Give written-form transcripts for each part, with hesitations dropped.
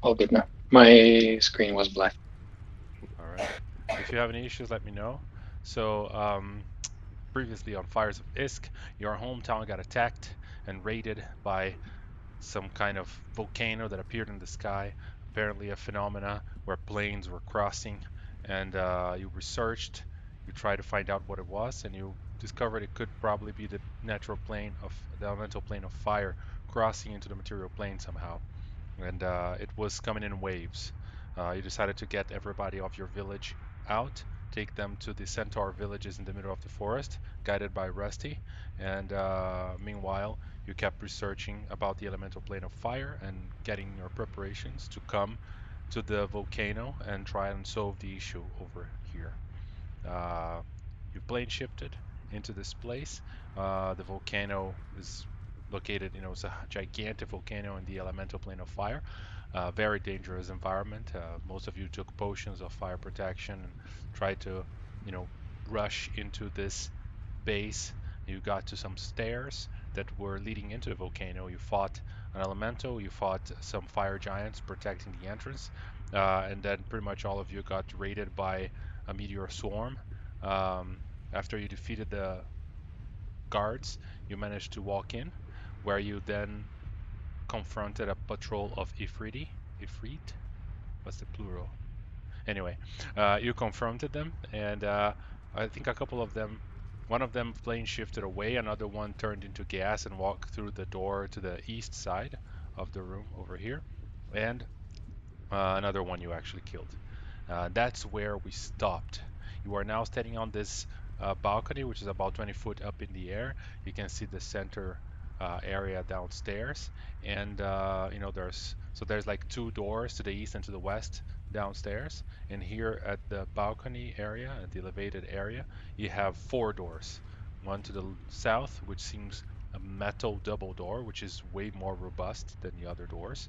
All good now. My screen was black. All right. If you have any issues, let me know. So, previously on Fires of Iskh, your hometown got attacked and raided by some kind of volcano that appeared in the sky. Apparently, a phenomena where planes were crossing, and you researched. You tried to find out what it was, and you discovered it could probably be the elemental plane of fire crossing into the material plane somehow, and it was coming in waves. You decided to get everybody of your village out, take them to the centaur villages in the middle of the forest, guided by Rusty, and meanwhile, you kept researching about the elemental plane of fire and getting your preparations to come to the volcano and try and solve the issue over here. Uh, you've plane shifted into this place. The volcano is located, it's a gigantic volcano in the elemental plane of fire. Very dangerous environment. Most of you took potions of fire protection and tried to, you know, rush into this base. You got to some stairs that were leading into the volcano. You fought an elemental, you fought some fire giants protecting the entrance, and then pretty much all of you got raided by a meteor swarm. Um, After you defeated the guards, you managed to walk in, where you then confronted a patrol of Ifriti. Ifrit? What's the plural? Anyway, you confronted them, and I think a couple of them, one of them plane shifted away, another one turned into gas and walked through the door to the east side of the room over here, and another one you actually killed. That's where we stopped. You are now standing on this balcony, which is about 20 foot up in the air. You can see the center area downstairs, and there's like two doors to the east and to the west downstairs. And here at the balcony area, at the elevated area, you have four doors. One to the south, which seems a metal double door, which is way more robust than the other doors,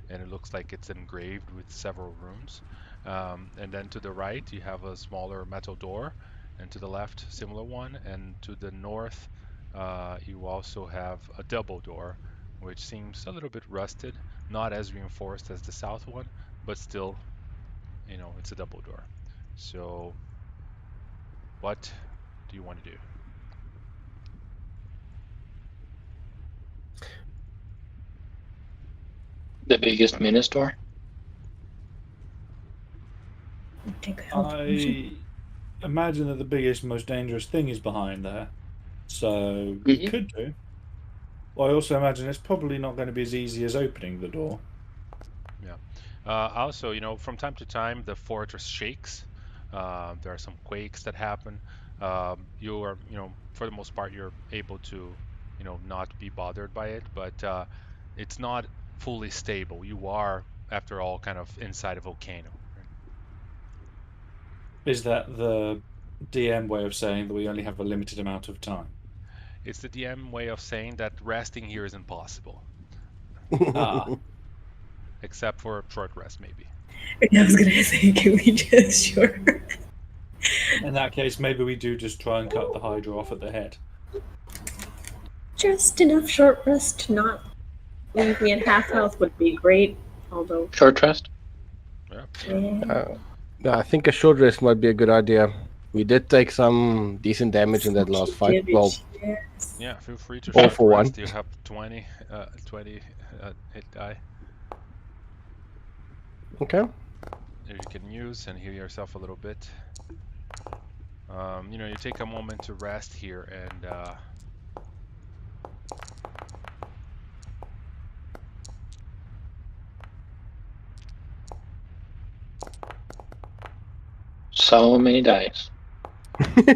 and it looks like it's engraved with several runes. And then to the right, you have a smaller metal door, and to the left, similar one, and to the north, you also have a double door, which seems a little bit rusted, not as reinforced as the south one, but still, it's a double door. So, what do you want to do? The biggest mini store. I think I held the potion. I imagine that the biggest, most dangerous thing is behind there. So we Mhm. could do. Well, I also imagine it's probably not going to be as easy as opening the door. Yeah. Also, from time to time, the fortress shakes. There are some quakes that happen. You are, for the most part, you're able to, not be bothered by it, but it's not fully stable. You are, after all, kind of inside a volcano. Right? Is that the DM way of saying that we only have a limited amount of time? It's the DM way of saying that resting here is impossible, Ah, except for a short rest, maybe. I was gonna say, can we just sure? in that case, maybe we do just try and cut the Hydra off at the head. Just enough short rest to not leave me at half health would be great. Although, Short rest. Yeah. yeah. I think a short rest might be a good idea. We did take some decent damage in that last fight. Well, Yes. Yeah, feel free to All short for one. rest. You have 20 hit die okay. that you can use and heal yourself a little bit. You take a moment to rest here, and So many dice.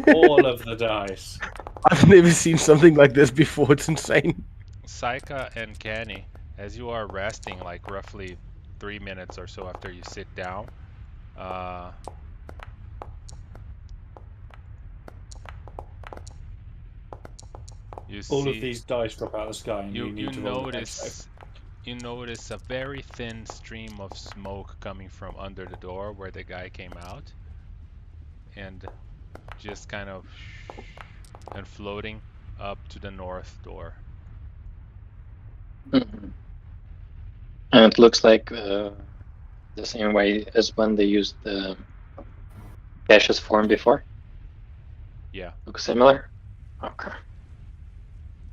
All of the dice. I've never seen something like this before. It's insane. Saika and Kenny, as you are resting, like roughly 3 minutes or so after you sit down, you All of see these dice drop out of the sky, and you need to roll a dex save. you notice a very thin stream of smoke coming from under the door where the guy came out, and just kind of and floating up to the north door. Mhm. And it looks like The same way as when they used the gaseous form before? Yeah. Looks similar? Okay.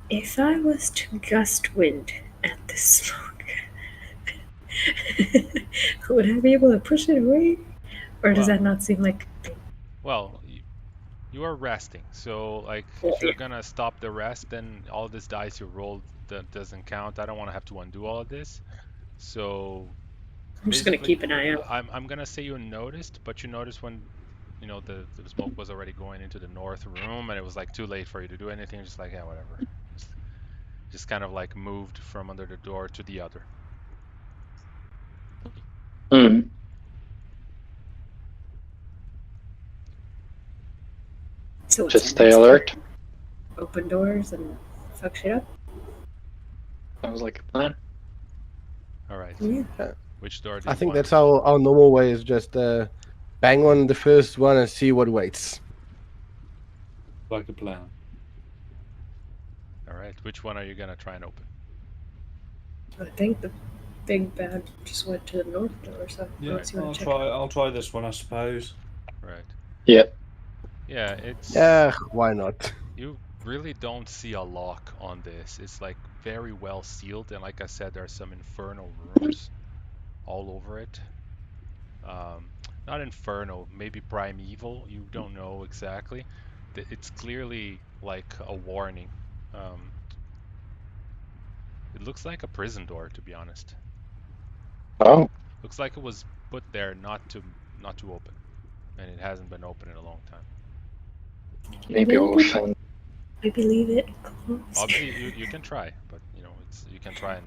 If I was to gust wind at this smoke, would I be able to push it away? Or does Well- that not seem like Well, you are resting, so like Well, if you're yeah. gonna stop the rest, then all this dice you rolled that doesn't count. I don't want to have to undo all of this. So I'm just gonna basically, keep an eye out. I'm gonna say you noticed, but you noticed when the smoke was already going into the north room, and it was like too late for you to do anything. Just like, yeah, whatever. Just kind of like moved from under the door to the other. Hmm. So what's Just your stay next alert. turn? Open doors and fuck shit up? Sounds like a plan. All right. Yeah. Which door do I you think want? that's our normal way is just bang on the first one and see what waits. Like a plan. All right. Which one are you gonna try and open? I think the big bad just went to the north door, so Yeah, unless you want I'll to check. try. I'll try this one, I suppose. Right. Yeah. Yeah, it's Yeah, why not? you really don't see a lock on this. It's like very well sealed, and like I said, there are some infernal rooms all over it. Not infernal, maybe primeval. You don't know exactly. It's clearly like a warning. Um, it looks like a prison door, to be honest. Oh, Looks like it was put there not to open, and it hasn't been open in a long time. maybe we'll find. Maybe leave it closed. Obviously, you can try, but you can try and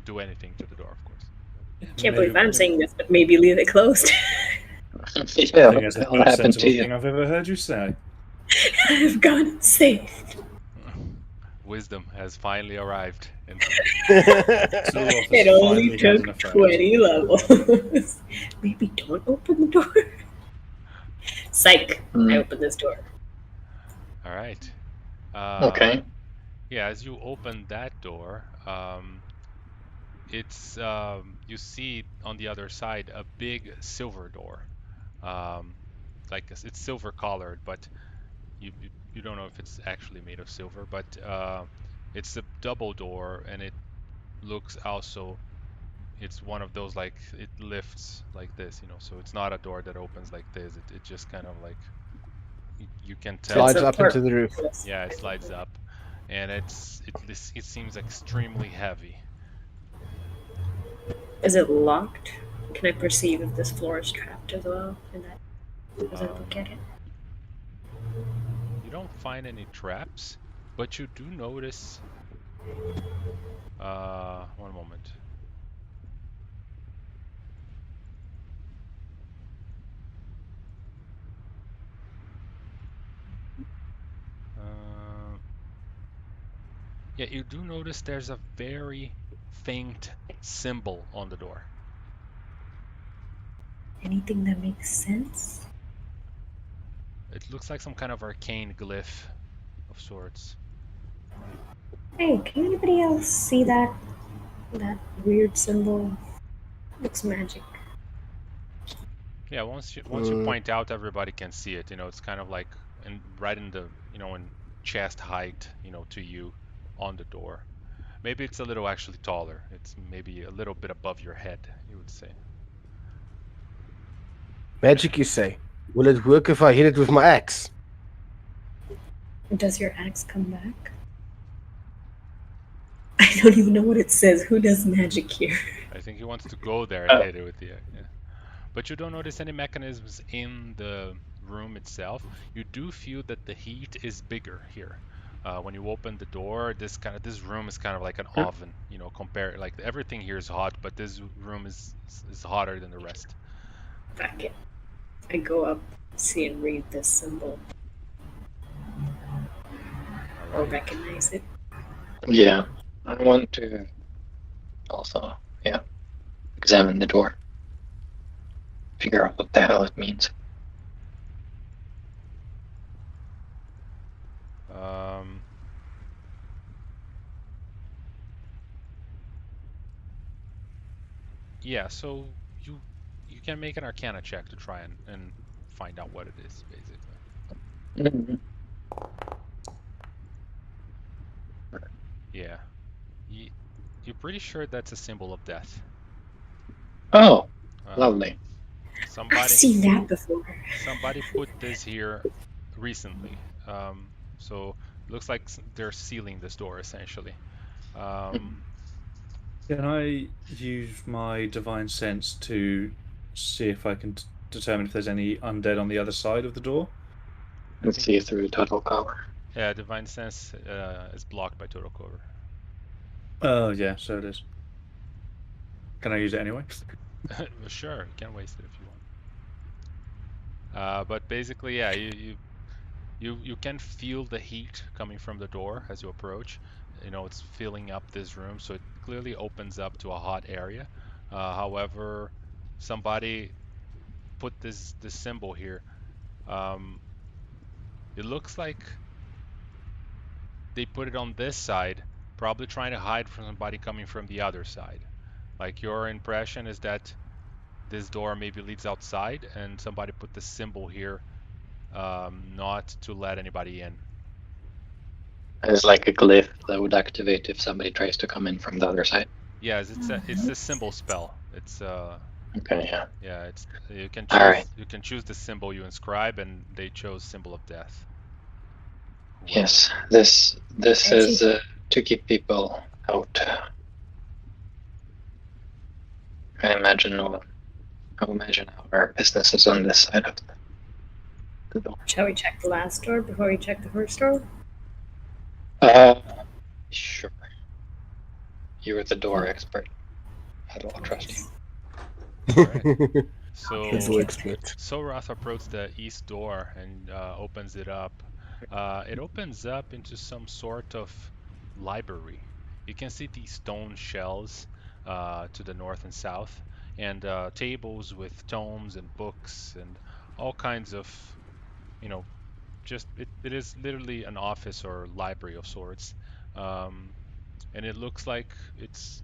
do anything to the door, of course. Can't believe I'm saying this, but maybe leave it closed. Yeah, I think what that's the the hell most happened to sensible you? thing I've ever heard you say. I've gone safe. Wisdom has finally arrived. And Zoloth It has only finally had an took effect. 20 levels. Maybe don't open the door. Psych. I opened this door. all right. Okay. Yeah, as you open that door, it's you see on the other side a big silver door. Um, it's silver colored, but you don't know if it's actually made of silver. But it's a double door, and it looks also it's one of those like it lifts like this, so it's not a door that opens like this. It just kind of like you can tell Slides It's a up part- into the roof. yeah, it slides up, and it seems extremely heavy. Is it locked? Can I perceive if this floor is trapped as well? As I look at it? You don't find any traps, but you do notice one moment. Yeah, you do notice there's a very faint symbol on the door. Anything that makes sense? It looks like some kind of arcane glyph of sorts. Hey, can anybody else see that weird symbol? Looks magic. Yeah, once you point out, everybody can see it. It's kind of like right in the in chest height, to you on the door. Maybe it's a little actually taller. It's maybe a little bit above your head, you would say. Magic, you say? Will it work if I hit it with my axe? Does your axe come back? I don't even know what it says. Who does magic here? I think he wants to go there and hit it with the yeah. But you don't notice any mechanisms in the room itself. You do feel that the heat is bigger here. When you open the door, this room is kind of like an oven. Compare like everything here is hot, but this room is hotter than the rest. Back it. I go up, see and read this symbol. All Or right. recognize it. Yeah. I want to also, examine the door. Figure out what the hell it means. Yeah, so you can make an Arcana check to try and find out what it is, basically. Mhm. Yeah. You're pretty sure that's a symbol of death. Oh, Um, lovely. I've Somebody seen that before. somebody put this here recently. So it looks like they're sealing this door essentially. Um, Can I use my divine sense to see if I can determine if there's any undead on the other side of the door? Let's see through total cover. yeah, Divine Sense is blocked by total cover. Oh, yeah, so it is. Can I use it anyway? Sure, you can waste it if you want. But basically, yeah, you can feel the heat coming from the door as you approach. You know, it's filling up this room, so it clearly opens up to a hot area. However, somebody put this symbol here. It looks like they put it on this side, probably trying to hide from somebody coming from the other side. Like your impression is that this door maybe leads outside, and somebody put the symbol here, not to let anybody in. It's like a glyph that would activate if somebody tries to come in from the other side. Yes, it's a symbol spell. It's Okay, yeah. yeah, it's you can All right. choose the symbol you inscribe, and they chose symbol of death. Whoever. Yes, this I is think- to keep people out. I imagine our business is on this side of the door. Shall we check the last door before we check the first door? Sure. You were the door expert. How do I trust you? Alright. So That's so expert. Sorath approaches the east door and opens it up. It opens up into some sort of library. You can see these stone shelves to the north and south, and tables with tomes and books and all kinds of, you know, just it is literally an office or library of sorts. Um, and it looks like it's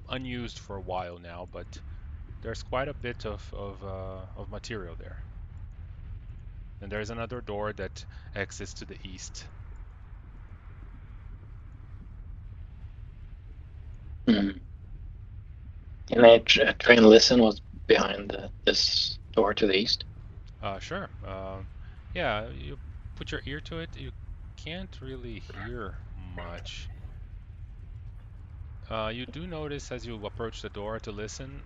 unused for a while now, but there's quite a bit of material there. And there's another door that exits to the east. Hmm. Can I try and listen what's behind this door to the east? Sure. Yeah, you put your ear to it. You can't really hear much. You do notice as you approach the door to listen,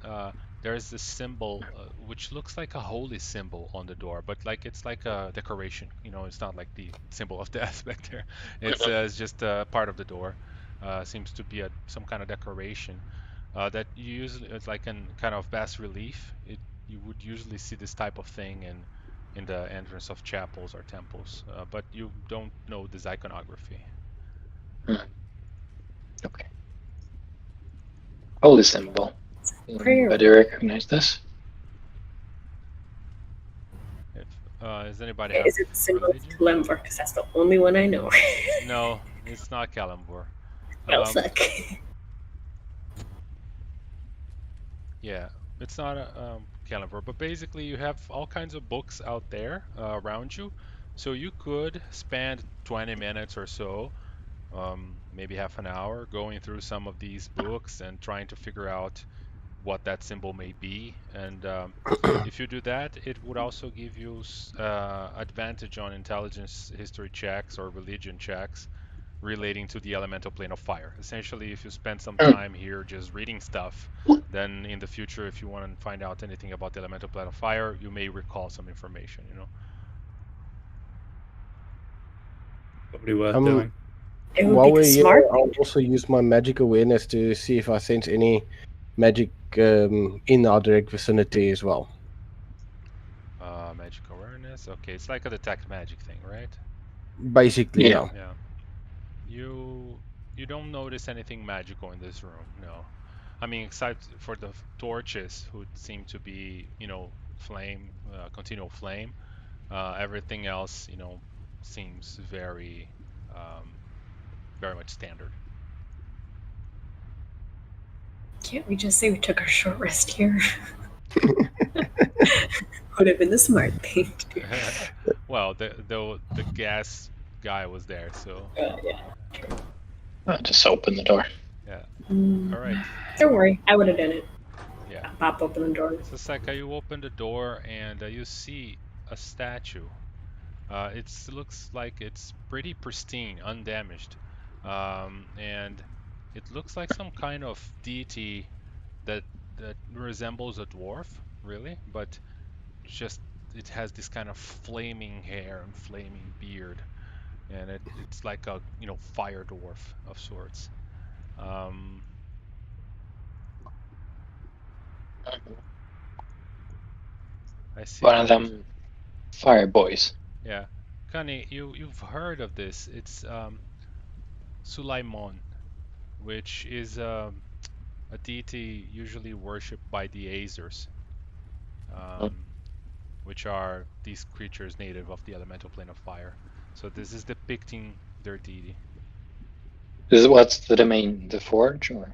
there's this symbol which looks like a holy symbol on the door, but like it's like a decoration. You know, it's not like the symbol of death back there. It's just part of the door. Seems to be some kind of decoration that you usually it's like in kind of bas relief. You would usually see this type of thing in the entrance of chapels or temples, but you don't know this iconography. Okay. Holy symbol. Prayer. Anybody recognize this? If does anybody Okay, have is it the symbol of religion? Kalimvar? Because that's the only one I know. No, it's not Kalambor. Well, fuck. Yeah, it's not a Kalambor, but basically you have all kinds of books out there around you, so you could spend 20 minutes or so, maybe half an hour, going through some of these books and trying to figure out what that symbol may be. And if you do that, it would also give you advantage on intelligence history checks or religion checks relating to the elemental plane of fire. Essentially, if you spend some time here just reading stuff, then in the future, if you want to find out anything about the elemental plane of fire, you may recall some information, you know. Probably worth Um, doing. It would While be we're the here, smart I'll thing. also use my magic awareness to see if I sense any magic in our direct vicinity as well. Magic awareness. Okay, it's like a detect magic thing, right? Basically, Yeah. yeah. Yeah. You don't notice anything magical in this room, no. I mean, except for the torches, who seem to be, you know, flame, continual flame. Everything else, you know, seems very much standard. Can't we just say we took our short rest here? Would have been the smart thing to do. Well, the gas guy was there, so Yeah. Just open the door. yeah. Mm. All right. Don't worry, I would have done it. Yeah. I'll pop open the door. So Seka, you open the door and you see a statue. It looks like it's pretty pristine, undamaged, and it looks like some kind of deity that resembles a dwarf, really, but just it has this kind of flaming hair and flaming beard, and it's like a fire dwarf of sorts. I see One a of couple. them fire boys. Yeah, Kani, you've heard of this? It's Sulaimon, which is a deity usually worshipped by the Azers, which are these creatures native of the elemental plane of fire. So this is depicting their deity. What's the domain? The forge, or?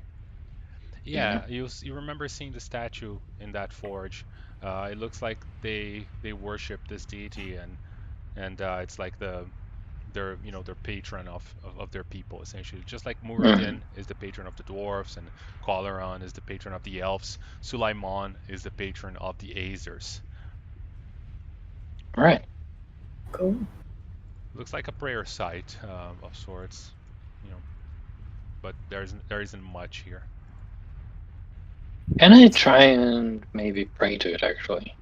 Yeah, you remember seeing the statue in that forge. It looks like they worship this deity, and it's like they're their patron of their people, essentially. Just like Muradin is the patron of the dwarves and Kalaran is the patron of the elves, Sulaimon is the patron of the Azers. All right. Cool. Looks like a prayer site of sorts, but there isn't much here. Can I try and maybe pray to it, actually?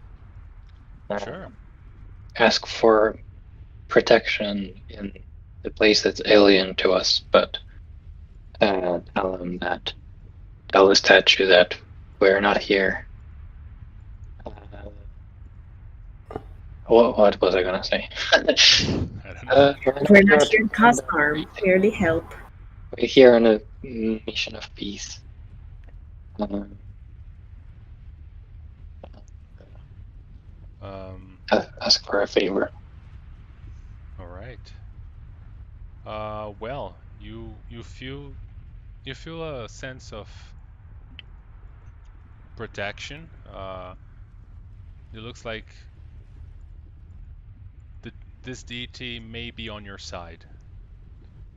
Sure. Ask for protection in the place that's alien to us, but tell the statue that we're not here. What was I gonna say? I don't know. We're not here to cause harm, merely help. We're here on a mission of peace. Ask for a favor. All right. Well, you feel a sense of protection. It looks like this deity may be on your side.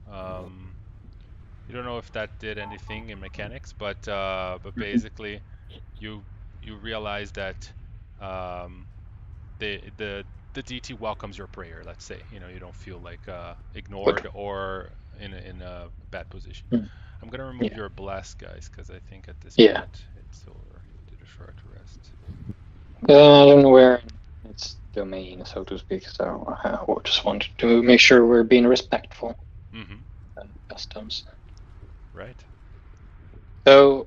You don't know if that did anything in mechanics, but basically, you realize that the deity welcomes your prayer. Let's say you don't feel like ignored or in a bad position. I'm gonna remove your bless, guys, because I think at this point it's over. You did a short rest. I don't know where its domain, so to speak. So I just wanted to make sure we're being respectful. Customs. Right. So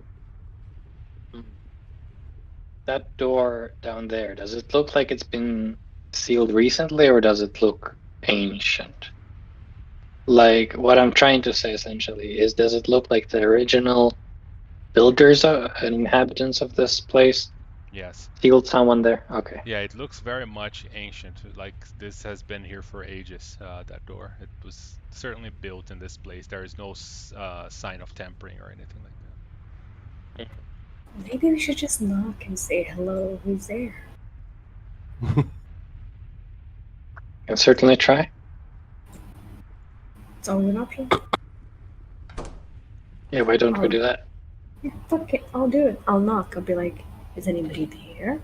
that door down there, does it look like it's been sealed recently, or does it look ancient? Like, what I'm trying to say essentially is, does it look like the original builders and inhabitants of this place Yes. sealed someone there? Okay. Yeah, it looks very much ancient. Like this has been here for ages. That door. It was certainly built in this place. There is no sign of tampering or anything like that. Maybe we should just knock and say hello. Who's there? Can certainly try. It's always an option. Yeah, why don't we do that? Yeah, fuck it. I'll do it. I'll knock. I'll be like, is anybody there?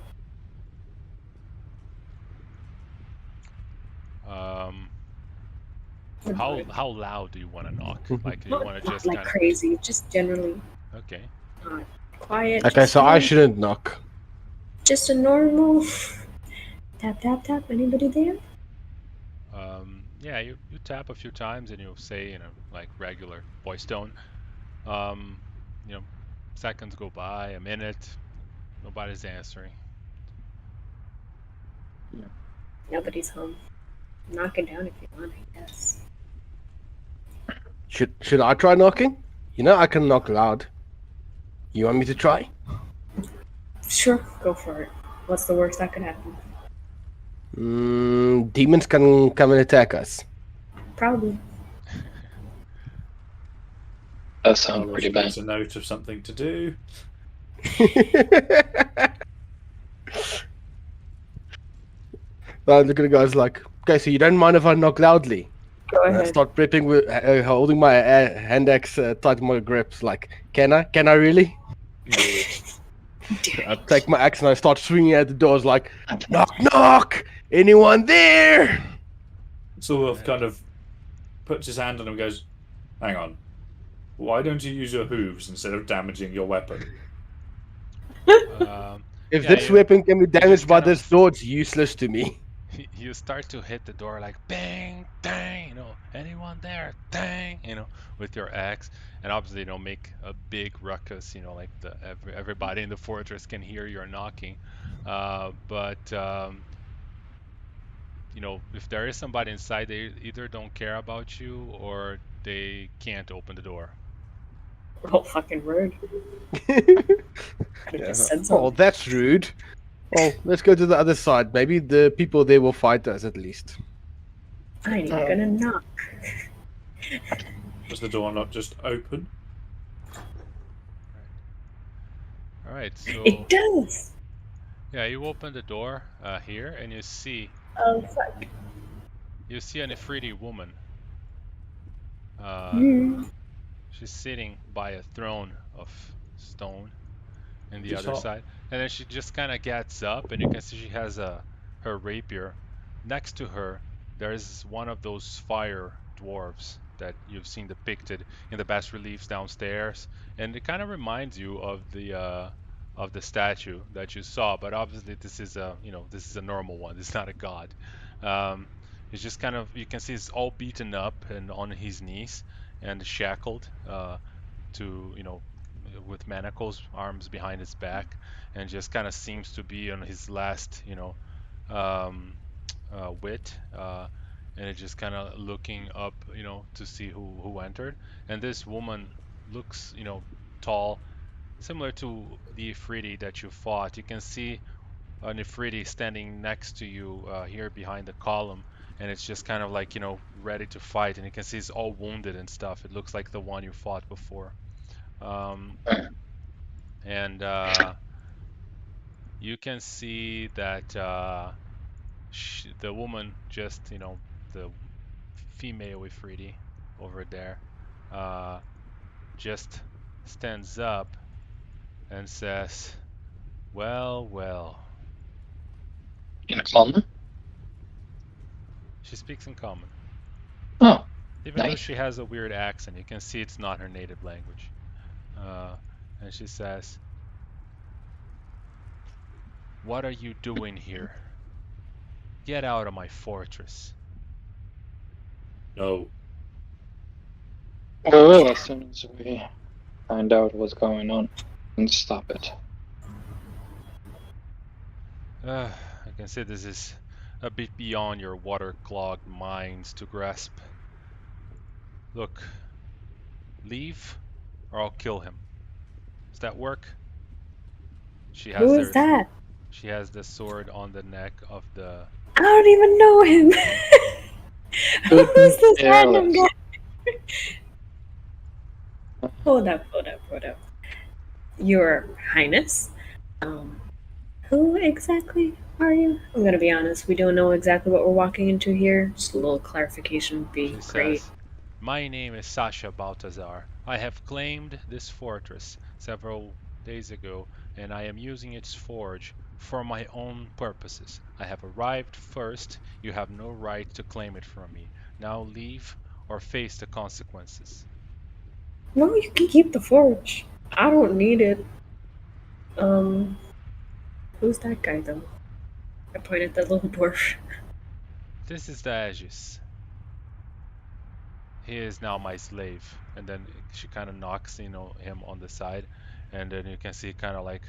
How loud do you want to knock? Like, do you want to just like kind of... crazy, just generally. Okay. Quiet. Okay, so I shouldn't knock. Just a normal tap tap tap. Anybody there? Yeah, you tap a few times and you'll say in a like regular voice tone. Seconds go by, a minute, nobody's answering. Nobody's home. Knock it down if you want, I guess. Should I try knocking? I can knock loud. You want me to try? Sure, go for it. What's the worst that could happen? Demons can come and attack us. Probably. That sounds pretty bad. It's a note of something to do. I look at the guys like, okay, so you don't mind if I knock loudly? Go And I ahead. start prepping with holding my hand axe tight in my grips. Like, can I? Can I really? I take my axe and I start swinging at the doors like, knock, knock! Anyone there? Sort of kind of puts his hand on him and goes, hang on. Why don't you use your hooves instead of damaging your weapon? If Yeah, this you- weapon can be just damaged by kind of- this door, it's useless to me. You start to hit the door like bang, bang, anyone there, bang, with your axe, and obviously, make a big ruckus, like everybody in the fortress can hear your knocking. But if there is somebody inside, they either don't care about you or they can't open the door. Oh, fucking rude. Yeah. Just said Oh, something. that's rude. Well, let's go to the other side. Maybe the people there will fight us at least. I ain't gonna knock. Does the door not just open? All right, so It does. yeah, you open the door here, and you see Oh fuck. an Ifriti woman. Mm. She's sitting by a throne of stone in the Just other hot. side, and then she just kind of gets up, and you can see she has her rapier. Next to her, there's one of those fire dwarves that you've seen depicted in the bas reliefs downstairs, and it kind of reminds you of the statue that you saw, but obviously this is a normal one. It's not a god. Um, it's just kind of, you can see he's all beaten up and on his knees and shackled to with manacles, arms behind his back, and just kind of seems to be on his last um, wit, and it's just kind of looking up to see who entered. And this woman looks tall, similar to the Ifriti that you fought. You can see an Ifriti standing next to you here behind the column, and it's just kind of like ready to fight, and you can see he's all wounded and stuff. It looks like the one you fought before. And you can see that the woman, just the female Ifriti over there, just stands up and says, well, well. In common? She speaks in common, Oh, even though nice. she has a weird accent. You can see it's not her native language. And she says, what are you doing here? Get out of my fortress. No. We will as soon as we find out what's going on and stop it. I can see this is a bit beyond your water-clogged minds to grasp. Look, leave or I'll kill him. Does that work? Who is that? She has the sword on the neck of the... I don't even know him. Who's this random guy? Hold up. Your Highness? Who exactly are you? I'm gonna be honest, we don't know exactly what we're walking into here. Just a little clarification would be She great. says, my name is Sasha Baltazar. I have claimed this fortress several days ago, and I am using its forge for my own purposes. I have arrived first. You have no right to claim it from me. Now leave or face the consequences. No, you can keep the forge. I don't need it. Who's that guy though? I pointed at the little dwarf. This is the Aegis. He is now my slave. And then she kind of knocks, him on the side, and then you can see kind of like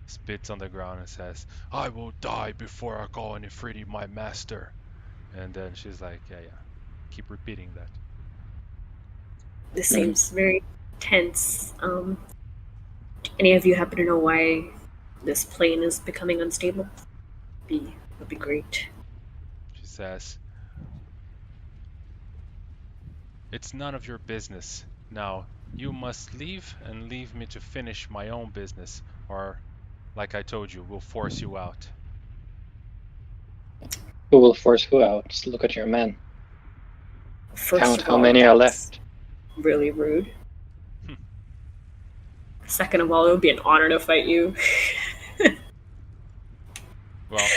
spits on the ground and says, I will die before I call an Ifriti my master. And then she's like, yeah, keep repeating that. This seems very tense. Any of you happen to know why this plane is becoming unstable? Would be great. She says, it's none of your business. Now, you must leave and leave me to finish my own business, or, like I told you, we'll force you out. Who will force who out? Just look at your men. First Count of how all, many are that's left. really rude. Second of all, it would be an honor to fight you. Well,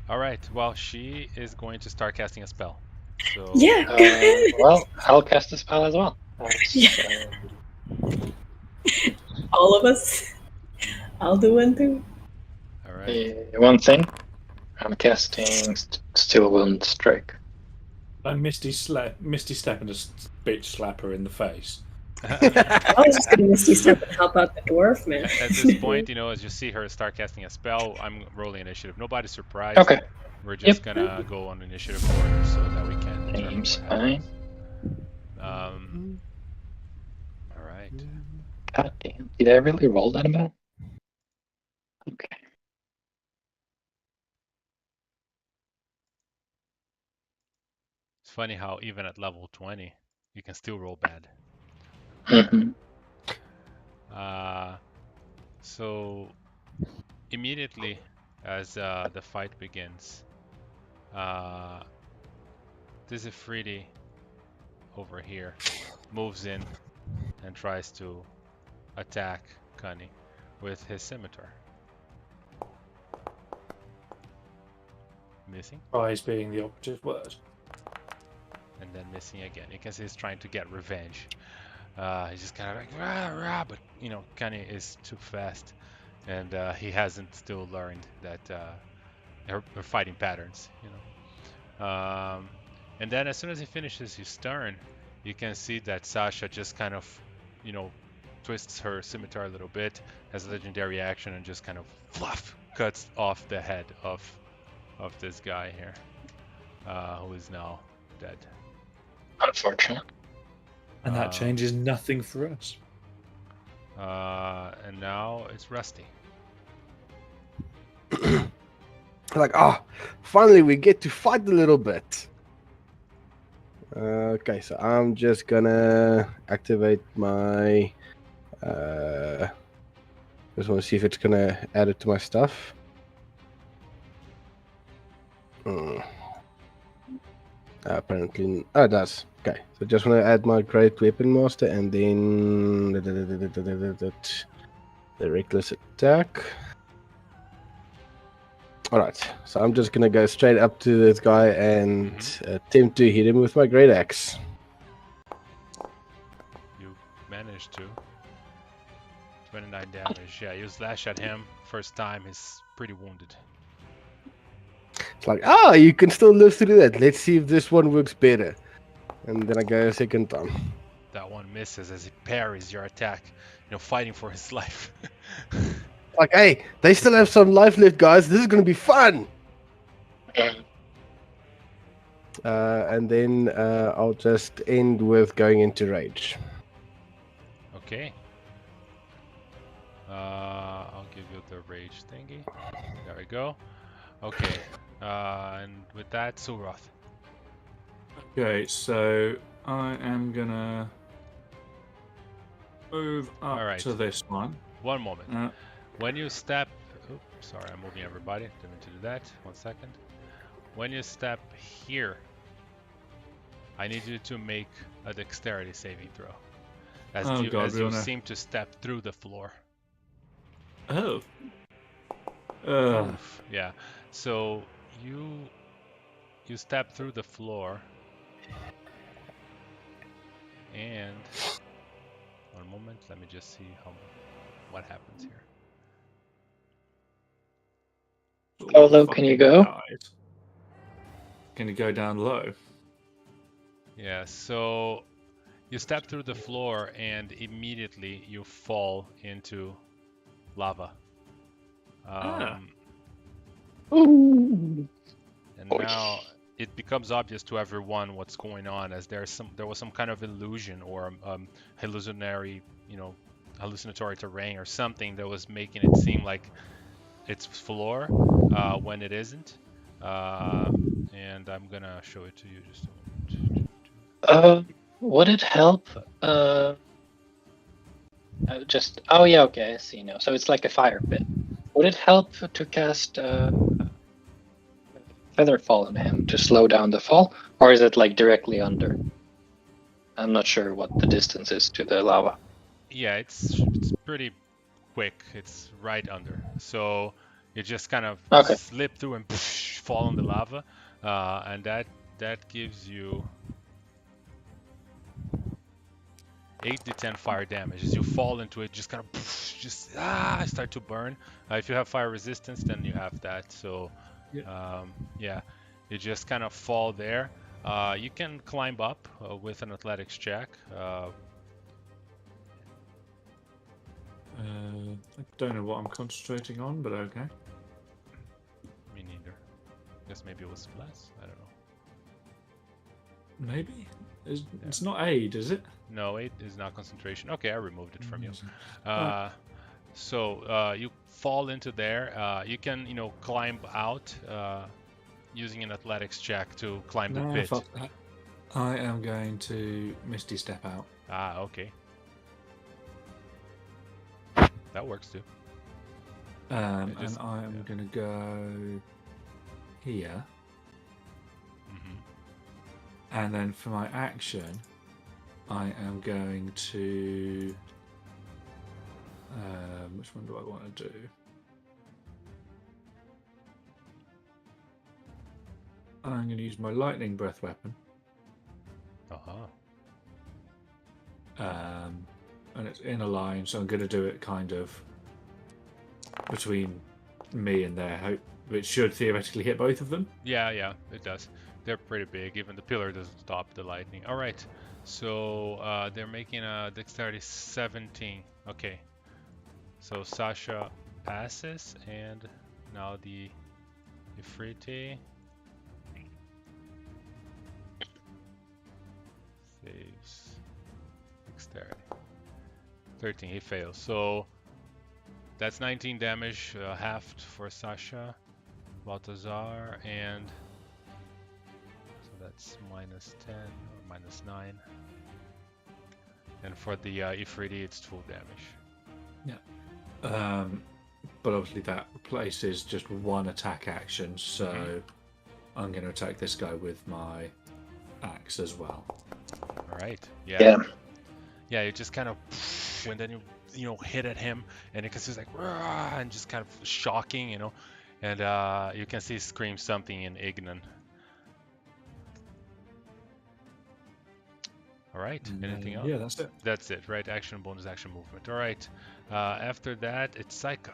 all right. Well, she is going to start casting a spell. So Yeah. Well, I'll cast a spell as well. Yeah. All of us. I'll do one too. all right. One thing, I'm casting Still Wound Strike. I Misty Step and just bitch slap her in the face. I was just gonna Misty Step and help out the dwarf, man. At this point, as you see her start casting a spell, I'm rolling initiative. Nobody's surprised. Okay. We're just gonna go on initiative order so that we can determine Seems what fine. happens. All right. God damn. Did I really roll that amount? Okay. It's funny how even at level 20, you can still roll bad. Mm-hmm. So immediately as the fight begins, this Ifriti over here moves in and tries to attack Kani with his scimitar. Missing, Prize being the operative word. and then missing again. You can see he's trying to get revenge. He's just kind of like rah rah, but Kani is too fast, and he hasn't still learned that her fighting patterns. And then as soon as he finishes his turn, you can see that Sasha just kind of, twists her scimitar a little bit, has a legendary action, and just kind of fluff cuts off the head of this guy here, who is now dead. Unfortunate. And that changes nothing for us. And now it's Rusty. Like, finally we get to fight a little bit. Okay, so I'm just gonna activate my. Just want to see if it's gonna add it to my stuff. Apparently, it does. Okay, so just want to add my Great Weapon Master and then the Reckless Attack. Alright, so I'm just gonna go straight up to this guy and attempt to hit him with my Great Axe. You managed to. 29 damage. Yeah, you slash at him. First time, he's pretty wounded. It's like, you can still live through that. Let's see if this one works better. And then I go a second time. That one misses as he parries your attack, fighting for his life. Like, hey, they still have some life left, guys. This is going to be fun. And then I'll just end with going into rage. Okay. I'll give you the rage thingy. There we go. Okay. And with that, Suroth. Okay, so I am gonna move up to this one. One moment. When you step... Oops, sorry, I'm moving everybody. Didn't mean to do that. 1 second. When you step here, I need you to make a dexterity saving throw. As you seem to step through the floor. Oh. Yeah. So you step through the floor, and 1 moment. Let me just see what happens here. How low can you go? Can you go down low? Yeah. So you step through the floor, and immediately you fall into lava. Ooh. And now it becomes obvious to everyone what's going on, as there was some kind of illusion or hallucinatory terrain or something that was making it seem like it's floor when it isn't. And I'm gonna show it to you just a moment. Would it help? Okay, I see now. So it's like a fire pit. Would it help to cast feather fall on him to slow down the fall, or is it like directly under? I'm not sure what the distance is to the lava. Yeah, it's pretty quick. It's right under. So you just kind of Okay. slip through and fall in the lava, and that gives you 8 to 10 fire damage. As you fall into it, just kind of start to burn. If you have fire resistance, then you have that. So yeah, you just kind of fall there. You can climb up with an athletics check. I don't know what I'm concentrating on, but okay. Me neither. Guess maybe it was less. I don't know. Maybe? It's not aid, is it? No, 8 is not concentration. Okay, I removed it from you. Right. So you fall into there. You can, climb out using an athletics check to climb the pit. Fuck that. I am going to Misty Step out. Ah, okay. That works too. And I am going to go here. And then for my action, I am going to... which one do I want to do? I'm going to use my lightning breath weapon. And it's in a line, so I'm going to do it kind of between me and there, which should theoretically hit both of them. Yeah, it does. They're pretty big. Even the pillar doesn't stop the lightning. All right. So they're making a dexterity 17. Okay. So Sasha passes, and now the Ifriti saves dexterity. 13. He fails. So that's 19 damage, halved for Sasha, Baltazar, and so that's minus 10 or minus 9. And for the Ifriti, it's full damage. Yeah. But obviously that replaces just one attack action, so I'm going to attack this guy with my axe as well. All right. Yeah. Yeah, you just kind of, and then you hit at him, and you can see like, and just kind of shocking, and you can see scream something in Ignan. All right. Anything else? Yeah, that's it. That's it, right? Action, bonus action, movement. All right. After that, it's Saika.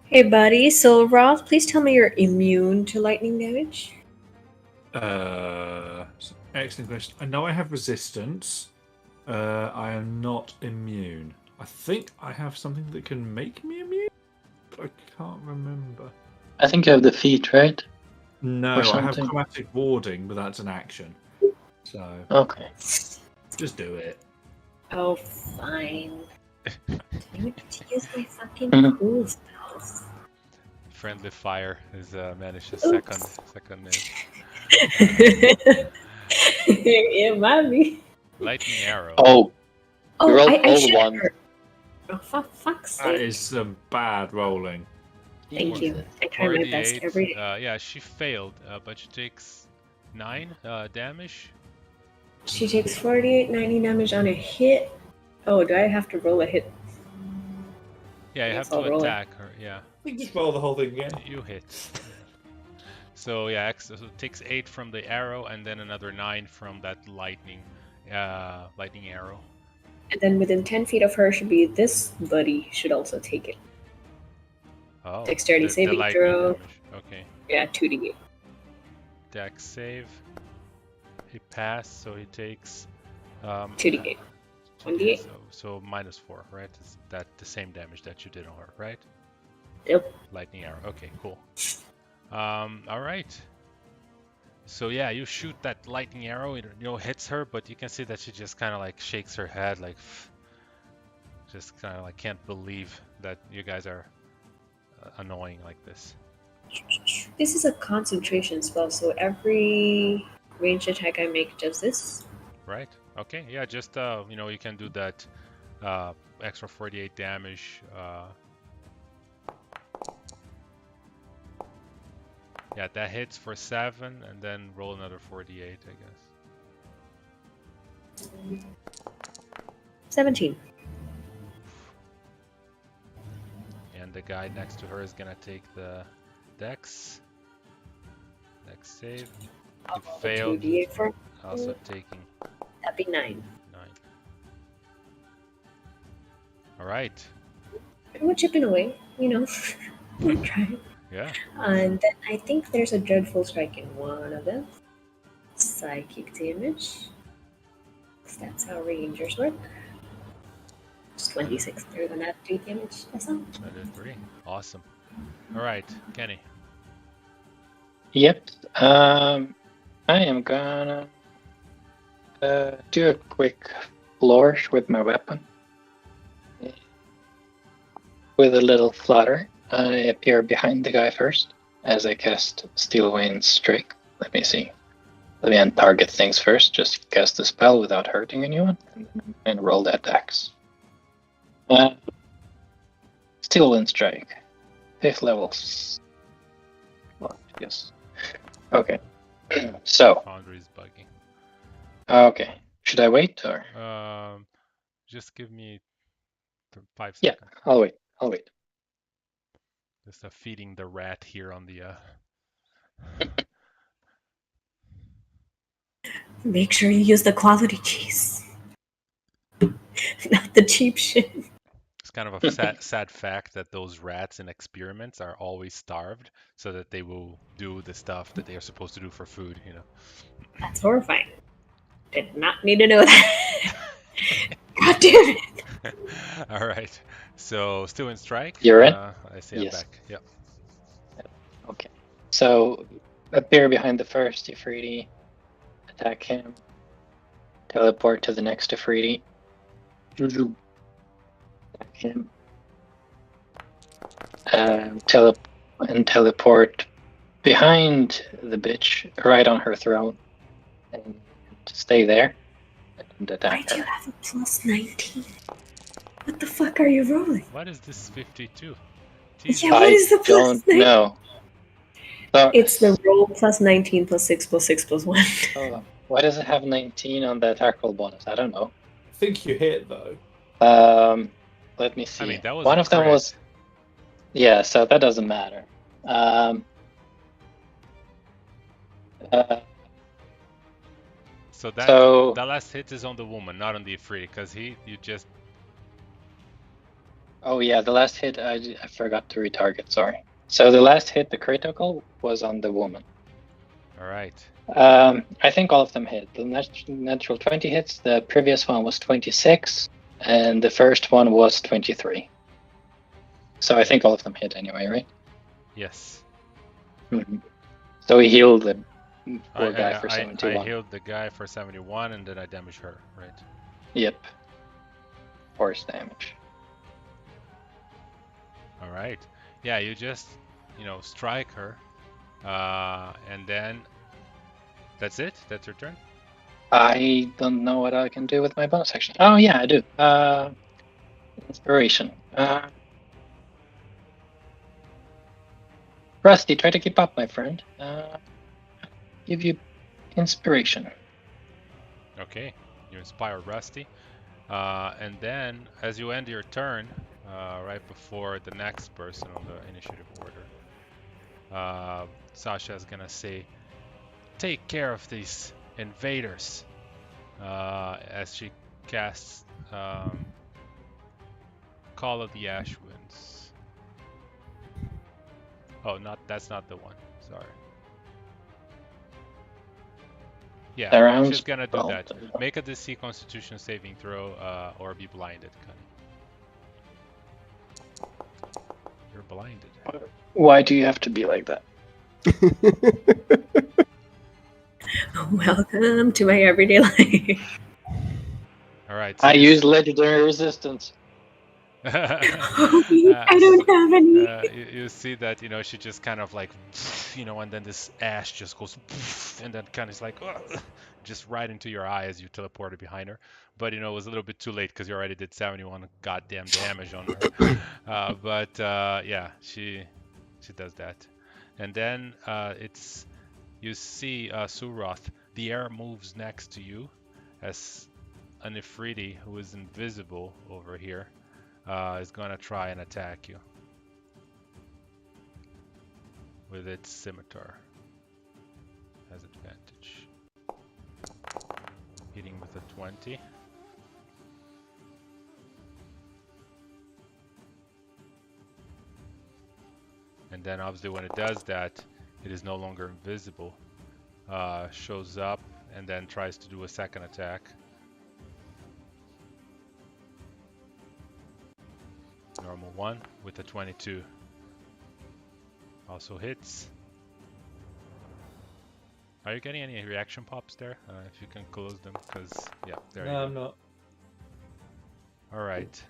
Hey, buddy. So, Roth, please tell me you're immune to lightning damage. Excellent question. I know I have resistance. I am not immune. I think I have something that can make me immune, but I can't remember. I think you have the feet, right? No, Or I have something. chromatic warding, but that's an action. So Okay. just do it. Oh, fine. I need to use my fucking Mhm. cool spells. Friendly fire is managed a second Yeah, mommy. lightning arrow. Oh, Oh, rolled I all should one. have. Oh, fuck's That sake. is some bad rolling. Thank you. I try my best 48, every day. yeah, she failed, but she takes 9 damage. She takes 48, 90 damage on a hit. Oh, do I have to roll a hit? Yeah, you Yes, have I'll to roll it. attack her. Yeah, We can just roll the whole thing again. you hit. So yeah, so it takes 8 from the arrow, and then another 9 from that lightning arrow. And then within 10 feet of her should be this buddy, should also take it. Oh, Dexterity the saving lightning throw. damage. Okay, Yeah, 2d8. dex save. He passed, so he takes 2d8. 1d8. So minus 4, right? Is that the same damage that you did on her, right? Yep. Lightning arrow. Okay, cool. All right. So yeah, you shoot that lightning arrow. It hits her, but you can see that she just kind of like shakes her head, like just kind of like can't believe that you guys are annoying like this. This is a concentration spell, so every ranged attack I make does this. Right. Okay. Yeah. Just you can do that extra 48 damage. Yeah, that hits for 7, and then roll another 48, I guess. 17. And the guy next to her is gonna take the Dex save. He failed, 2d8 for also taking that'd be 9. 9. All right. We're chipping away, you know. We're trying. Yeah. And then I think there's a dreadful strike in one of them. Psychic damage. 'Cause that's how rangers work. It's 26 better than that 3 damage. That's all. Another 3. Awesome. All right, Kenny. Yep. I am gonna do a quick flourish with my weapon. With a little flutter, I appear behind the guy first as I cast Steel Wind's Strike. Let me see. Let me untarget things first. Just cast the spell without hurting anyone, and roll that dex. Steel Wind Strike. 5th level. Well, yes. Okay. So. Foundry's bugging. Okay. Should I wait or? Just give me 5 Yeah, seconds. I'll wait. I'll wait. Just feeding the rat here on the. Make sure you use the quality cheese, not the cheap shit. It's kind of a sad fact that those rats in experiments are always starved, so that they will do the stuff that they are supposed to do for food. You know. That's horrifying. Did not need to know that. God damn it. All right. So still in strike. You're in? I see. Yes. I'm back. Yep. Okay. So appear behind the first Ifriti, attack him, teleport to the next Ifriti, attack him, teleport behind the bitch, right on her throat, and stay there and Why attack do you her. have a plus 19? What the fuck are you rolling? What is this 52? Yeah, what is the plus don't 19? know. So, It's the roll plus 19 plus 6 plus 6 plus 1. why does it have 19 on the attack roll bonus? I don't know. I think you hit though. Let me see. I mean, that was one a of them crit. was. Yeah, so that doesn't matter. So that So- that last hit is on the woman, not on the Ifrit, because you just. Oh yeah, the last hit I forgot to retarget. Sorry. So the last hit, the critical, was on the woman. All right. I think all of them hit. The natural 20 hits. The previous one was 26, and the first one was 23. So I think all of them hit anyway, right? Yes. Mm-hmm. So he healed the poor guy for I 71. healed the guy for 71, and then I damaged her, right? Yep. Force damage. All right. Yeah, you just, strike her, and then that's it. That's your turn. I don't know what I can do with my bonus action. Oh yeah, I do. Inspiration. Rusty, try to keep up, my friend. Give you inspiration. Okay. You inspire Rusty, and then as you end your turn, right before the next person on the initiative order, Sasha's gonna say, "Take care of these invaders," as she casts Call of the Ash Winds. Oh, that's not the one. Sorry. Yeah, Around she's gonna do 12. that. Make a DC Constitution saving throw, or be blinded, Connie. You're blinded. Why do you have to be like that? Welcome to my everyday life. All right. So I use legendary resistance. I don't have any. You see that, she just kind of like, and then this ash just goes, and then kind of like, just right into your eye as you teleported behind her. But, it was a little bit too late because you already did 71 goddamn damage on her. Yeah, she does that. and then you see Suroth. The air moves next to you as an Ifriti who is invisible over here is gonna try and attack you with its scimitar. Has advantage. Hitting with a 20. And then obviously when it does that, it is no longer invisible. Shows up and then tries to do a second attack. Normal one with a 22. Also hits. Are you getting any reaction pops there? If you can close them, because yeah, there you go. No, I'm not. All right.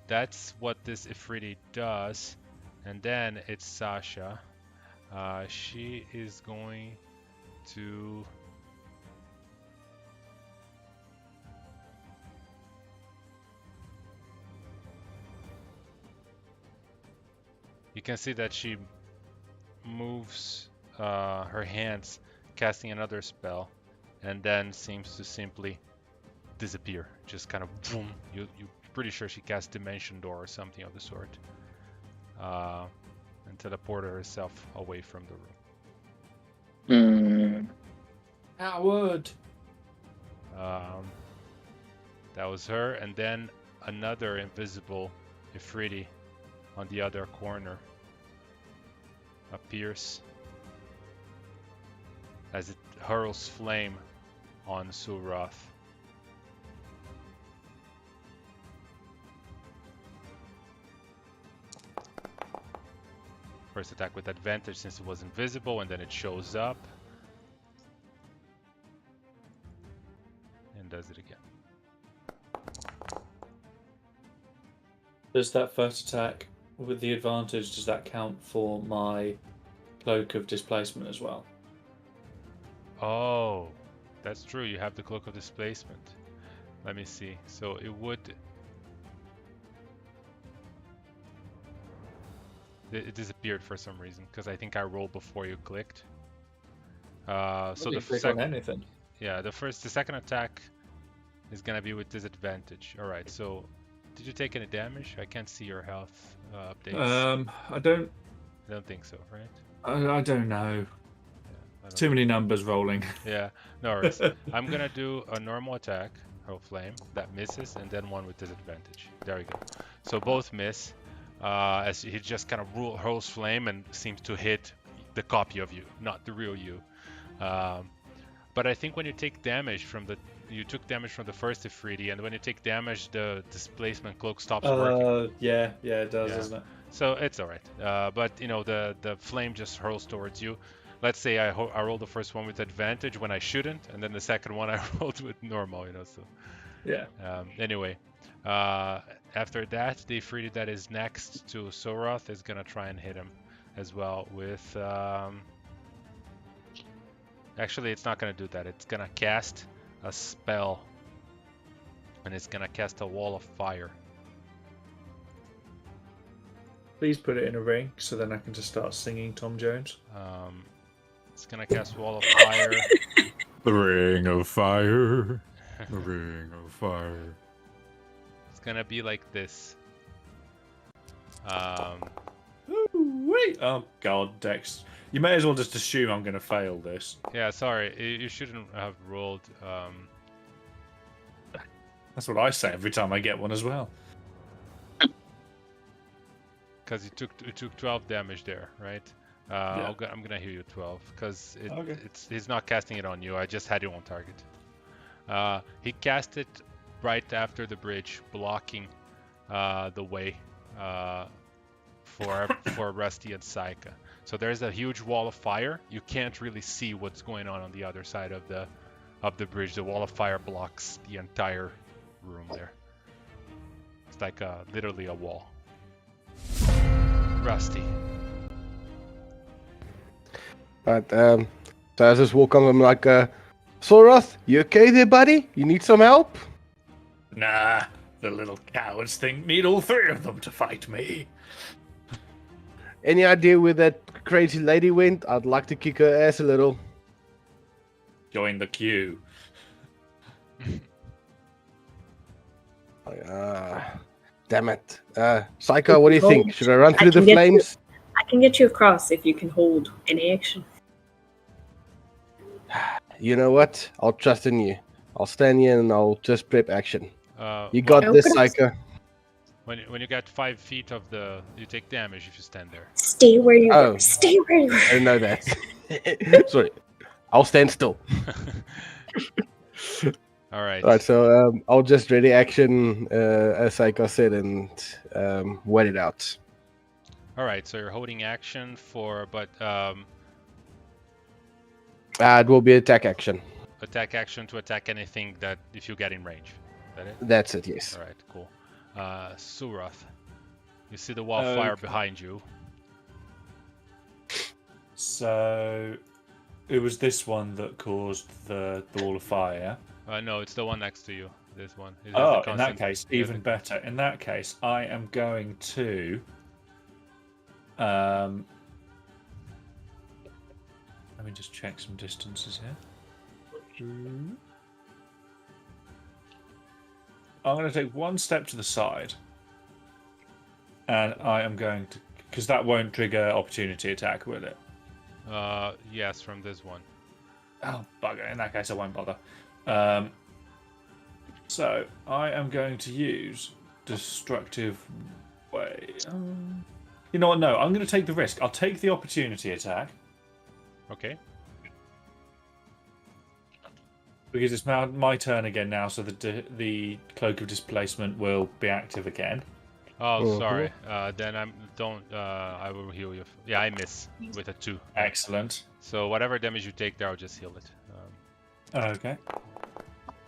That's what this Ifriti does, and then it's Sasha. She is going to. You can see that she moves her hands, casting another spell, and then seems to simply disappear. Just kind of boom. You're pretty sure she cast Dimension Door or something of the sort, and teleported herself away from the room. Howard. That was her, and then another invisible Ifriti on the other corner appears as it hurls flame on Suroth. First attack with advantage since it was invisible, and then it shows up and does it again. Does that first attack with the advantage, does that count for my cloak of displacement as well? Oh, that's true. You have the Cloak of Displacement. Let me see. So it would... It disappeared for some reason, because I think I rolled before you clicked. So the second anything. Yeah, the second attack is gonna be with disadvantage. All right. So, did you take any damage? I can't see your health updates. I don't think so, right? I don't know. Yeah, Too many numbers rolling. Yeah, no worries. I'm gonna do a normal attack, hurl flame, that misses, and then one with disadvantage. There we go. So both miss, as he just kind of hurls flame and seems to hit the copy of you, not the real you. But I think when you take damage from you took damage from the first Ifriti, and when you take damage, the displacement cloak stops working. Yeah, it does, doesn't it? So it's all right. But you know, the flame just hurls towards you. Let's say I rolled the first one with advantage when I shouldn't, and then the second one I rolled with normal. You know, so yeah. Anyway, after that, the Ifriti that is next to Suroth is gonna try and hit him as well with. Actually, it's not gonna do that. It's gonna cast a spell, and it's gonna cast a wall of fire. Please put it in a ring so then I can just start singing Tom Jones. It's gonna cast wall of fire. The ring of fire. The ring of fire. It's gonna be like this. Wait! Oh God, Dex. You may as well just assume I'm gonna fail this. Yeah, sorry. You shouldn't have rolled. That's what I say every time I get one as well. Because you took 12 damage there, right? Yeah. I'm gonna heal you 12 because Okay. he's not casting it on you. I just had you on target. He cast it right after the bridge, blocking the way for Rusty and Saika. So there's a huge wall of fire. You can't really see what's going on the other side of the bridge. The wall of fire blocks the entire room there. It's like literally a wall. Rusty. But so I just walk on him like, Suroth, you okay there, buddy? You need some help? Nah, the little cowards think need all three of them to fight me. Any idea where that crazy lady went? I'd like to kick her ass a little. Join the queue. Damn it. Psycho, what do you think? Should I run I through the can get you- flames? I can get you across if you can hold any action. You know what? I'll trust in you. I'll stand here and I'll just prep action. You Well, got this, Okay. Psycho. when you get 5 feet of you take damage if you stand there. Stay where you Oh. were. Stay where you were. I didn't know that. Sorry. I'll stand still. All right. Alright, so I'll just ready action, as Psycho said, and wait it out. All right. So you're holding action but It will be attack action. attack action to attack anything that if you get in range. Is that it? That's it, yes. All right. Cool. Surath, you see the wall fire Okay. behind you. So it was this one that caused the wall of fire. No, it's the one next to you. This one. It has Oh, the in that constant- case, yeah, even better. In that case, I am going to. Let me just check some distances here. I'm going to take one step to the side, and I am going to, because that won't trigger opportunity attack, will it? Yes, from this one. Oh, bugger. In that case, I won't bother. So, I am going to use destructive way. You know what? No, I'm going to take the risk. I'll take the opportunity attack Okay. because it's now my turn again now. So the cloak of displacement will be active again. Oh, Mhm. sorry. Then I will heal you. Yeah, I miss with a 2. Excellent. So whatever damage you take there, I'll just heal it. Okay.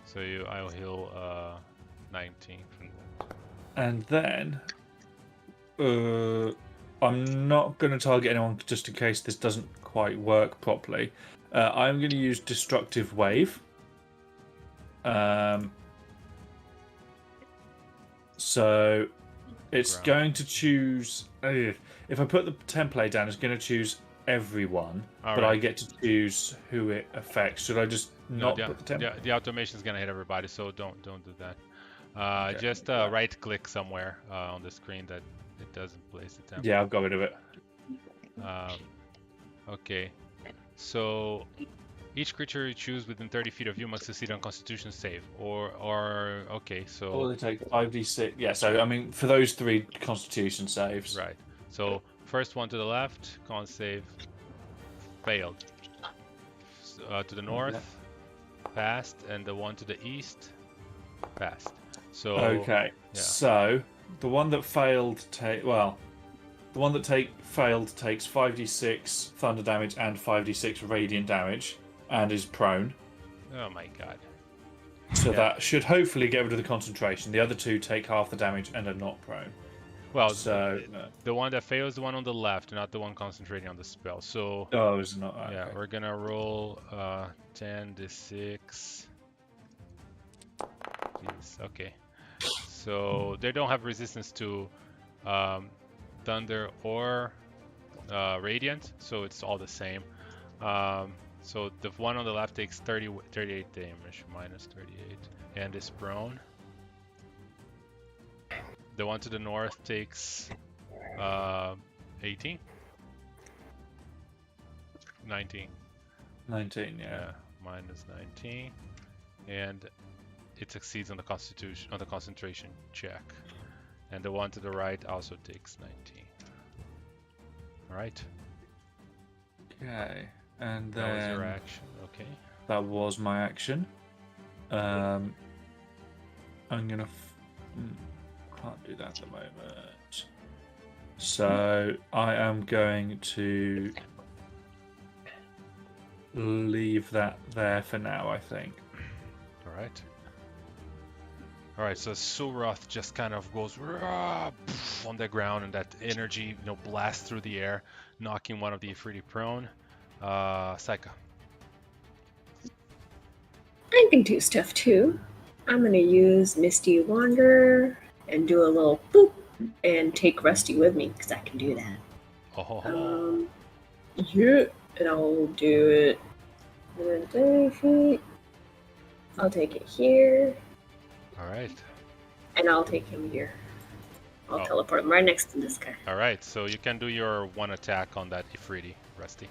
So I'll heal 19 from And then I'm not going to target anyone just in case this doesn't quite work properly. I'm going to use destructive wave. So it's Ground. going to choose. If I put the template down, it's going to choose everyone, All but I right. get to choose who it affects. Should I just No, not put the template? the automation is gonna hit everybody, so don't do that. Okay. Just right click somewhere on the screen that it doesn't place the template. Yeah, I've got rid of it. Okay. So each creature you choose within 30 feet of you must succeed on Constitution save, or okay. Or So they take 5d6. Yeah, so I mean, for those 3 Constitution saves. right. So first one to the left, con save, failed. To the north, passed, and the one to the east, passed. So Okay. yeah. So the one that failed the one that failed takes 5d6 thunder damage and 5d6 radiant damage and is prone. Oh my god. So Yeah. that should hopefully get rid of the concentration. The other 2 take half the damage and are not prone. Well, So the one that fails is the one on the left, not the one concentrating on the spell. So oh, it's not. Okay. yeah, we're gonna roll 10d6. Jeez, okay. So they don't have resistance to thunder or radiant, so it's all the same. So the one on the left takes 38 damage, minus 38, and is prone. The one to the north takes 18? 19. 19, yeah. Yeah, minus 19. And it succeeds on the concentration check. And the one to the right also takes 19. Alright. Okay. And That was your then action. Okay. that was my action. I'm gonna. Can't do that at the moment. So I am going to leave that there for now, I think. Alright. Alright, so Surath just kind of goes "Rah!" on the ground, and that energy, blasts through the air, knocking one of the Ifriti prone. Saika. I can do stuff too. I'm gonna use Misty Wanderer and do a little boop and take Rusty with me because I can do that. Oh, Yeah, and I'll do it. 130 feet. I'll take it here, all right. and I'll take him here. I'll Oh. teleport him right next to this guy. All right, so you can do your one attack on that Ifriti, Rusty.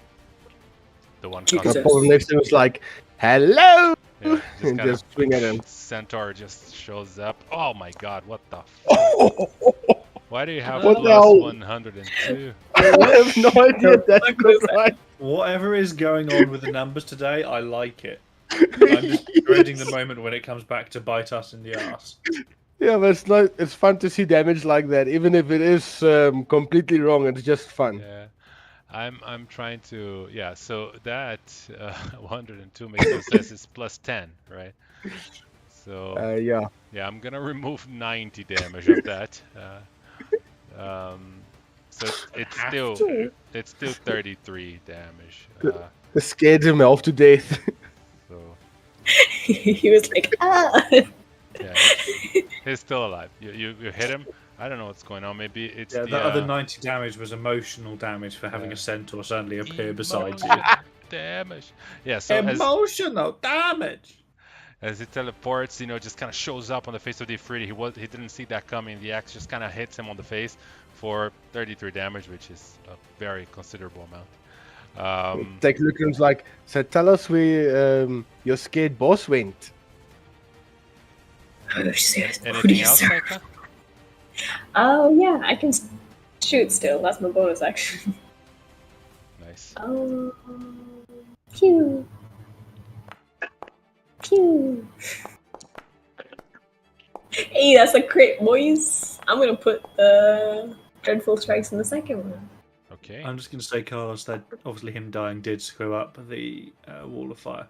The one Jesus. The problem next to him is like, hello! Yeah, just And kind just swing at him. Centaur just shows up. Oh my god, what the Why do you have What the plus hell? 102? I have no idea. That's fuck not was that? right. Whatever is going on with the numbers today, I like it. I'm just dreading the moment when it comes back to bite us in the ass. Yeah, but it's not. It's fun to see damage like that, even if it is completely wrong. It's just fun. Yeah. I'm trying to, yeah, so that 102 makes no sense. It's plus 10, right? So, Yeah. yeah, I'm gonna remove 90 damage of that. So it's still 33 damage. It scared him half to death. So He was like, ah! yeah, he's still alive. You hit him. I don't know what's going on. Maybe it's Yeah, the the other 90 damage was emotional damage for having Yeah. a centaur suddenly appear beside you. emotional damage. Yeah, so Emotional damage! as it teleports, just kind of shows up on the face of the Ifriti. He didn't see that coming. The axe just kind of hits him on the face for 33 damage, which is a very considerable amount. Take a look and it's like, so tell us where your scared boss went. Oh, shit. Anything else, Saika? Oh, yeah, I can shoot still. That's my bonus action. Nice. Oh, pew. Pew. Hey, that's a crit, boys. I'm gonna put the dreadful strikes in the second one. Okay. I'm just going to say, Carlos, that obviously him dying did screw up the wall of fire.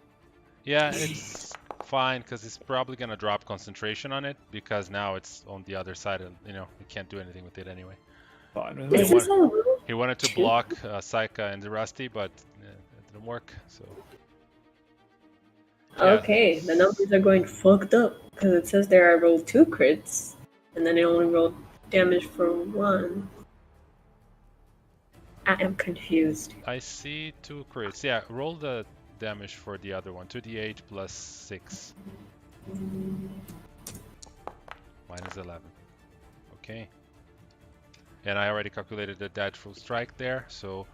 Yeah, it's fine because it's probably gonna drop concentration on it because now it's on the other side, and we can't do anything with it anyway. Fine with Is me. this on roll? He wanted to block Saika and the Rusty, but it didn't work. So yeah. Okay, the numbers are going fucked up because it says there I rolled 2 crits, and then I only rolled damage for 1. I am confused. I see 2 crits. Yeah, roll the damage for the other one. 2d8 plus 6. Minus 11. Okay. And I already calculated the dreadful strike there, so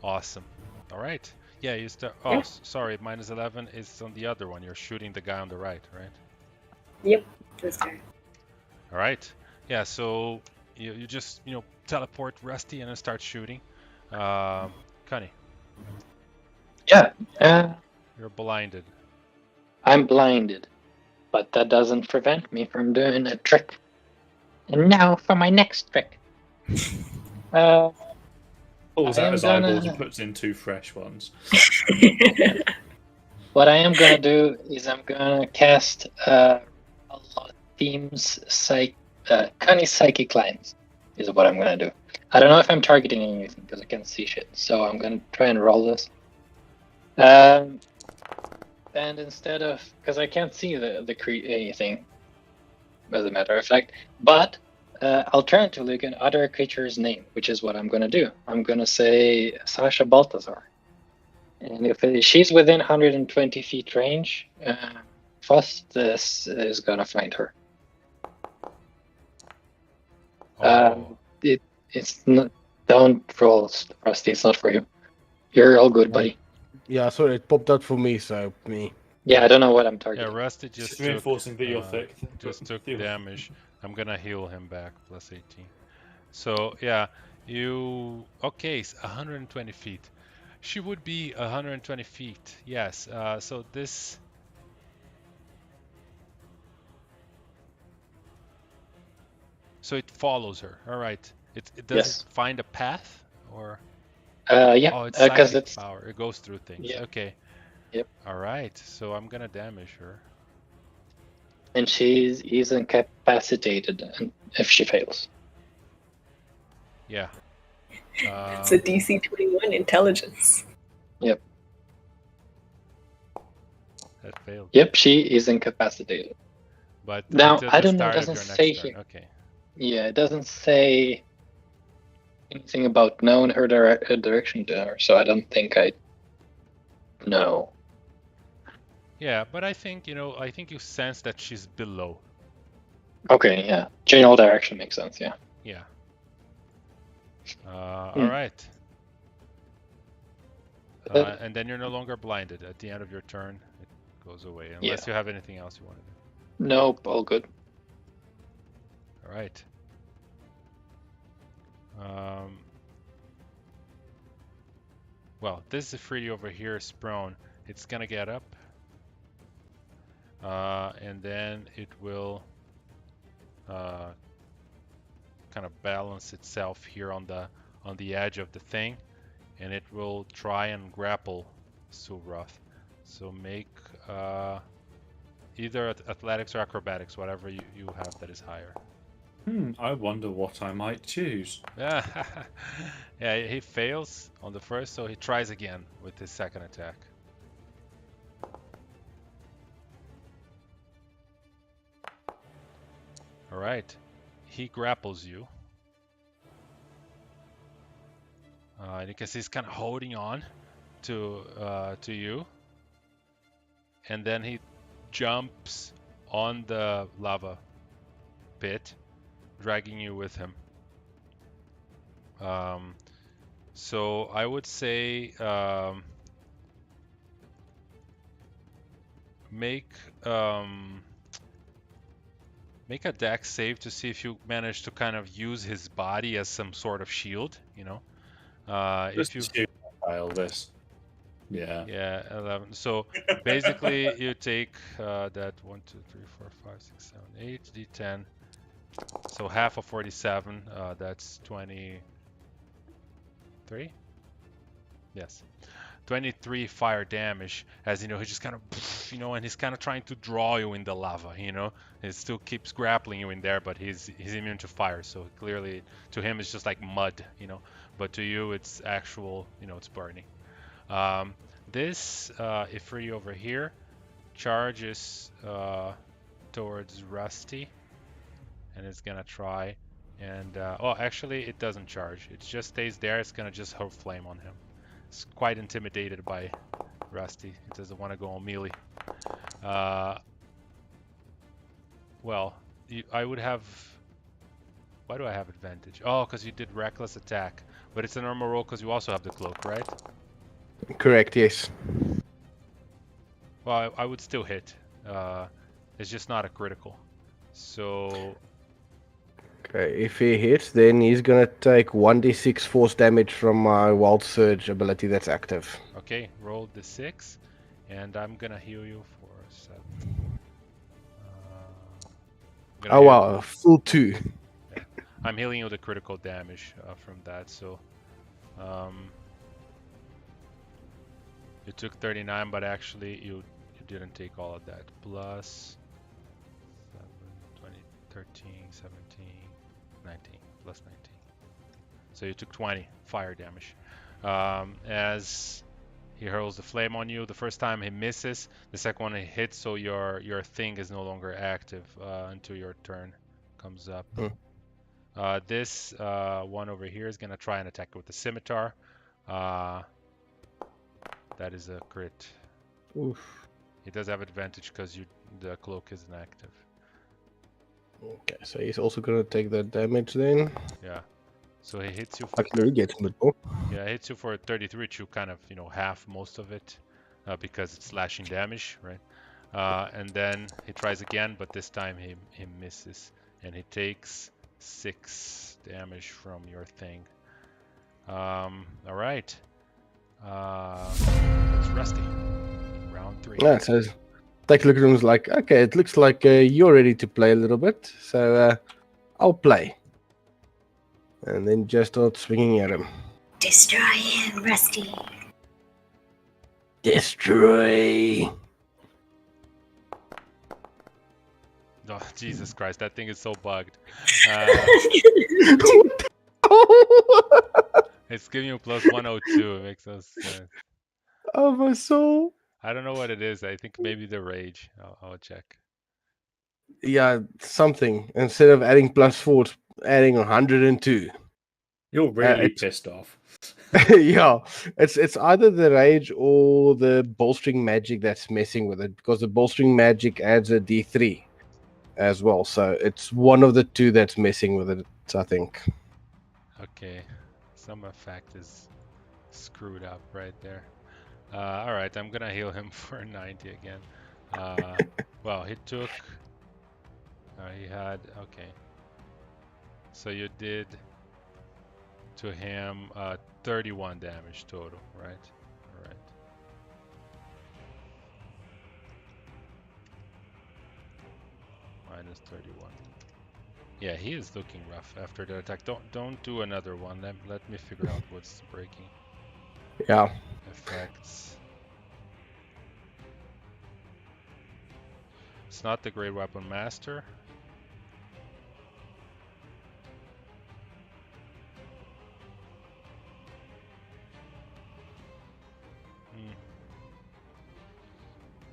awesome. All right. Yeah, you start. Oh, Yeah. Sorry. Minus 11 is on the other one. You're shooting the guy on the right, right? Yep, this guy. All right. Yeah. So you just teleport Rusty and then start shooting. Connie, Yeah, you're blinded. I'm blinded, but that doesn't prevent me from doing a trick. And now for my next trick. Pulls I out am his eyeballs gonna- and puts in 2 fresh ones. What I am gonna do is I'm gonna cast a lot of themes Connie's psychic lines is what I'm gonna do. I don't know if I'm targeting anything because I can't see shit, so I'm gonna try and roll this. And instead of, because I can't see anything, as a matter of fact, but alternatively, you can utter a creature's name, which is what I'm gonna do. I'm gonna say Sasha Balthazar. And if she's within 120 feet range, Frost is gonna find her. Oh, It's not. Don't roll, Frosty. It's not for you. You're all good, buddy. Yeah, sorry, it popped out for me, so me. Yeah, I don't know what I'm yeah. targeting. Rusty just took, reinforcing that you're thick. just took Deal with it. damage. I'm gonna heal him back. Plus 18. So yeah, okay? 120 feet. She would be 120 feet. Yes. So this. So it follows her. All right. It does Yes. it find a path or? Yeah, Oh, it's because psychic it's power. It goes through things. Yeah. Okay. Yep. All right. So I'm gonna damage her. and she's incapacitated if she fails. Yeah. It's a DC 21 intelligence. That failed. Yep, she is incapacitated. But Now, until I the don't know, it start of doesn't your next say turn. here. Okay. Yeah, it doesn't say anything about knowing her direction to her, so I don't think I know. Yeah, but I think, I think you sense that she's below. Okay, yeah. General direction makes sense, yeah. Yeah. All right. And then you're no longer blinded. At the end of your turn, it goes away, unless you have anything else you want to do. Nope, all good. All right. Well, this Ifriti over here is prone. It's gonna get up, and then it will kind of balance itself here on the edge of the thing, and it will try and grapple Sulroth. So make either athletics or acrobatics, whatever you have that is higher. I wonder what I might choose. Yeah, he fails on the first, so he tries again with his second attack. All right, he grapples you. And you can see he's kind of holding on to you, and then he jumps on the lava pit, dragging you with him. So I would say make a dex save to see if you manage to kind of use his body as some sort of shield, Just if to file this. Yeah. Yeah, 11. So basically you take that 1, 2, 3, 4, 5, 6, 7, 8 d10. So half of 47, that's 23? Yes. 23 fire damage, as he's just kind of, and he's kind of trying to draw you in the lava, he still keeps grappling you in there, but he's immune to fire, so clearly to him it's just like mud, but to you it's actual, it's burning. This Ifriti over here charges towards Rusty, and it's gonna try and actually it doesn't charge, it just stays there. It's gonna just hold flame on him. It's quite intimidated by Rusty. It doesn't want to go on melee. Well, I would have... Why do I have advantage? Oh, because you did reckless attack. But it's a normal roll because you also have the cloak, right? Correct, yes. Well, I would still hit. It's just not a critical. So... Okay, if he hits, then he's gonna take 1d6 force damage from my Wild Surge ability that's active. Okay, roll the 6, and I'm gonna heal you for 7. Oh wow, full 2. Yeah. I'm healing you the critical damage from that, so... you took 39, but actually you didn't take all of that. Plus 7, 20, 13, 17, 19, plus 19. So you took 20 fire damage. As he hurls the flame on you, the first time he misses, the second one he hits, so your thing is no longer active until your turn comes up. This one over here is gonna try and attack with the scimitar. That is a crit. Oof. He does have advantage because the cloak isn't active. Okay, so he's also gonna take that damage then. Yeah. So he hits you. Actually, he gets a bit more. Yeah, he hits you for 33, which you kind of half most of it because it's slashing damage, right? And then he tries again, but this time he misses, and he takes 6 damage from your thing. All right. That's Rusty. Round 3. Yeah, so take a look at him. Like, okay, it looks like you're ready to play a little bit, so I'll play. And then just start swinging at him. Destroy him, Rusty. Destroy. Oh, Jesus Christ, that thing is so bugged. It's giving you plus 102. It makes no sense. Oh, my soul. I don't know what it is. I think maybe the rage. I'll check. Yeah, something. Instead of adding +4, it's adding 102. You're really it's- pissed off. Yeah, it's either the rage or the bolstering magic that's messing with it, because the bolstering magic adds a D3 as well. So it's one of the two that's messing with it, I think. Okay, some effect is screwed up right there. All right, I'm gonna heal him for 90 again. Well, he took. He had. Okay. So you did to him 31 damage total, right? All right. Minus 31. Yeah, he is looking rough after the attack. Don't do another one. Let me figure out what's breaking. Yeah. Effects. It's not the Great Weapon Master.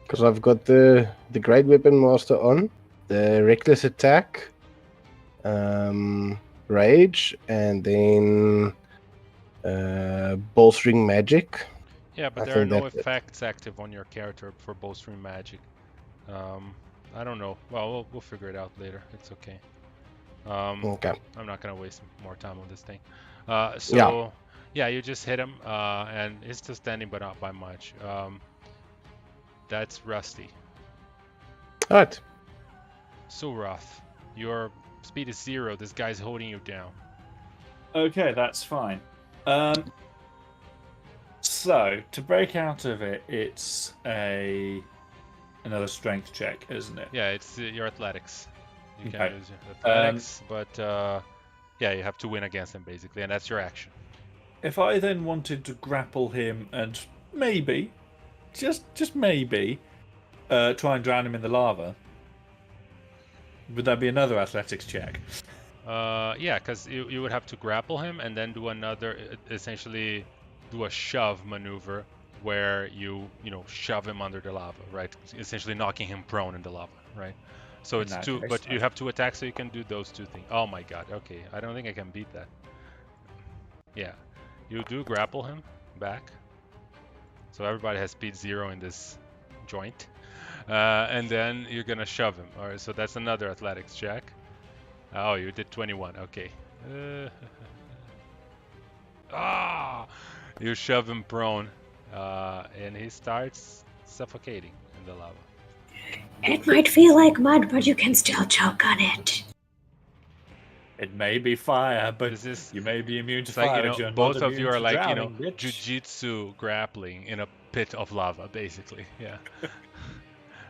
Because I've got the Great Weapon Master on, the Reckless Attack, Rage, and then Bolstering Magic. Yeah, but I there are think no that's it. effects active on your character for bolstering magic. I don't know. Well, we'll figure it out later. It's okay. Okay. I'm not gonna waste more time on this thing. Yeah, you just hit him, and he's still standing, but not by much. That's Rusty. All right. So rough. Your speed is 0. This guy's holding you down. Okay, that's fine. So to break out of it, it's another strength check, isn't it? Yeah, it's your athletics. You can Okay. use your athletics, but yeah, you have to win against him basically, and that's your action. If I then wanted to grapple him and maybe, just maybe, try and drown him in the lava, would that be another athletics check? Yeah, because you would have to grapple him and then do another, essentially do a shove maneuver where you shove him under the lava, right? Essentially knocking him prone in the lava, right? So it's two, but you have 2 attacks, so you can do those 2 things. Oh my god, okay. I don't think I can beat that. Yeah. You do grapple him back. So everybody has speed 0 in this joint. And then you're gonna shove him. Alright, so that's another athletics check. Oh, you did 21, okay. You shove him prone, and he starts suffocating in the lava. It might feel like mud, but you can still choke on it. It may be fire, but This is, you may be immune to it's fire. like, but you're both not of you immune are to like, drowning, bitch. jujitsu grappling in a pit of lava, basically, yeah.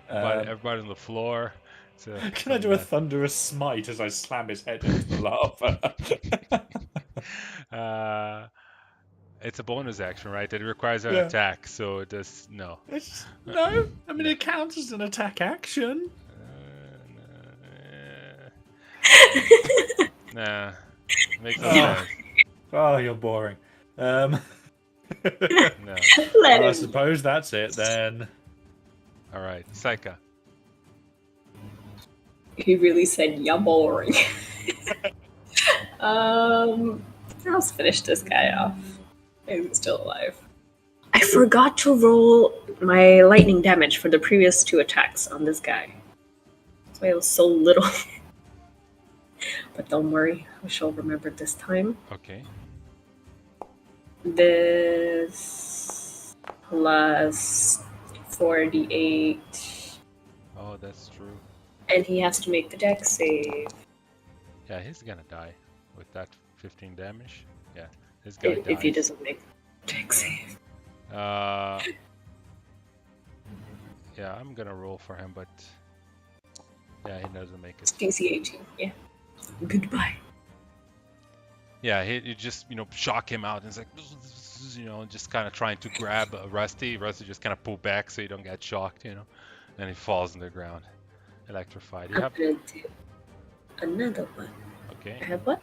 But everybody on the floor. Can I do a thunderous smite as I slam his head into the lava? It's a bonus action, right? It requires an attack, so it does no. No, I mean it counts as an attack action. Nah, makes no sense. Oh, you're boring. No. Let I him. suppose that's it then. All right, Saika. He really said, "Yeah, boring." Let's finish this guy off. He's still alive. I forgot to roll my lightning damage for the previous 2 attacks on this guy. That's why it was so little. But don't worry, I shall remember this time. Okay. This plus 48. Oh, that's true. And he has to make the dex save. Yeah, he's gonna die with that 15 damage. Yeah, this guy dies. If he doesn't make the dex save. Yeah, I'm gonna roll for him, but yeah, he doesn't make it. DC 18, yeah. Goodbye. Yeah, you just shock him out, and it's like just kind of trying to grab Rusty. Rusty just kind of pull back so you don't get shocked, and he falls on the ground, electrified. I'm gonna do another one. Okay. I have what?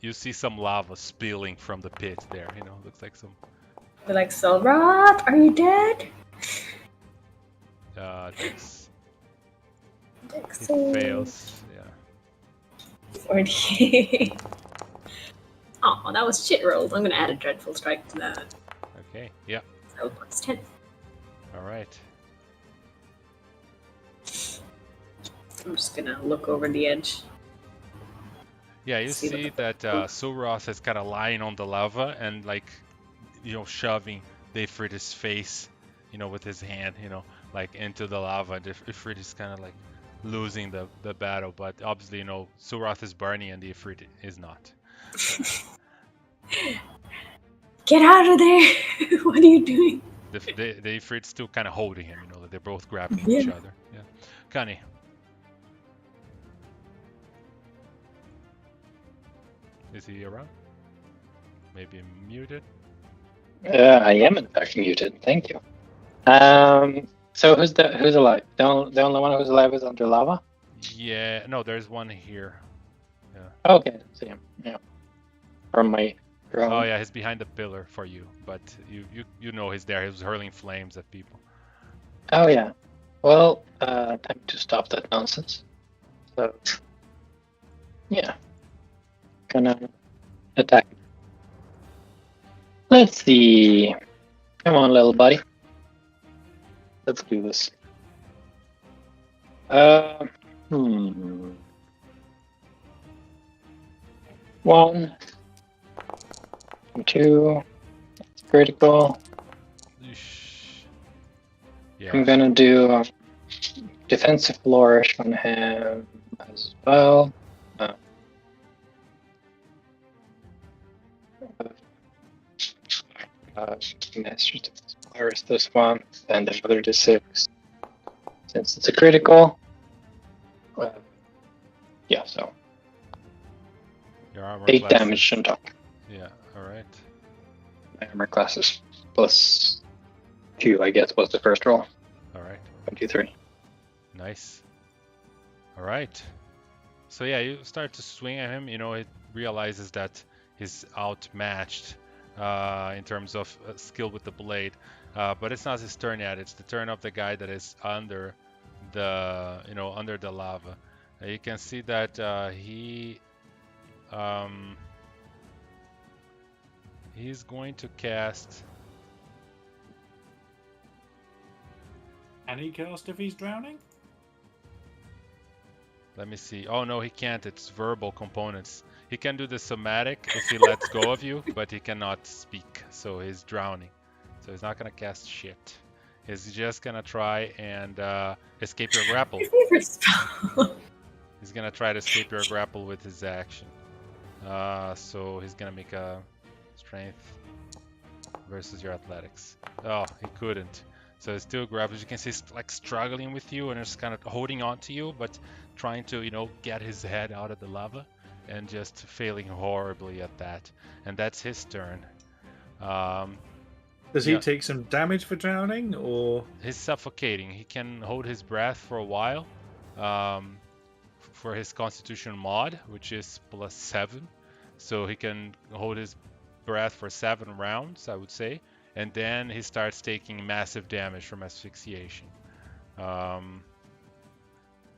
You see some lava spilling from the pit there. Looks like some. They're like, Solroth, are you dead? Dex. Dex He save. fails. Yeah. 48. Oh, that was shit rolled. I'm going to add a dreadful strike to that. Okay, yeah, So plus 10. all right. I'm just going to look over the edge. Yeah, you See what see the that fuck- Suros is kind of lying on the lava and like, shoving the Ifrit's face, with his hand, like into the lava. And the Ifrit is kind of like losing the battle, but obviously, Suroth is burning and the Ifrit is not. Get out of there! What are you doing? The Ifrit's still kind of holding him, that they're both grappling Yeah. each other. Yeah. Kani. Is he around? Maybe muted? I am in fact muted. Thank you. So who's alive? The only one who's alive is under lava. Yeah. No, there's one here. Okay, I see him. Yeah. From my drone. Oh yeah, he's behind the pillar for you, but you know he's there. He was hurling flames at people. Oh yeah. Well, time to stop that nonsense. So yeah, gonna attack. Let's see. Come on, little buddy. Let's do this. One, two, that's critical. Yeah. I'm gonna do a defensive flourish on him as well. Master Virus this one, and another D6. Since it's a critical. Yeah, so Your armor 8 class damage is- on top. Yeah, alright. My armor class is plus 2, I guess, was the first roll. Alright. 23. Nice. Alright. So yeah, you start to swing at him, it realizes that he's outmatched in terms of skill with the blade. But it's not his turn yet, it's the turn of the guy that is under the under the lava. You can see that he's going to cast. Can he cast if he's drowning? Let me see. Oh no, he can't. It's verbal components. He can do the somatic if he lets go of you, but he cannot speak, so he's drowning. So he's not gonna cast shit. He's just gonna try and escape your grapple. My favorite spell. He's gonna try to escape your grapple with his action. So he's gonna make a strength versus your athletics. Oh, he couldn't. So it's still grapples. You can see he's like struggling with you and just kind of holding on to you, but trying to, get his head out of the lava and just failing horribly at that. And that's his turn. Does he take some damage for drowning, or He's suffocating. He can hold his breath for a while. For his Constitution mod, which is +7, so he can hold his breath for 7 rounds, I would say, and then he starts taking massive damage from asphyxiation.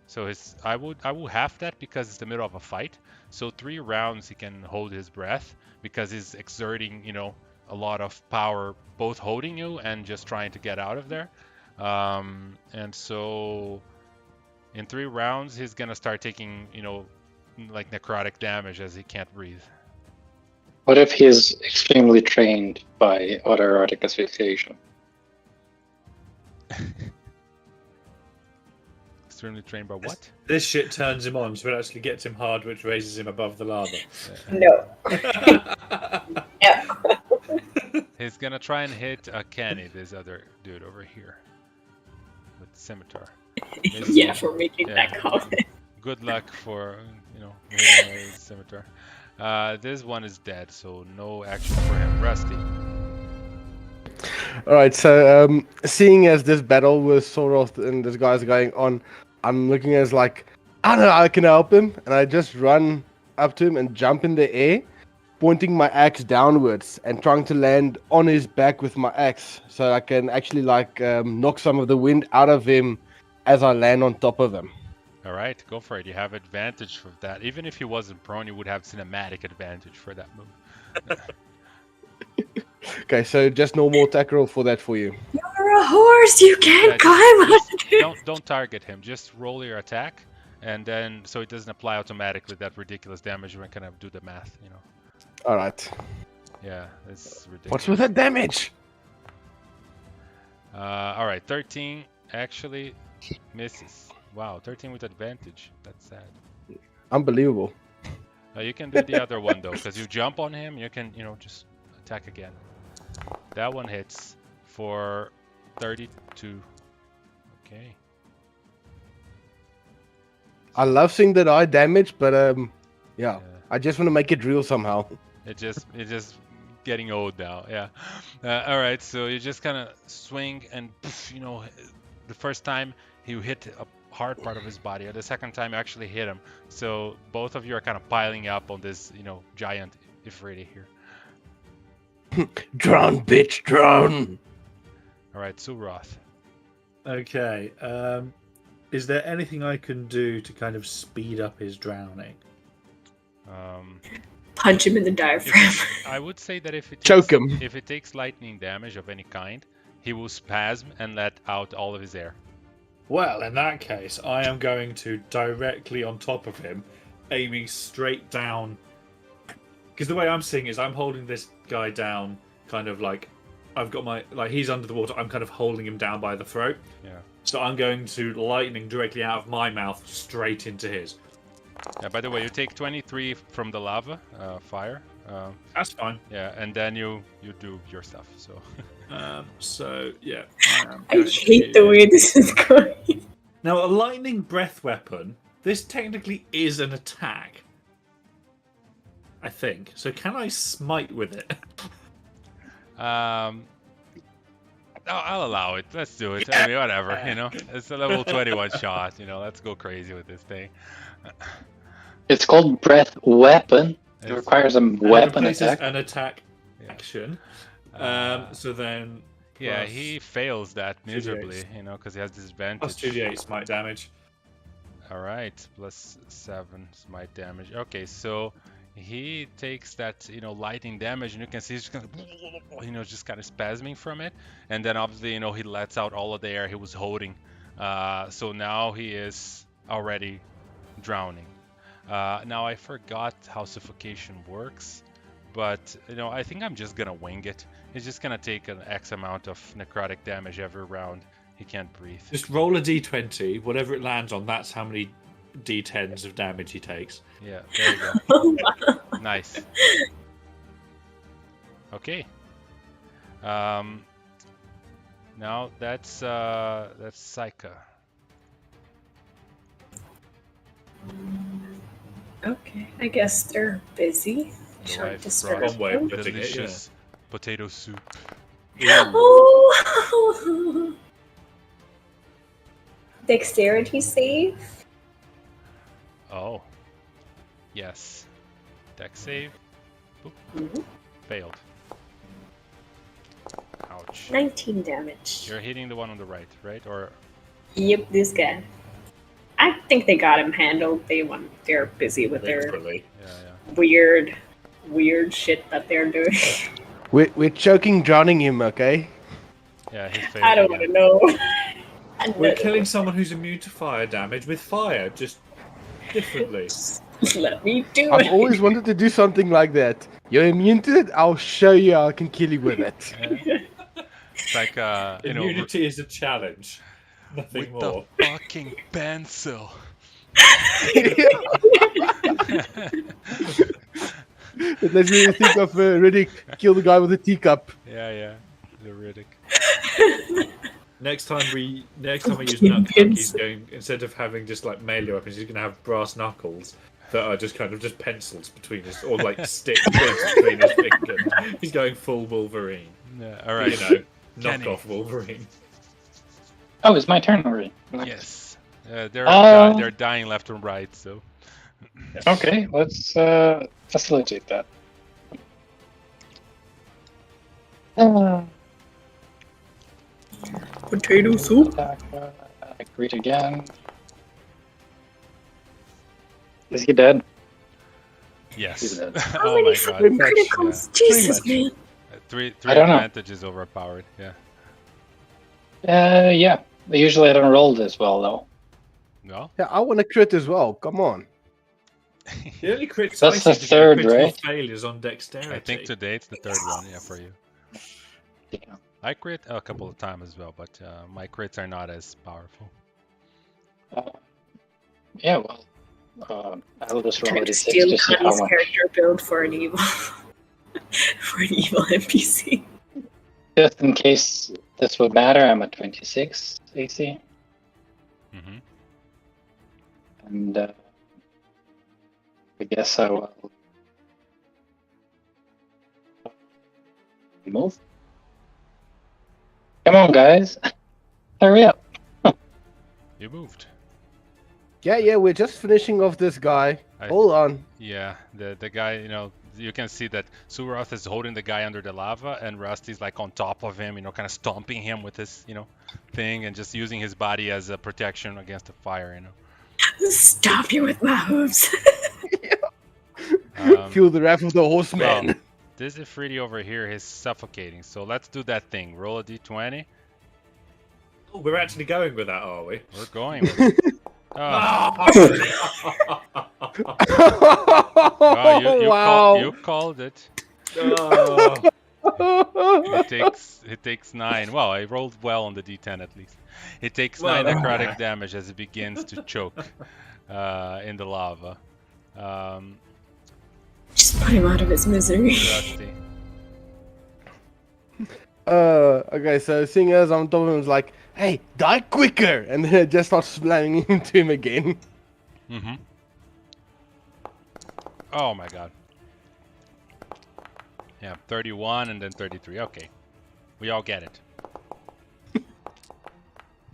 So I will half that because it's the middle of a fight. So 3 rounds he can hold his breath because he's exerting, a lot of power, both holding you and just trying to get out of there. And so in 3 rounds, he's gonna start taking, like necrotic damage as he can't breathe. What if he's extremely trained by autoerotic asphyxiation? Extremely trained by what? this shit turns him on, so it actually gets him hard, which raises him above the lava? No. Yeah. He's gonna try and hit Kenny, this other dude over here, with the scimitar. Yeah, for making Yeah. that comment. Good luck for, hitting a scimitar. This one is dead, so no action for him. Rusty. All right, so seeing as this battle with Soroth and this guy's going on, I'm looking as like, I don't know, I can help him, and I just run up to him and jump in the air, pointing my axe downwards and trying to land on his back with my axe, so I can actually knock some of the wind out of him as I land on top of him. All right, go for it. You have advantage for that. Even if he wasn't prone, you would have cinematic advantage for that move. Okay, so just normal attack roll for that for you. You're a horse. You can't Yeah, climb on just it. don't target him. Just roll your attack, and then so it doesn't apply automatically that ridiculous damage. We're gonna do the math, you know. All right. Yeah, it's ridiculous. What's with that damage? All right, 13 actually misses. Wow, 13 with advantage. That's sad. Unbelievable. You can do the other one though, because you jump on him. You can, just attack again. That one hits for 32. Okay. I love seeing that eye damage, but yeah, Yeah. I just want to make it real somehow. It's just getting old now. Yeah. All right. So you just kind of swing, and the first time you hit a hard part of his body, or the second time you actually hit him. So both of you are kind of piling up on this, giant Ifriti here. Drown, bitch, drown. All right, Suroth. Okay. Is there anything I can do to kind of speed up his drowning? Punch him in the diaphragm. I would say that if it Choke takes, him. if it takes lightning damage of any kind, he will spasm and let out all of his air. Well, in that case, I am going to directly on top of him, aiming straight down. Because the way I'm seeing is I'm holding this guy down, kind of like I've got he's under the water. I'm kind of holding him down by the throat. Yeah. So I'm going to lightning directly out of my mouth straight into his. Yeah. By the way, you take 23 from the lava fire. That's fine. Yeah, and then you do your stuff. So. So yeah. I hate the way this is going. Now, a lightning breath weapon. This technically is an attack. I think. So can I smite with it? I'll allow it. Let's do it. I mean, whatever. It's a level 21 shot. Let's go crazy with this thing. It's called breath weapon. It It's- requires a And it weapon replaces attack. an attack Yeah. action. So then. Yeah, plus he fails that 2d8. miserably, because he has disadvantage. Plus 2d8 smite damage. All right, plus 7 smite damage. Okay, so he takes that, lightning damage, and you can see he's just kind of, just kind of spasming from it, and then obviously, he lets out all of the air he was holding. So now he is already drowning. Now I forgot how suffocation works, but I think I'm just gonna wing it. He's just gonna take an X amount of necrotic damage every round. He can't breathe. Just roll a d20. Whatever it lands on, that's how many d10s of damage he takes. Yeah, there you go. Oh, Nice. Okay. Now that's Saika. okay, I guess they're busy. The Shall I wife disturb brought One way of them? putting it, yeah. delicious potato soup. Oh! Dexterity save? Oh. Yes. Dex save. Boop. Mhm. Failed. Ouch. 19 damage. You're hitting the one on the right, right? Or Yep, this guy. I think they got him handled. They're busy with their Literally. yeah. weird shit that they're doing. We're choking, drowning him, okay? Yeah, he failed. I don't want to know. We're killing someone who's immune to fire damage with fire, just differently. Let me do I've it. always wanted to do something like that. You're immune to it? I'll show you how I can kill you with it. Yeah. It's like Immunity is a challenge. Nothing with more. the fucking pencil. It lets me think of Riddick kill the guy with a teacup. Yeah, the Riddick. Next time we use Fucking nut he's pencil. going, instead of having just like melee weapons, he's going to have brass knuckles that are just kind of just pencils between his, or like stick twigs between his fingers. He's going full Wolverine. Yeah, all right. Kenny. Knockoff Wolverine. Oh, it's my turn already. Yes. They're Oh. they're dying left and right, so. Okay, let's facilitate that. Potato soup? Attack, I greet again. Is he dead? Yes. He's dead. How Oh many my god. fucking much, criticals? Jesus, much. man. Three I don't know. advantages overpowered. Yeah. Yeah. Usually I don't roll this well though. No. Yeah, I want to crit as well. Come on. The only crits That's I seem the to third, get critical right? failures on dexterity. I think today it's the third one. Yeah, for you. Yeah. I crit a couple of times as well, but my crits are not as powerful. Yeah. Well, I'll just roll Trying a to d6 steal to see how Connie's much. character build for an evil for an evil NPC. Just in case this would matter, I'm at 26 AC, Mm-hmm. and I guess I will move. Come on, guys, hurry up! You moved. Yeah, we're just finishing off this guy. I- Hold on. Yeah, the guy, you can see that Suroth is holding the guy under the lava, and Rusty's like on top of him, kind of stomping him with his, thing, and just using his body as a protection against the fire, Stop you with my hooves. Feel the wrath of the horseman. Well, this Ifriti over here is suffocating, so let's do that thing. Roll a d20. Oh, we're actually going with that, are we? We're going with it. Oh, Wow. you called it. Oh. It takes 9. Well, I rolled well on the d10 at least. It takes Well, 9 necrotic damage as it begins to choke in the lava. Just put him out of his misery. Rusty. Okay, so seeing as I'm on top of him, is like, hey, die quicker! And then it just starts slamming into him again. Mm-hmm. Oh my god. Yeah, 31 and then 33. Okay. We all get it.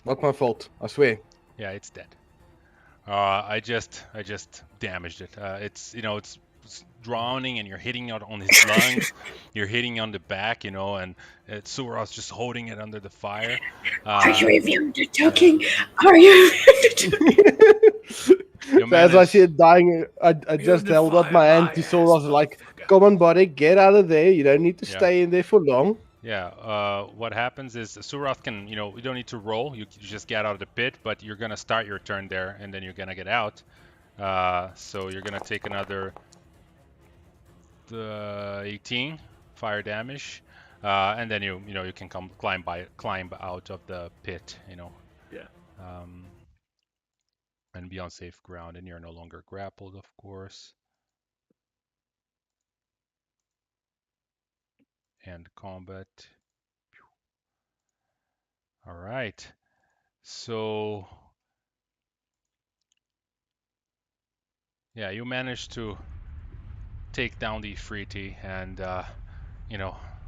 Not my fault, I swear. Yeah, it's dead. I just damaged it. It's drowning, and you're hitting it on his lungs. You're hitting on the back, and Suros just holding it under the fire. Are you immune to choking? Are you immune to choking? You As I managed- see it dying, I just held up my hand to Soros, like, come on, buddy, get out of there. You don't need to Yeah. stay in there for long. Yeah, what happens is Suroth can, you don't need to roll. You just get out of the pit, but you're gonna start your turn there, and then you're gonna get out. So you're gonna take another 18 fire damage, and then you can climb out of the pit, Yeah. and be on safe ground, and you're no longer grappled, of course. And combat. All right. So yeah, you managed to take down the Ifriti and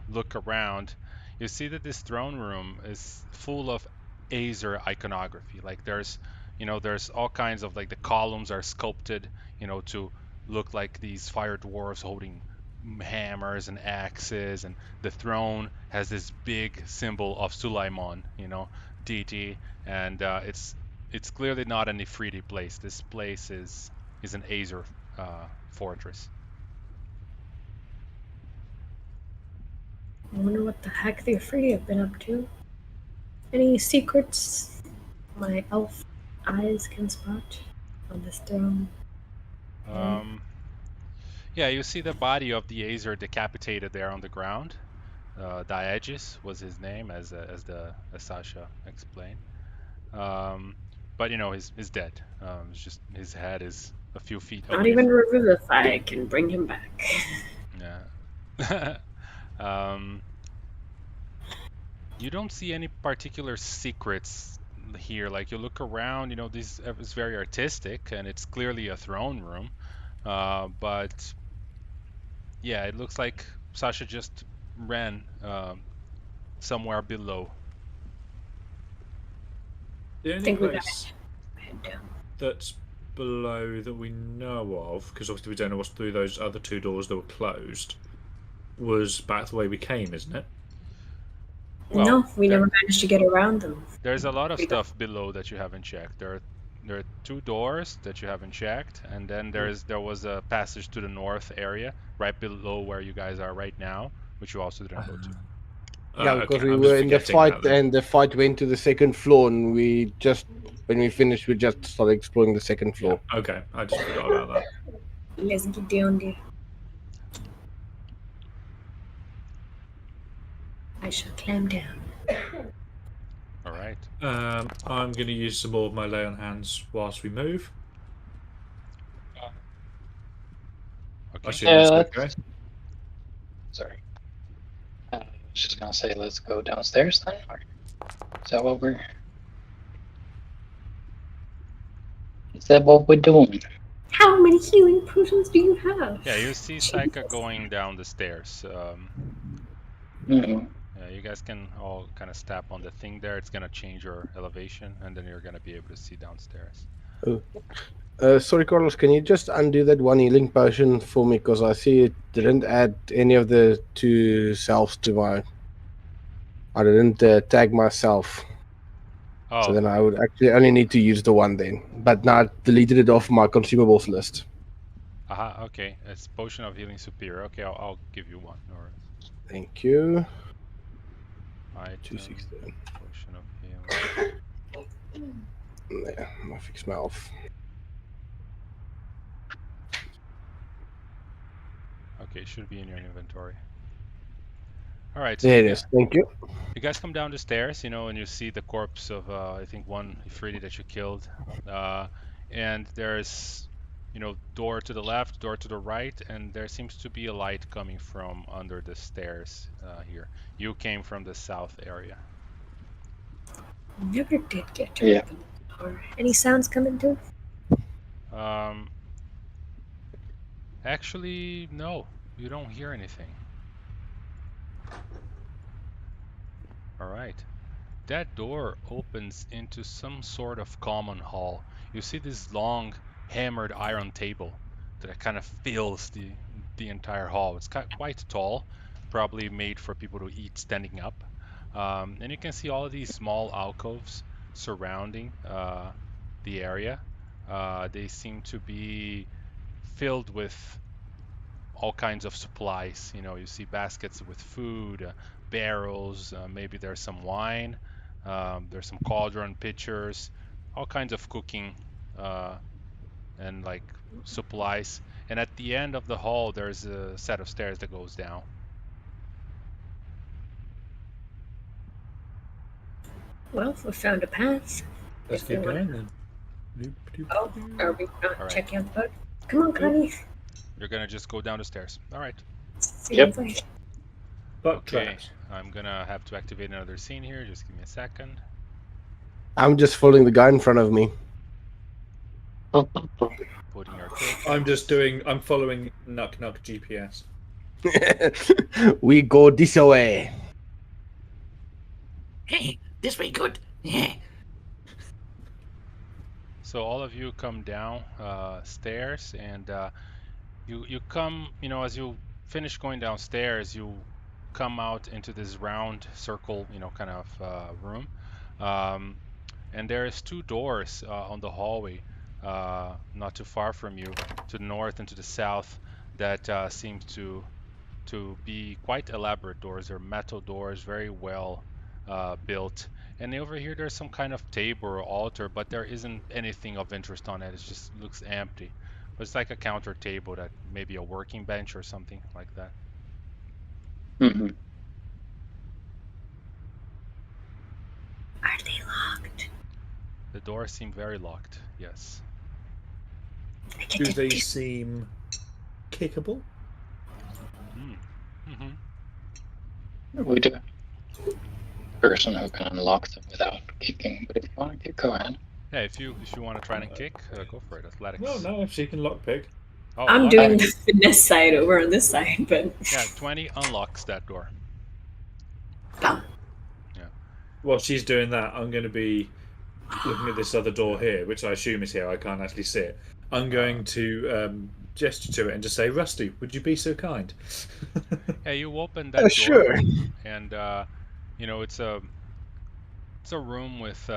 look around. You see that this throne room is full of Azer iconography. Like there's all kinds of, like, the columns are sculpted, to look like these fire dwarves holding hammers and axes, and the throne has this big symbol of Sulaimon, deity, and it's clearly not an Ifriti place. This place is an Azer fortress. I wonder what the heck the Ifriti have been up to. Any secrets my elf eyes can spot on this throne? Yeah, you see the body of the Azer decapitated there on the ground. Diegeus was his name, as Sasha explained. But he's dead. It's just his head is a few feet Not away. even Revivify can bring him back. Yeah. You don't see any particular secrets here. Like, you look around, this is very artistic, and it's clearly a throne room. But yeah, it looks like Sasha just ran somewhere below. The only think we place Head down. that's below that we know of, because obviously we don't know what's through those other two doors that were closed, was back the way we came, isn't it? Well, no, we there- never managed to get around them. There's a lot of We don't- stuff below that you haven't checked. There are there are 2 doors that you haven't checked, and then there was a passage to the north area, right below where you guys are right now, which you also didn't go to. Yeah, Okay, because we I'm were just in the forgetting fight, that then. and the fight went to the second floor, and when we finished, we just started exploring the second floor. Yeah, okay, I just forgot about that. Let's get down there. I shall climb down. All right. I'm going to use some more of my lay on hands whilst we move. I Okay. assume that's let's- okay. Sorry. I was just gonna say, let's go downstairs then. Or is that what we're? Is that what we're doing? How many healing potions do you have? Yeah, you see Saika going down the stairs. Mm-hmm. Yeah, you guys can all kind of step on the thing there. It's gonna change your elevation, and then you're gonna be able to see downstairs. Sorry, Carlos, can you just undo that one healing potion for me? Because I see it didn't add any of the 2 selves to my. I didn't tag myself. Oh, So then I would actually only need to use the one then. But now I deleted it off my consumables list. aha, okay. It's potion of healing superior. Okay, I'll give you one. Or Thank you. item, 216. potion of healing. There, I'll fix my health. Okay, it should be in your inventory. All right. So There it you is. Thank you. guys come down the stairs, and you see the corpse of I think one Ifriti that you killed, and there's door to the left, door to the right, and there seems to be a light coming from under the stairs here. You came from the south area. Never did get to Yeah. open the door. Any sounds coming through? Actually, no, you don't hear anything. All right. That door opens into some sort of common hall. You see this long, hammered iron table that kind of fills the entire hall. It's quite tall, probably made for people to eat standing up. And you can see all of these small alcoves surrounding the area. They seem to be filled with all kinds of supplies. You see baskets with food, barrels, maybe there's some wine, there's some cauldron pitchers, all kinds of cooking and like supplies. And at the end of the hall, there's a set of stairs that goes down. Well, we found a path. Let's If we get wanna- going then. Oh, are we not All right. checking out the boat? Come on, Connie. You're gonna just go down the stairs. All right. See Yep. you later. Butt Okay. traps. I'm gonna have to activate another scene here. Just give me a second. I'm just following the guy in front of me. Putting your kick. I'm following Nuck Nuck GPS. We go this way. Hey, this way good. Yeah. So all of you come down stairs, and you come, as you finish going downstairs, you come out into this round circle, kind of room, and there's 2 doors on the hallway, not too far from you, to the north and to the south, that seem to be quite elaborate doors. They're metal doors, very well built. And over here, there's some kind of table or altar, but there isn't anything of interest on it. It just looks empty. But it's like a counter table, that maybe a working bench or something like that. Mm-hmm. Are they locked? The doors seem very locked. Yes. I get Do to they do- seem kickable? Mm-hmm. We do. Person who can unlock them without kicking, but if you want to kick, go ahead. Yeah, if you want to try and kick, go for it. Athletics. No, if she can lockpick. Oh, I'm lock- doing the finesse side over on this side, but Yeah, 20 unlocks that door. While she's doing that, I'm going to be looking at this other door here, which I assume is here. I can't actually see it. I'm going to gesture to it and just say, Rusty, would you be so kind? Yeah, you open that door, Sure. and it's a room with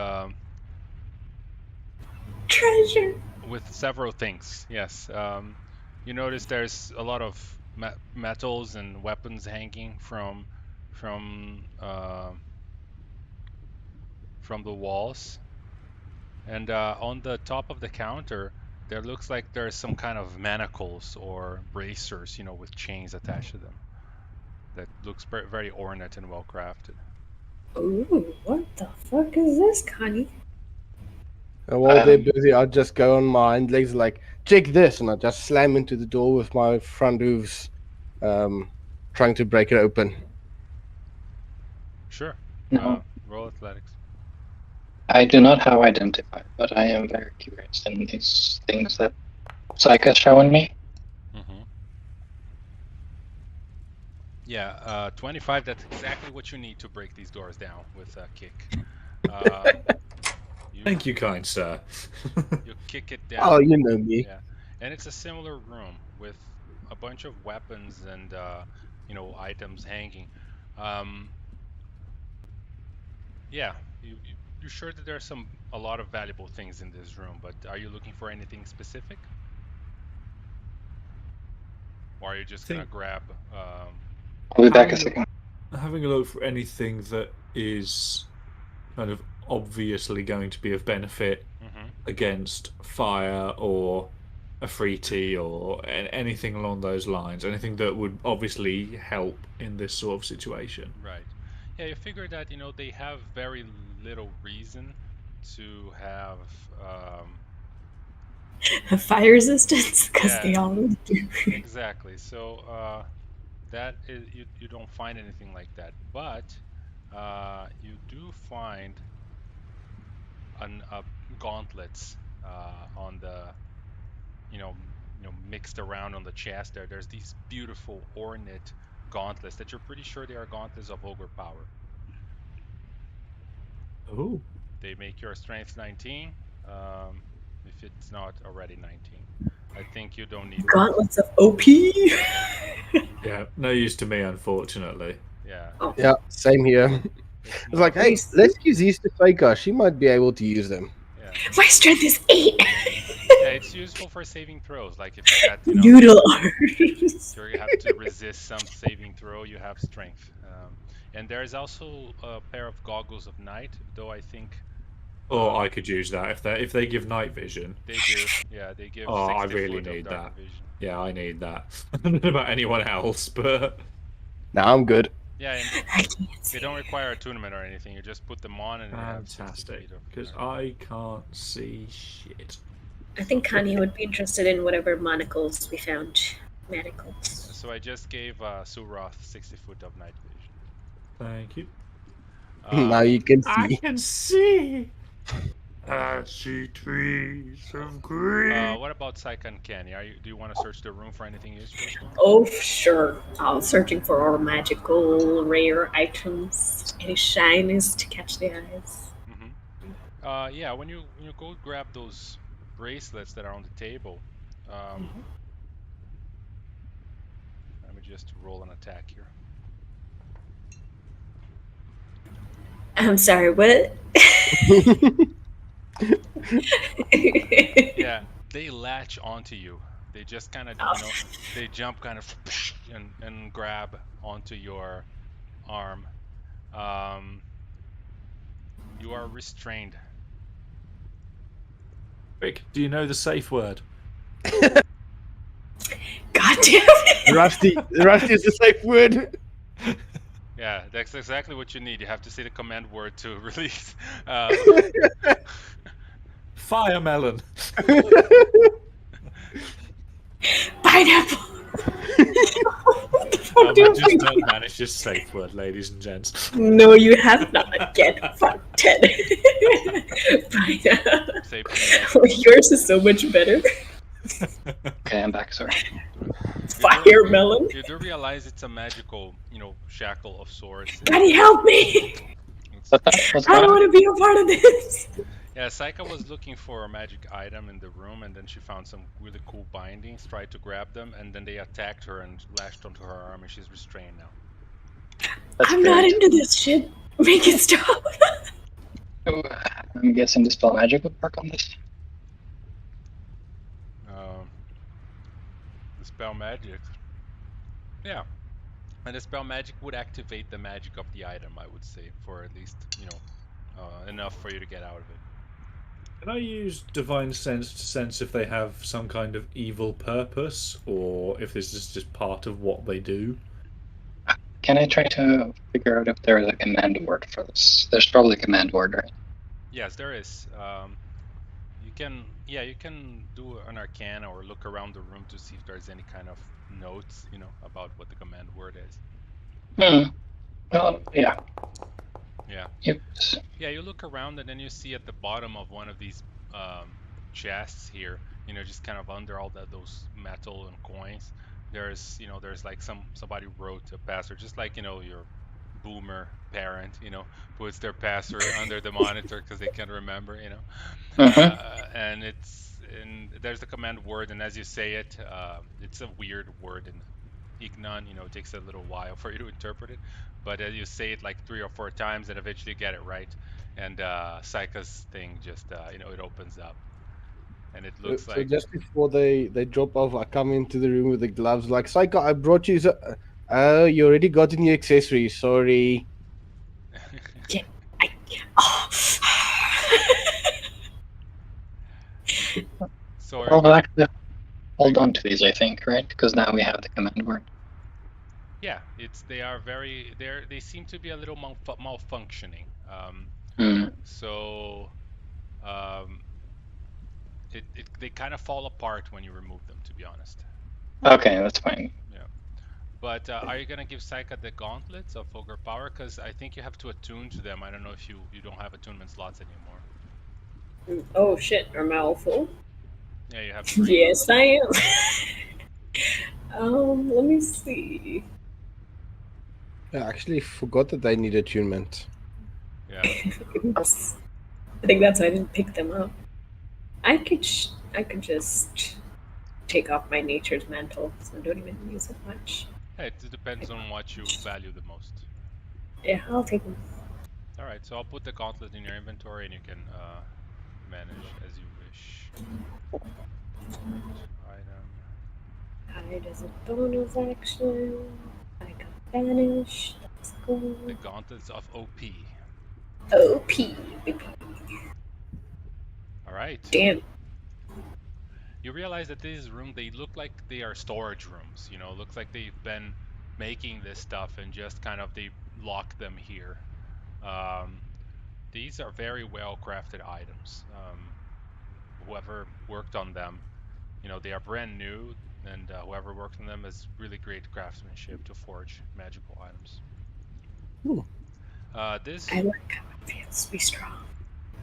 Treasure. with several things. Yes. You notice there's a lot of metals and weapons hanging from from the walls, and on the top of the counter, there looks like there's some kind of manacles or bracers, with chains attached to them. That looks very ornate and well crafted. Ooh, what the fuck is this, Connie? And while they're Um, busy, I'll just go on my hind legs, like, check this, and I just slam into the door with my front hooves, trying to break it open. Sure. no, Roll athletics. I do not have identified, but I am very curious in these things that Psych has shown me. Mm-hmm. Yeah, 25. That's exactly what you need to break these doors down with a kick. Thank you, kind sir. You kick it Oh, down. you know me. Yeah, and it's a similar room with a bunch of weapons and items hanging. Um, yeah, you're sure that there's a lot of valuable things in this room, but are you looking for anything specific, or are you just gonna Think- grab? I'll be back a Having second. having a look for anything that is kind of obviously going to be of benefit Mhm. against fire or a free tea or anything along those lines. Anything that would obviously help in this sort of situation. Right. Yeah, you figure that they have very little reason to have Fire resistance, because yeah, they always do. exactly. So that is you don't find anything like that, but you do find an gauntlets on the mixed around on the chest there. There's these beautiful ornate gauntlets that you're pretty sure they are gauntlets of ogre power. Oh, They make your strength 19, if it's not already 19. I think you don't need those. Gauntlets of OP. yeah, no use to me, unfortunately. Yeah, Oh. Yeah, same here. it's It's more like, hey, Nice. let's use these to Faker. She might be able to use them. yeah. My strength is 8. Yeah, it's useful for saving throws. Like if you got, Noodle arms. you have to resist some saving throw, you have strength. And there is also a pair of goggles of night, though I think Or I could use that if they give night vision. they do. Yeah, they give Oh, I 60 really foot of need dark that. vision. Yeah, I need that. I don't know about anyone else, but Now I'm good. Yeah, and I can't they see. don't require attunement or anything. You just put them on and you have 60 fantastic. feet of Because dark. I can't see shit. I think Connie would be interested in whatever manacles we found. Manacles. So I just gave Suroth 60 foot of night vision. Thank you. Now you can see. can see. I see trees of green. What about Psyche and Kenny? Do you want to search the room for anything useful? Oh, sure. I was searching for all magical, rare items. Any shinies to catch the eyes. Mm-hmm. Yeah, when you go grab those bracelets that are on the table, let me just roll an attack here. I'm sorry, what? Yeah, they latch onto you. They just kind of, they jump kind of and grab onto your arm. You are restrained. Rick, do you know the safe word? God damn it! Rusty is the safe word. Yeah, that's exactly what you need. You have to say the command word to release. Fire melon. Pineapple! I just don't manage this safe word, ladies and gents. No, you have not. Get fucked, Ted. Pineapple. Say Yours is so much better. Okay, I'm back. Sorry. Fire melon. You do realize it's a magical, shackle of sorts. Buddy, help me! What's I going don't on? want to be a part of this. Yeah, Saika was looking for a magic item in the room, and then she found some really cool bindings, tried to grab them, and then they attacked her and lashed onto her arm, and she's restrained now. That's I'm not great. into this shit. Make it stop. I'm guessing the spell magic would work on this. Dispel magic. Yeah. And dispel magic would activate the magic of the item, I would say, for at least, enough for you to get out of it. Can I use divine sense to sense if they have some kind of evil purpose, or if this is just part of what they do? Can I try to figure out if there is a command word for this? There's probably a command word, right? Yes, there is. You can do an arcana or look around the room to see if there's any kind of notes, about what the command word is. Well, yeah. Yeah. Yep. Yeah, you look around and then you see at the bottom of one of these chests here, just kind of under all those metal and coins, there's like somebody wrote a password, just like, your boomer parent, puts their password under the monitor because they can't remember, and there's the command word, and as you say it, it's a weird word in Ignon, it takes a little while for you to interpret it, but as you say it like 3 or 4 times and eventually get it right, and Saika's thing just, it opens up, and it looks So like, just before they drop off, I come into the room with the gloves. Like, Psycho, I brought you. Oh, you already got in your accessories. Sorry. Oh. so Well, we'll actually hold on to these, I think, right? Because now we have the command word. yeah, they seem to be a little malfunctioning. So um, they kind of fall apart when you remove them, to be honest. Okay, that's fine. Yeah. But are you gonna give Saika the gauntlets of Ogre Power? Because I think you have to attune to them. I don't know if you don't have attunement slots anymore. Oh shit, am I all full? Yeah, you have 3. Yes, I am. Let me see. I actually forgot that they need attunement. Yeah. I think that's why I didn't pick them up. I could just take off my nature's mantle, so I don't even use it much. Hey, it depends on what you value the most. Yeah, I'll take them. All right, so I'll put the gauntlet in your inventory, and you can manage as you wish. Item. Hide as a bonus action. I got banished. That's cool. The gauntlets of OP. OP. All right. Damn. You realize that these rooms, they look like they are storage rooms. Looks like they've been making this stuff and just kind of they lock them here. These are very well crafted items. Whoever worked on them, they are brand new, and whoever worked on them has really great craftsmanship to forge magical items. This I like how it feels to be strong.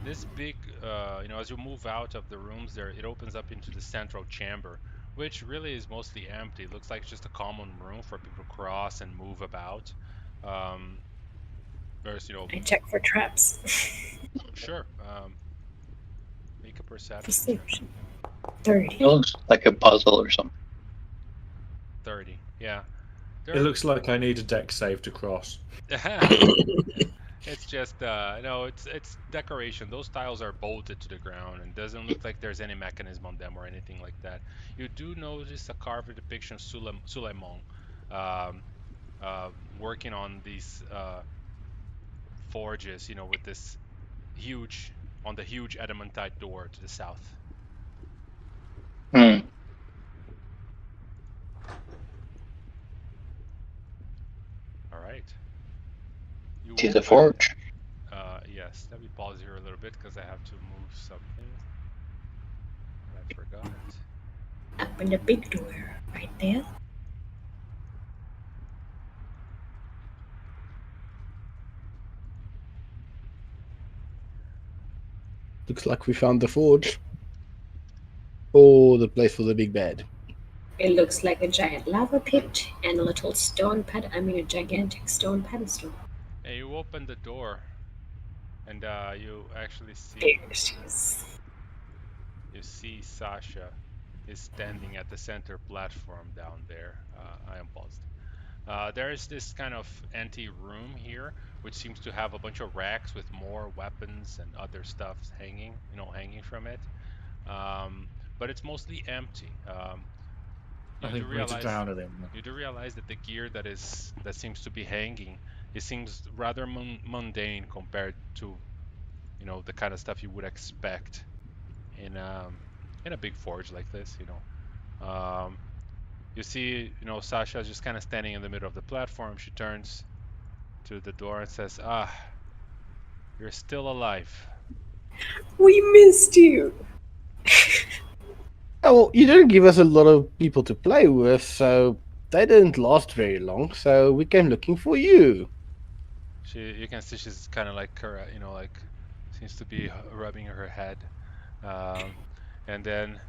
This big, as you move out of the rooms there, it opens up into the central chamber, which really is mostly empty. It looks like just a common room for people to cross and move about. There's, I check for traps. sure. Make a perception. Perception. 30. It looks like a puzzle or something. 30. Yeah. It looks like I need a deck save to cross. It's just it's decoration. Those tiles are bolted to the ground and doesn't look like there's any mechanism on them or anything like that. You do notice a carved depiction of Suleiman working on these forges, with this huge adamantite door to the south. Hmm. All right. You To the open- forge. Yes, let me pause here a little bit because I have to move something. I forgot. Open the big door right there. Looks like we found the forge. Oh, the place for the big bad. It looks like a giant lava pit and a little a gigantic stone pedestal. And you open the door, and you actually see There she is. you see Sasha is standing at the center platform down there. I am paused. There is this kind of empty room here, which seems to have a bunch of racks with more weapons and other stuff hanging from it. But it's mostly empty. I think we need to drown it in. You do realize that the gear that seems to be hanging, it seems rather mundane compared to, the kind of stuff you would expect in a big forge like this. You see, Sasha's just kind of standing in the middle of the platform. She turns to the door and says, "Ah, you're still alive." We missed you. Oh, well, you didn't give us a lot of people to play with, so they didn't last very long. So we came looking for you. You can see she's kind of like her, like seems to be rubbing her head, and then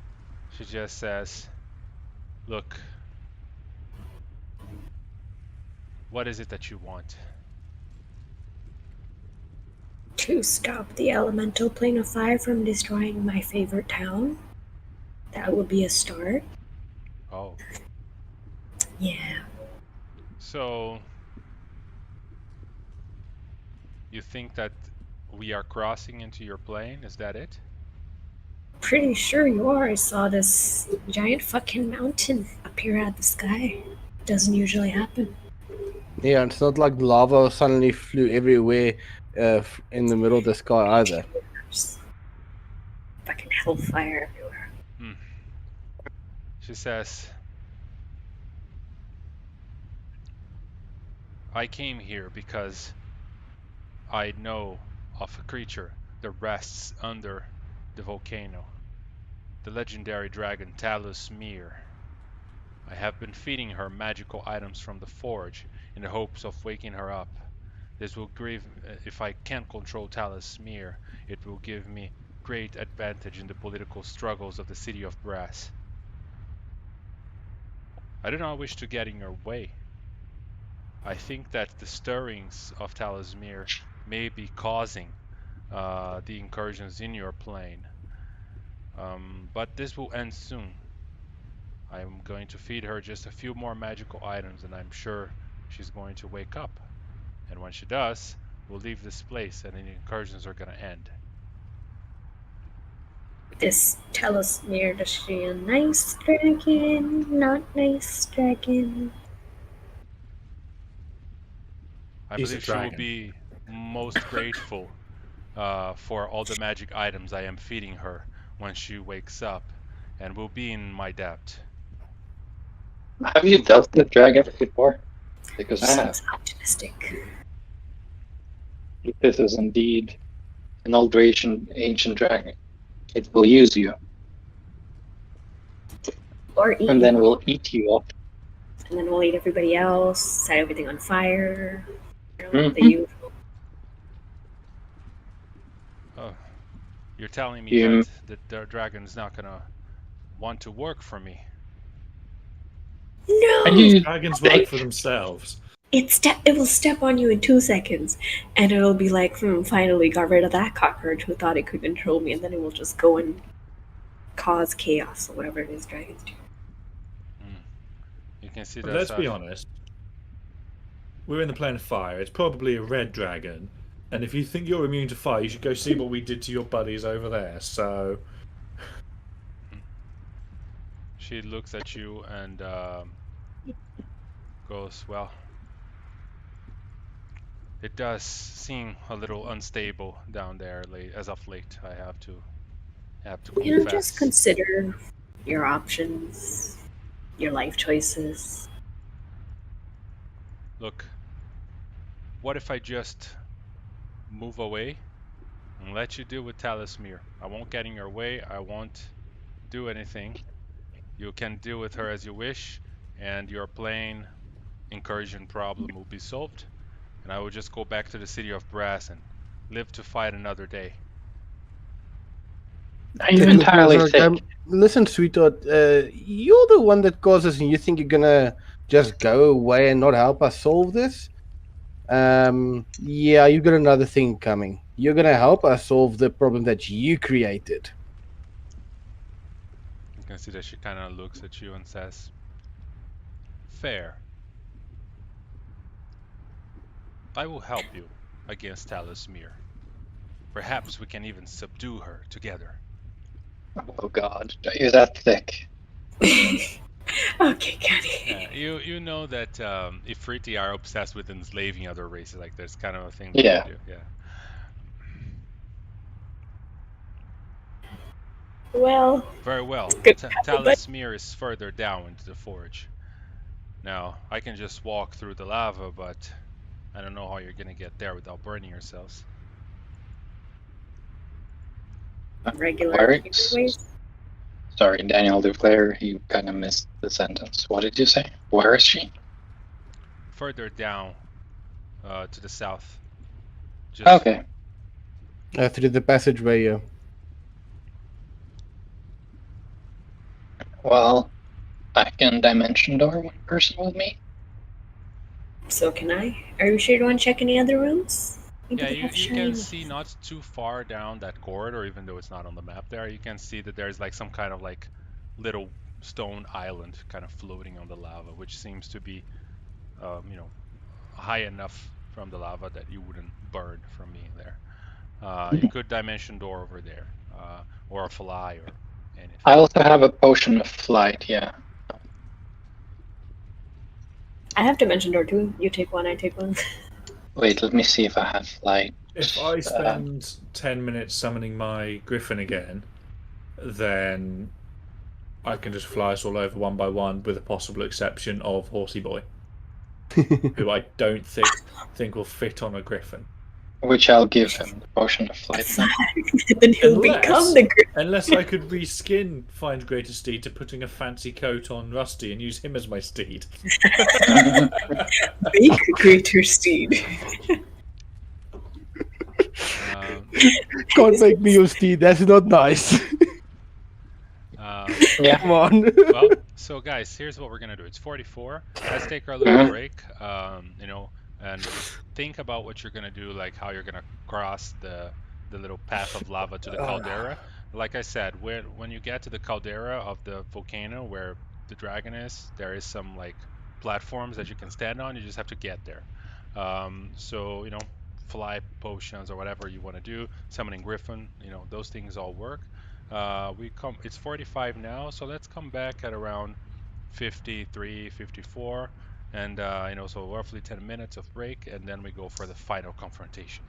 she just says, "Look, what is it that you want?" To stop the elemental plane of fire from destroying my favorite town. That would be a start. Oh, Yeah. so you think that we are crossing into your plane? Is that it? Pretty sure you are. I saw this giant fucking mountain appear out of the sky. Doesn't usually happen. Yeah, it's not like lava suddenly flew everywhere in the middle of the sky either. Just fucking hellfire everywhere. She says, "I came here because I know of a creature that rests under the volcano, the legendary dragon Talus Mir. I have been feeding her magical items from the forge in the hopes of waking her up. This will give, if I can control Talus Mir, it will give me great advantage in the political struggles of the city of Brass. I do not wish to get in your way. I think that the stirrings of Talus Mir may be causing the incursions in your plane. But this will end soon. I'm going to feed her just a few more magical items, and I'm sure she's going to wake up. And when she does, we'll leave this place, and the incursions are going to end." This Talos Mir, does she a nice dragon? Not nice dragon? I He's a believe she will dragon. be most grateful for all the magic items I am feeding her when she wakes up, and will be in my debt. Have you dealt with dragons before? Because She I have. seems optimistic. If this is indeed an old ancient dragon, it will use you, Or eat and you. then will eat you up. And then we'll eat everybody else, set everything on fire. The Mhm. usual. Oh, you're telling me You- that the dragon's not going to want to work for me? No! And you Dragons work for themselves. It will step on you in 2 seconds, and it'll be like, finally got rid of that cockroach who thought it could control me, and then it will just go and cause chaos or whatever it is dragons do. You can see But that. let's be honest. We're in the plane of fire. It's probably a red dragon. And if you think you're immune to fire, you should go see what we did to your buddies over there. So, She looks at you and goes, "Well, it does seem a little unstable down there as of late. I have to confess." Just consider your options, your life choices. Look, what if I just move away and let you deal with Talismir? I won't get in your way. I won't do anything. You can deal with her as you wish, and your plane incursion problem will be solved. And I will just go back to the city of Brass and live to fight another day. Are you entirely sick? Listen, sweetheart, you're the one that caused this, and you think you're gonna just go away and not help us solve this? Yeah, you've got another thing coming. You're gonna help us solve the problem that you created. You can see that she kind of looks at you and says, "Fair. I will help you against Talismir. Perhaps we can even subdue her together." Oh God, are you that thick? Okay, got it. Yeah, you know that Ifriti are obsessed with enslaving other races. Like there's kind of a thing that Yeah. they do. Yeah. Well, Very well. good to have a buddy. Talismir is further down into the forge. Now, I can just walk through the lava, but I don't know how you're gonna get there without burning yourselves. Regular Where human is... ways. Sorry, Daniel Duclair, you kind of missed the sentence. What did you say? Where is she? Further down, to the south. Just Okay. Through the passageway. Well, I can dimension door one person with me. So can I? Are you sure you want to check any other rooms? Maybe yeah, they have you can shiny. see not too far down that corridor, even though it's not on the map there. You can see that there's like some kind of like little stone island kind of floating on the lava, which seems to be, you know, high enough from the lava that you wouldn't burn from being there. You could dimension door over there, or fly or anything. I also have a potion of flight, yeah. I have dimension door too. You take one, I take one. Wait, let me see if I have flight. If I spend 10 minutes summoning my griffin again, then I can just fly us all over one by one, with a possible exception of Horsey Boy, who I don't think will fit on a griffin. Which I'll give him, the potion of flight. Then he'll become the griffin. Unless I could reskin Find Greater Steed to putting a fancy coat on Rusty and use him as my steed. Make a greater steed. Can't make me your steed. That's not nice. Yeah. Come on. Well, so guys, here's what we're gonna do. It's 44. Let's take our little break, you know, and think about what you're gonna do, like how you're gonna cross the little path of lava to the caldera. Like I said, when you get to the caldera of the volcano where the dragon is, there is some like platforms that you can stand on. You just have to get there. So you know, fly potions or whatever you want to do, summoning griffin, you know, those things all work. It's 45 now, so let's come back at around 53, 54, and you know, so roughly 10 minutes of break, and then we go for the final confrontation.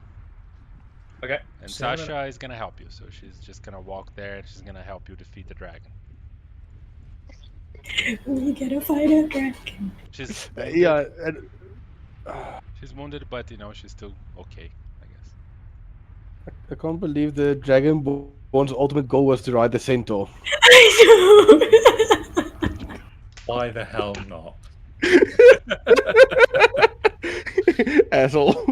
Okay. And See you in a Sasha is gonna help you, so she's just gonna walk there and she's gonna help you defeat the dragon. We gotta fight a dragon. She's wounded. Yeah. She's wounded, but you know, she's still okay, I guess. I can't believe the Dragonborn's ultimate goal was to ride the centaur. I know. Why the hell not? Asshole.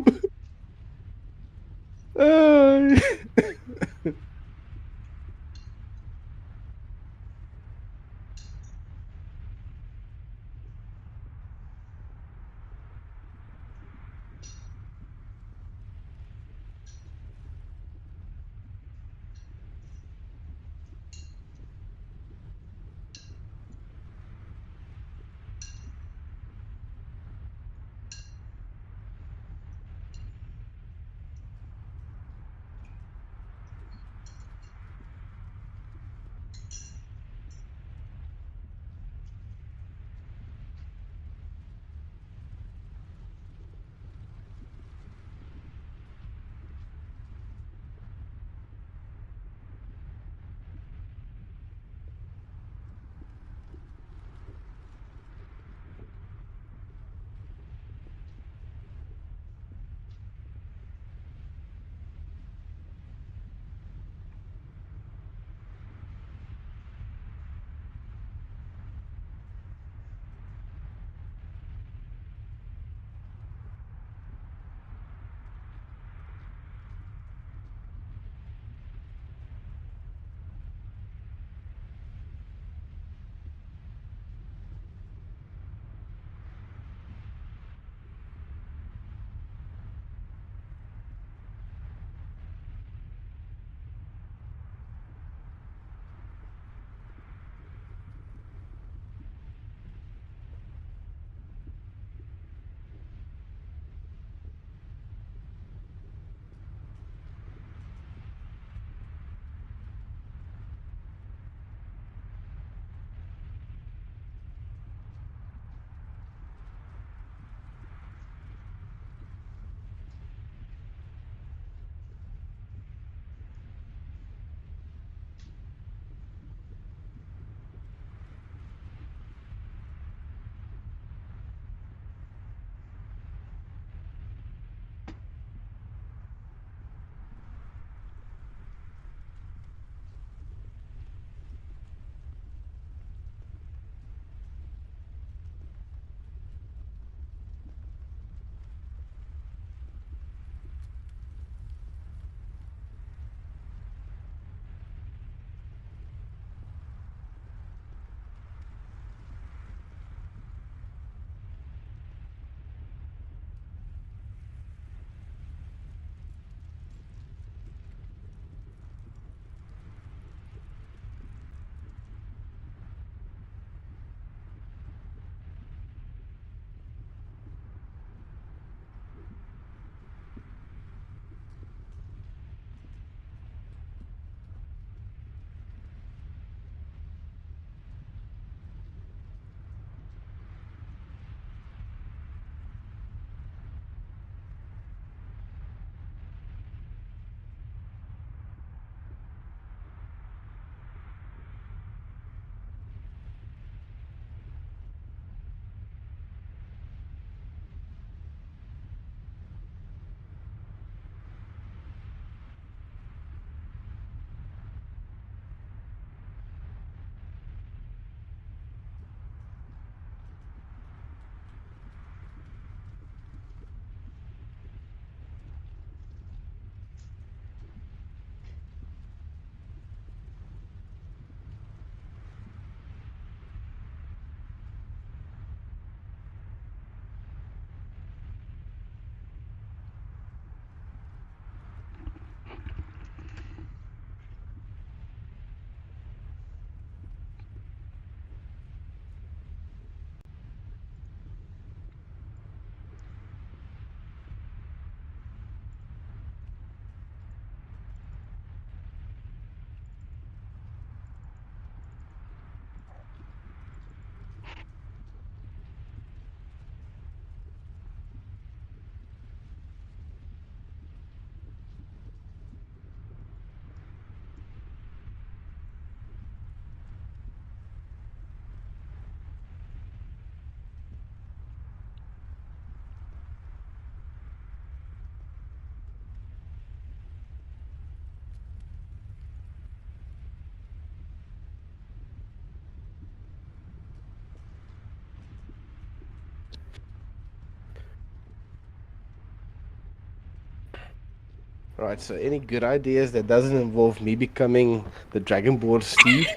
Right, so any good ideas that doesn't involve me becoming the Dragonborn steed?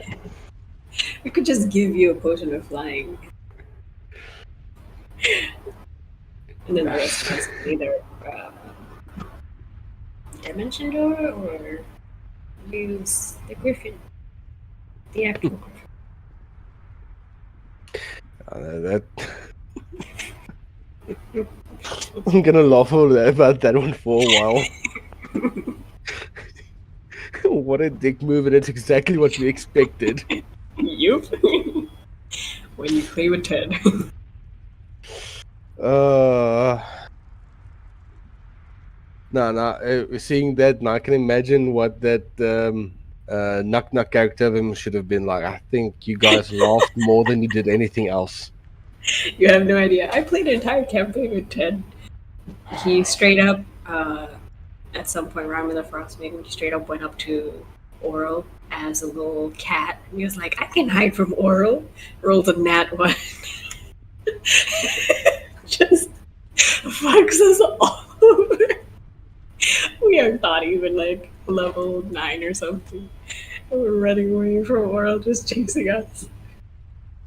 We could just give you a potion of flying, and then the rest of us can either dimension door or use the griffin, the actual That I'm gonna laugh about that one for a while. What a dick move, and it's exactly what we expected. Yup. When you play with Ted. Seeing that, now I can imagine what that Knock Knock character of him should have been like. I think you guys laughed more than you did anything else. You have no idea. I played an entire campaign with Ted. He straight up, at some point, Rime of the Frostmaiden, he straight up went up to Oral as a little cat. And he was like, I can hide from Oral. Rolled a nat 1. Just fucks us all over. We are not even like level 9 or something. And we're running away from Oral just chasing us.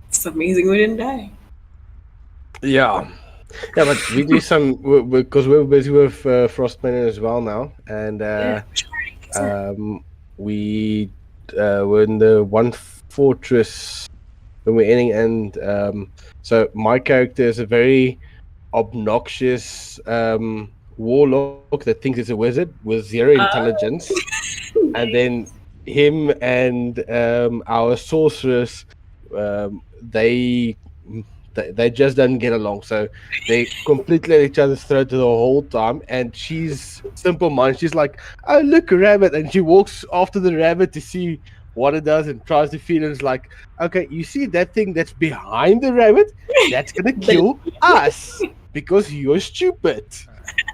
It's amazing we didn't die. Yeah, but we do some because we're busy with Frostmaiden as well now, and we were in the one fortress when we're ending, and so my character is a very obnoxious warlock that thinks it's a wizard with zero intelligence, and then him and our sorceress, they just don't get along, so they completely at each other's throat the whole time. And she's simple mind. She's like, "Oh, look, a rabbit," and she walks after the rabbit to see what it does and tries to feed it. It's like, okay, you see that thing that's behind the rabbit? That's gonna kill us because you're stupid.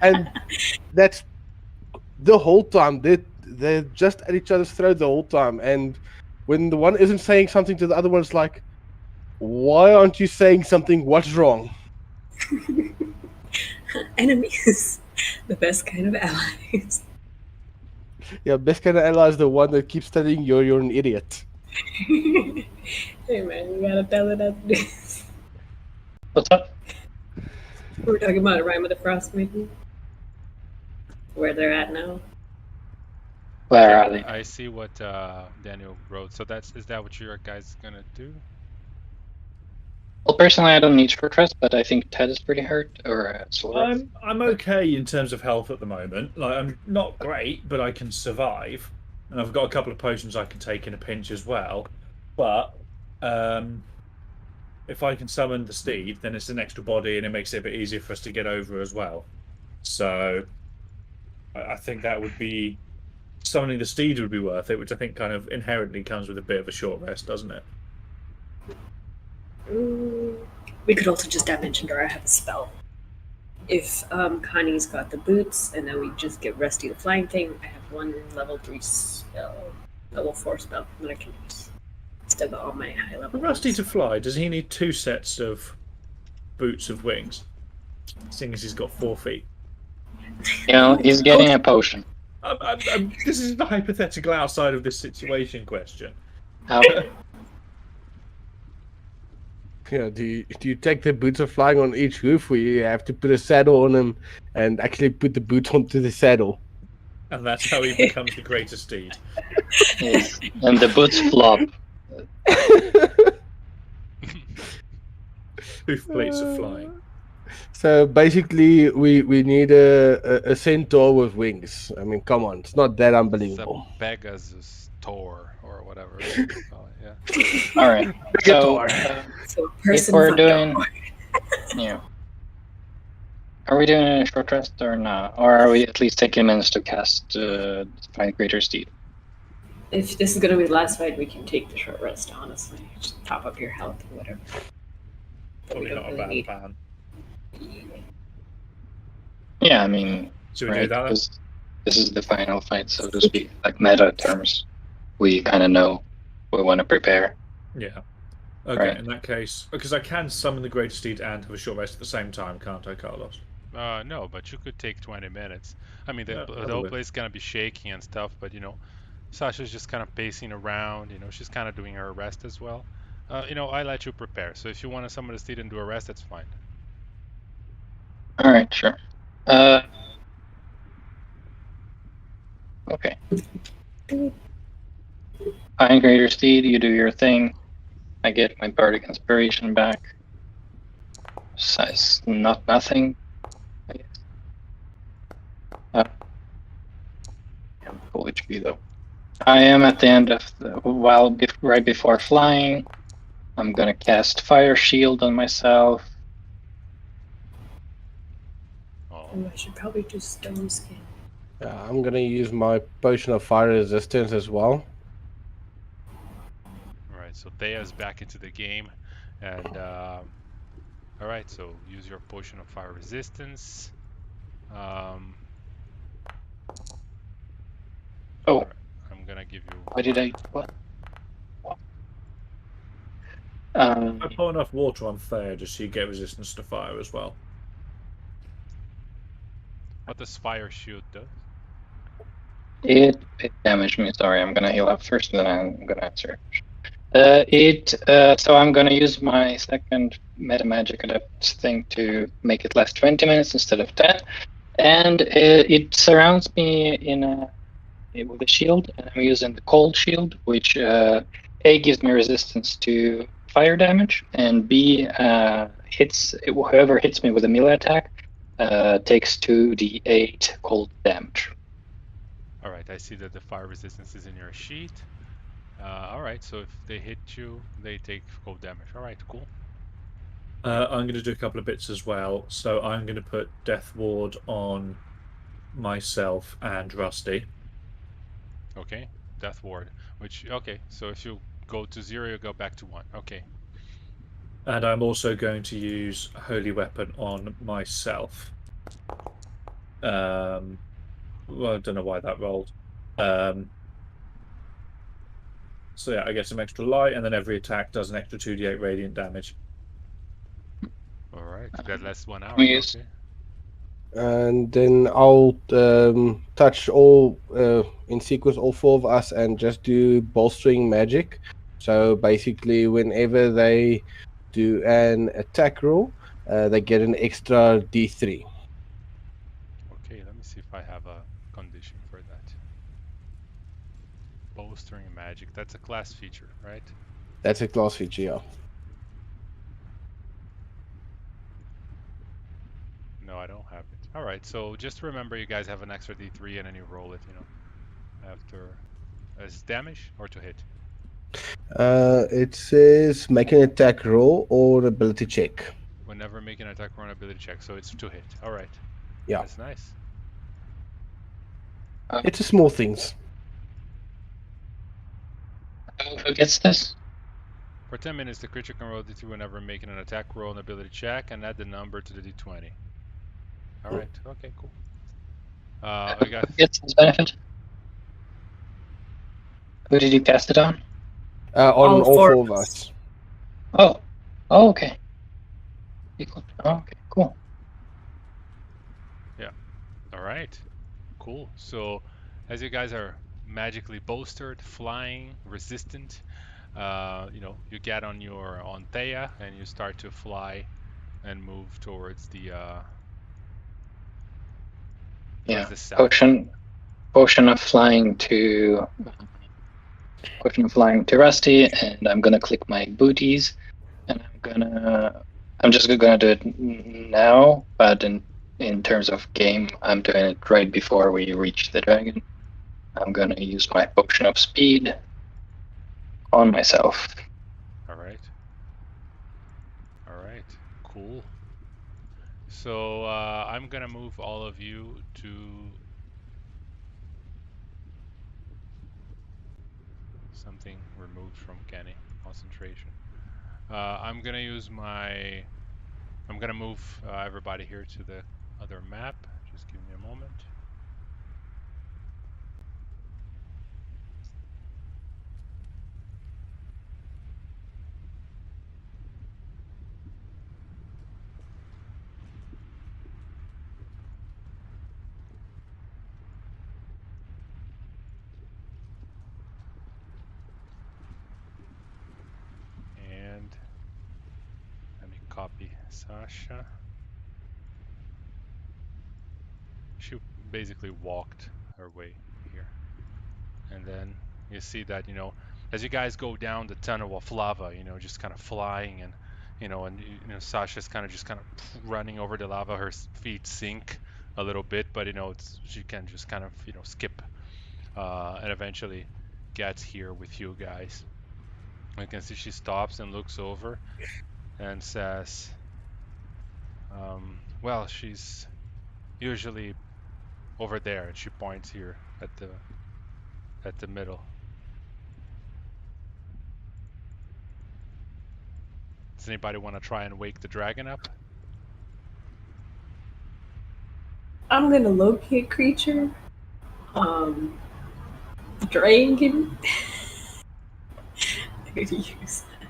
And that's the whole time. They're just at each other's throat the whole time. And when the one isn't saying something to the other one, it's like, why aren't you saying something? What's wrong? Enemies. The best kind of allies. Yeah, best kind of ally is the one that keeps telling you you're an idiot. Hey man, you gotta tell it as it is. What's up? We're talking about Rime of the Frostmaiden. Where they're at now. Where are they? I see what Daniel wrote. So is that what you guys gonna do? Well, personally, I don't need short rest, but I think Ted is pretty hurt, or sort of. I'm okay in terms of health at the moment. Like, I'm not great, but I can survive, and I've got a couple of potions I can take in a pinch as well. But if I can summon the steed, then it's an extra body, and it makes it a bit easier for us to get over as well. So I think that would be summoning the steed would be worth it, which I think kind of inherently comes with a bit of a short rest, doesn't it? We could also just dimension door. I have a spell. If Connie's got the boots, and then we just get Rusty the flying thing, I have one level 3 spell, level 4 spell that I can use. Still got all my high level. Rusty to fly, does he need 2 sets of boots of wings? Seeing as he's got 4 feet. You know, he's getting a potion. This is the hypothetical outside of this situation question. Okay. Yeah, do you take the boots of flying on each hoof, or you have to put a saddle on him and actually put the boots onto the saddle? And that's how he becomes the greatest steed. Yes. And the boots flop. Hoof plates are flying. So basically, we need a centaur with wings. I mean, come on, it's not that unbelievable. It's a Pegasus Tor or whatever you call it. Yeah. All right. So, So if we're doing, yeah, are we doing a short rest or not? Or are we at least taking minutes to cast Find Greater Steed? If this is gonna be the last fight, we can take the short rest. Honestly, just top up your health or whatever. But we Probably not a bad plan. Yeah, I mean, Should we right, do that then? because this is the final fight, so to speak. Like meta terms, we kind of know we want to prepare. Yeah. Okay, Right. in that case, because I can summon the greatest steed and have a short rest at the same time, can't I, Carlos? No, but you could take 20 minutes. I mean, Yeah, the that'll whole work. place is gonna be shaking and stuff, but Sasha's just kind of pacing around. She's kind of doing her rest as well. I let you prepare. So if you want someone to sit and do a rest, that's fine. All right, sure. Okay. Fine, Greater Steed, you do your thing. I get my bardic inspiration back. Size nothing, I guess. I'm full HP though. I am at the end of right before flying. I'm gonna cast Fire Shield on myself. Oh, I should probably do stone skin. I'm gonna use my potion of fire resistance as well. all right. So Thea's back into the game, and all right. So use your potion of fire resistance. Um, Oh, all right. I'm gonna give you. why did I? What? I pour enough water on Thea just so you get resistance to fire as well. What does fire shield do? It damaged me. Sorry, I'm gonna heal up first, and then I'm gonna answer. So I'm gonna use my second meta magic adept thing to make it last 20 minutes instead of 10, and it surrounds me with a shield, and I'm using the cold shield, which A gives me resistance to fire damage, and B hits whoever hits me with a melee attack takes 2d8 cold damage. All right. I see that the fire resistance is in your sheet. All right. So if they hit you, they take cold damage. All right. Cool. I'm going to do a couple of bits as well. So I'm going to put Death Ward on myself and Rusty. Okay. Death ward. Okay. So if you go to 0, you go back to 1. Okay. And I'm also going to use Holy Weapon on myself. Well, I don't know why that rolled. So yeah, I get some extra light, and then every attack does an extra 2d8 radiant damage. All right. That lasts 1 hour. We use Okay. And then I'll touch all in sequence, all four of us, and just do bolstering magic. So basically, whenever they do an attack roll, they get an extra d3. Okay. Let me see if I have a condition for that. Bolstering magic. That's a class feature, right? That's a class feature, yeah. No, I don't have it. All right. So just remember, you guys have an extra d3, and then you roll it. After as damage or to hit. It says make an attack roll or ability check. Whenever making an attack or an ability check, so it's to hit. All right. Yeah. That's nice. It's a small things. who gets this? For 10 minutes, the creature can roll d3 whenever making an attack roll and ability check, and add the number to the d20. All right. Okay. Cool. I got. Who gets this benefit? Who did you cast it on? On all four of us. Oh, okay. Okay, cool. Yeah. All right. Cool. So, as you guys are magically bolstered, flying, resistant, you get on Thea and you start to fly and move towards the south. Potion of flying to Rusty, and I'm gonna click my booties, and I'm just gonna do it now, but in terms of game, I'm doing it right before we reach the dragon. I'm gonna use my potion of speed on myself. All right. All right. Cool. So I'm gonna move all of you to something removed from Kenny. Concentration. I'm gonna use my. I'm gonna move everybody here to the other map. Just give me a moment. Sasha. She basically walked her way here. And then you see that, as you guys go down the tunnel of lava, just kind of flying and, Sasha's just kind of running over the lava. Her feet sink a little bit, but, she can just kind of, skip and eventually gets here with you guys. You can see she stops and looks over and says, well, she's usually over there, and she points here at the middle. Does anybody want to try and wake the dragon up? I'm gonna locate creature. Dragon. I'm gonna use that.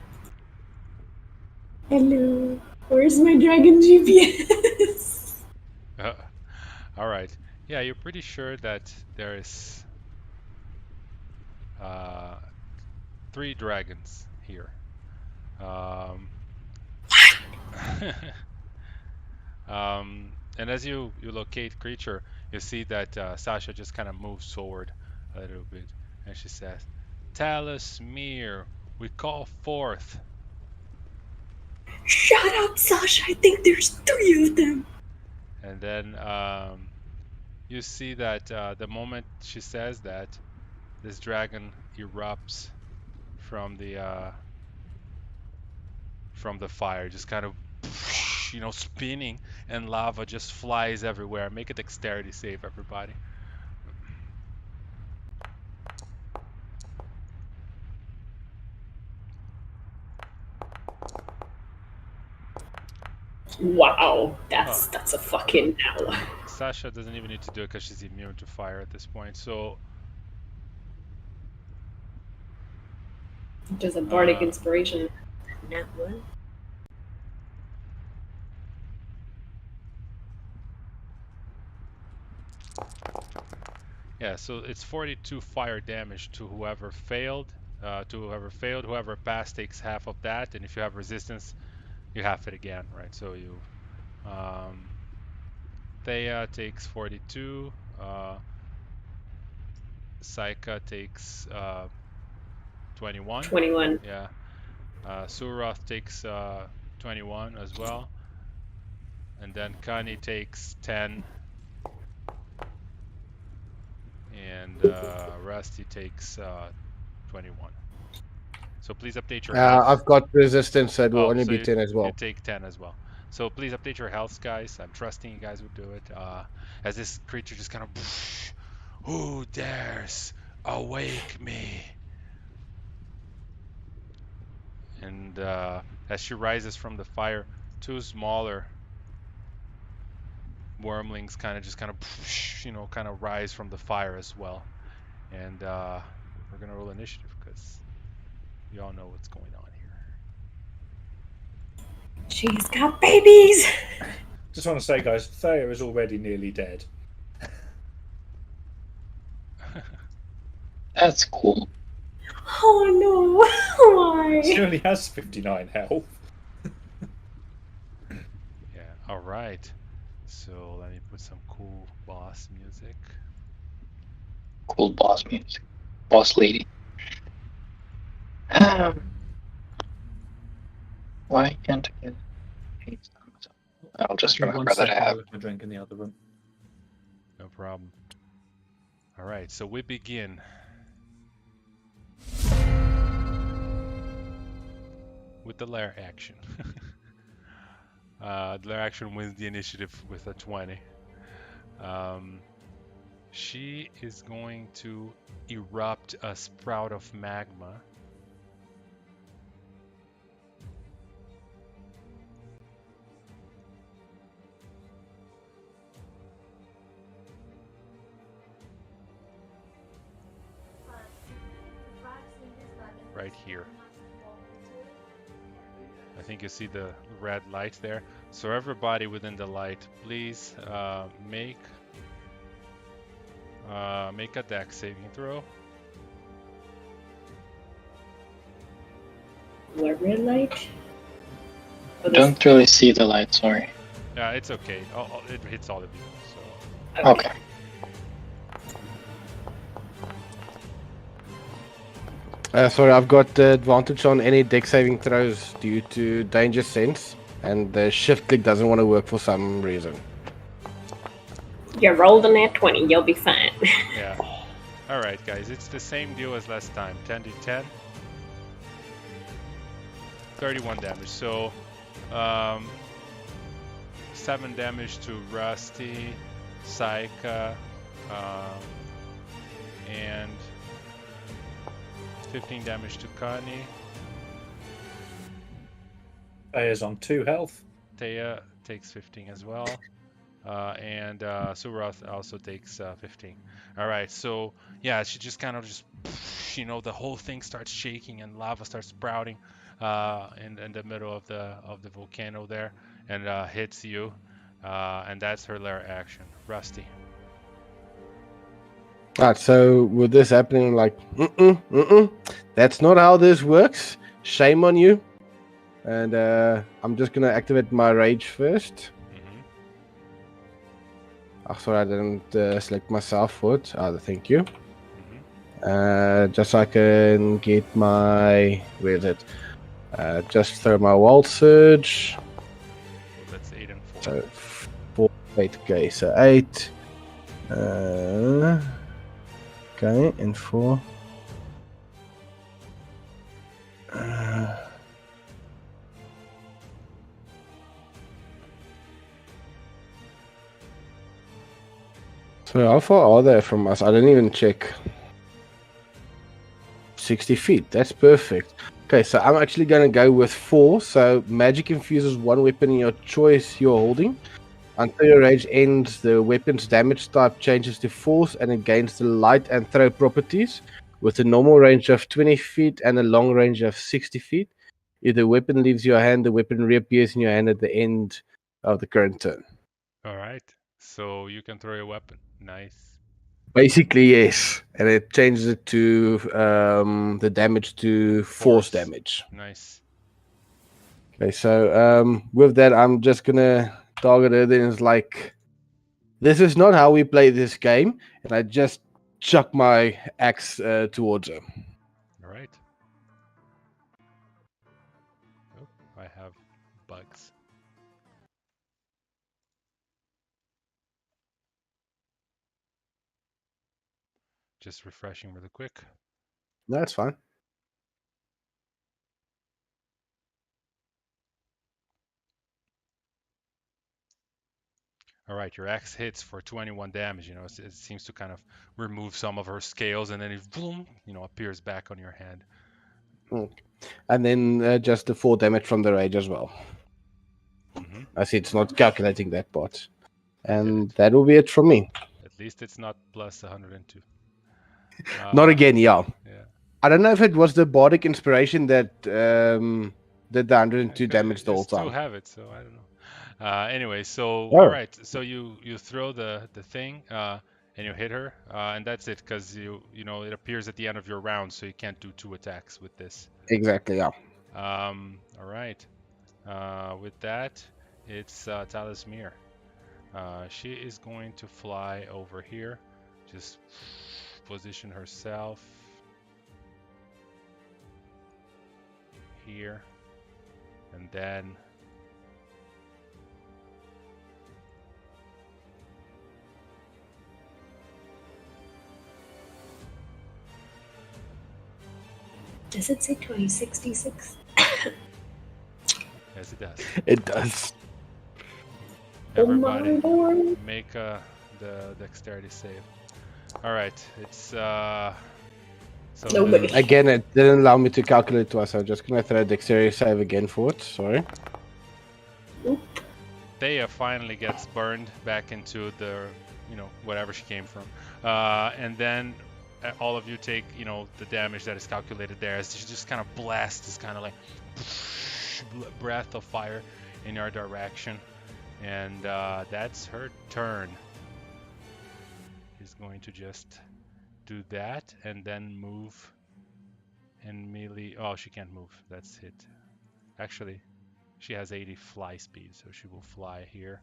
Hello. Where's my dragon GPS? All right. Yeah, you're pretty sure that there is 3 dragons here. And as you locate creature, you see that Sasha just kind of moves forward a little bit, and she says, "Talus Mir, we call forth." Shut up, Sasha. I think there's 3 of them. And then you see that the moment she says that, this dragon erupts from the fire, just kind of spinning, and lava just flies everywhere. Make a dexterity save, everybody. Wow, that's a fucking no. Sasha doesn't even need to do it because she's immune to fire at this point. So Does a bardic inspiration. Nat one. yeah, so it's 42 fire damage to whoever failed. Whoever passed takes half of that, and if you have resistance, you half it again, right? So you, Thea takes 42. Saika takes 21. 21. Yeah. Surath takes 21 as well. And then Kani takes 10. And Rusty takes 21. So please update your health. I've got resistance, so it will only be you, 10 as well. You take 10 as well. So please update your health, guys. I'm trusting you guys would do it. As this creature just kind of, who dares awake me? And as she rises from the fire, 2 smaller wormlings kind of rise from the fire as well. And we're gonna roll initiative because you all know what's going on here. She's got babies. Just want to say, guys, Thea is already nearly dead. That's cool. Oh no, why? She only has 59 health. Yeah, all right. So let me put some cool boss music. Cool boss music. Boss lady. Why can't I get it? I'll just remember that I have. I drank in the other room. No problem. All right, so we begin. With the lair action. The lair action wins the initiative with a 20. She is going to erupt a sprout of magma. Right here. I think you see the red light there. So everybody within the light, please make a dex saving throw. What red light? For this. Don't really see the light, sorry. Yeah, it's okay. It hits all of you. So Okay. Sorry, I've got the advantage on any deck saving throws due to danger sense, and the shift click doesn't want to work for some reason. You rolled a nat 20. You'll be fine. yeah. All right, guys. It's the same deal as last time. 10 to 10. 31 damage. So, 7 damage to Rusty, Saika, and 15 damage to Kani. Aya's on 2 health. Taya takes 15 as well. And Surath also takes 15. All right, so yeah, she just kind of the whole thing starts shaking and lava starts sprouting in the middle of the volcano there, and hits you, and that's her lair action. Rusty. Alright, so with this happening, like, that's not how this works. Shame on you. And I'm just gonna activate my rage first. Oh, sorry, I didn't select myself for it. Thank you. Just so I can get my... Where is it? Just throw my wild surge. So that's 8 and 4. So 4, 8. Okay, so 8. Okay, and 4. So how far are they from us? I didn't even check. 60 feet. That's perfect. Okay, so I'm actually going to go with 4. So magic infuses one weapon in your choice you're holding. Until your rage ends, the weapon's damage type changes to force and it gains the light and throw properties with a normal range of 20 feet and a long range of 60 feet. If the weapon leaves your hand, the weapon reappears in your hand at the end of the current turn. All right. So you can throw your weapon. Nice. Basically, yes. And it changes it to the damage to force damage. Nice. Okay, so with that, I'm just going to target her. Then it's like, this is not how we play this game. And I just chuck my axe towards her. All right. Oh, I have bugs. Just refreshing really quick. No, that's fine. All right, your axe hits for 21 damage. It seems to kind of remove some of her scales, and then it boom, appears back on your hand. And then just the 4 damage from the rage as well. I see it's not calculating that part. And that will be it from me. At least it's not plus 102. Not again, yeah. Yeah. I don't know if it was the bardic inspiration that did the 102 damage the whole time. Still have it, so I don't know. Anyway, so all right, so you throw the thing and you hit her, and that's it, because it appears at the end of your round, so you can't do 2 attacks with this. Exactly, yeah. All right. With that, it's Talismir. She is going to fly over here, just position herself here, and then Does it say 2066? Yes, it does. It does. Everybody, oh my make the dexterity save. All right, it's so Nobody. Again, it didn't allow me to calculate twice. I'm just gonna throw a dexterity save again for it. Sorry. Thea finally gets burned back into the, whatever she came from, and then all of you take, the damage that is calculated there as she just kind of blasts this kind of like breath of fire in your direction, and that's her turn. She's going to just do that and then move and melee. Oh, she can't move. That's it. Actually, She has 80 fly speed, so she will fly here.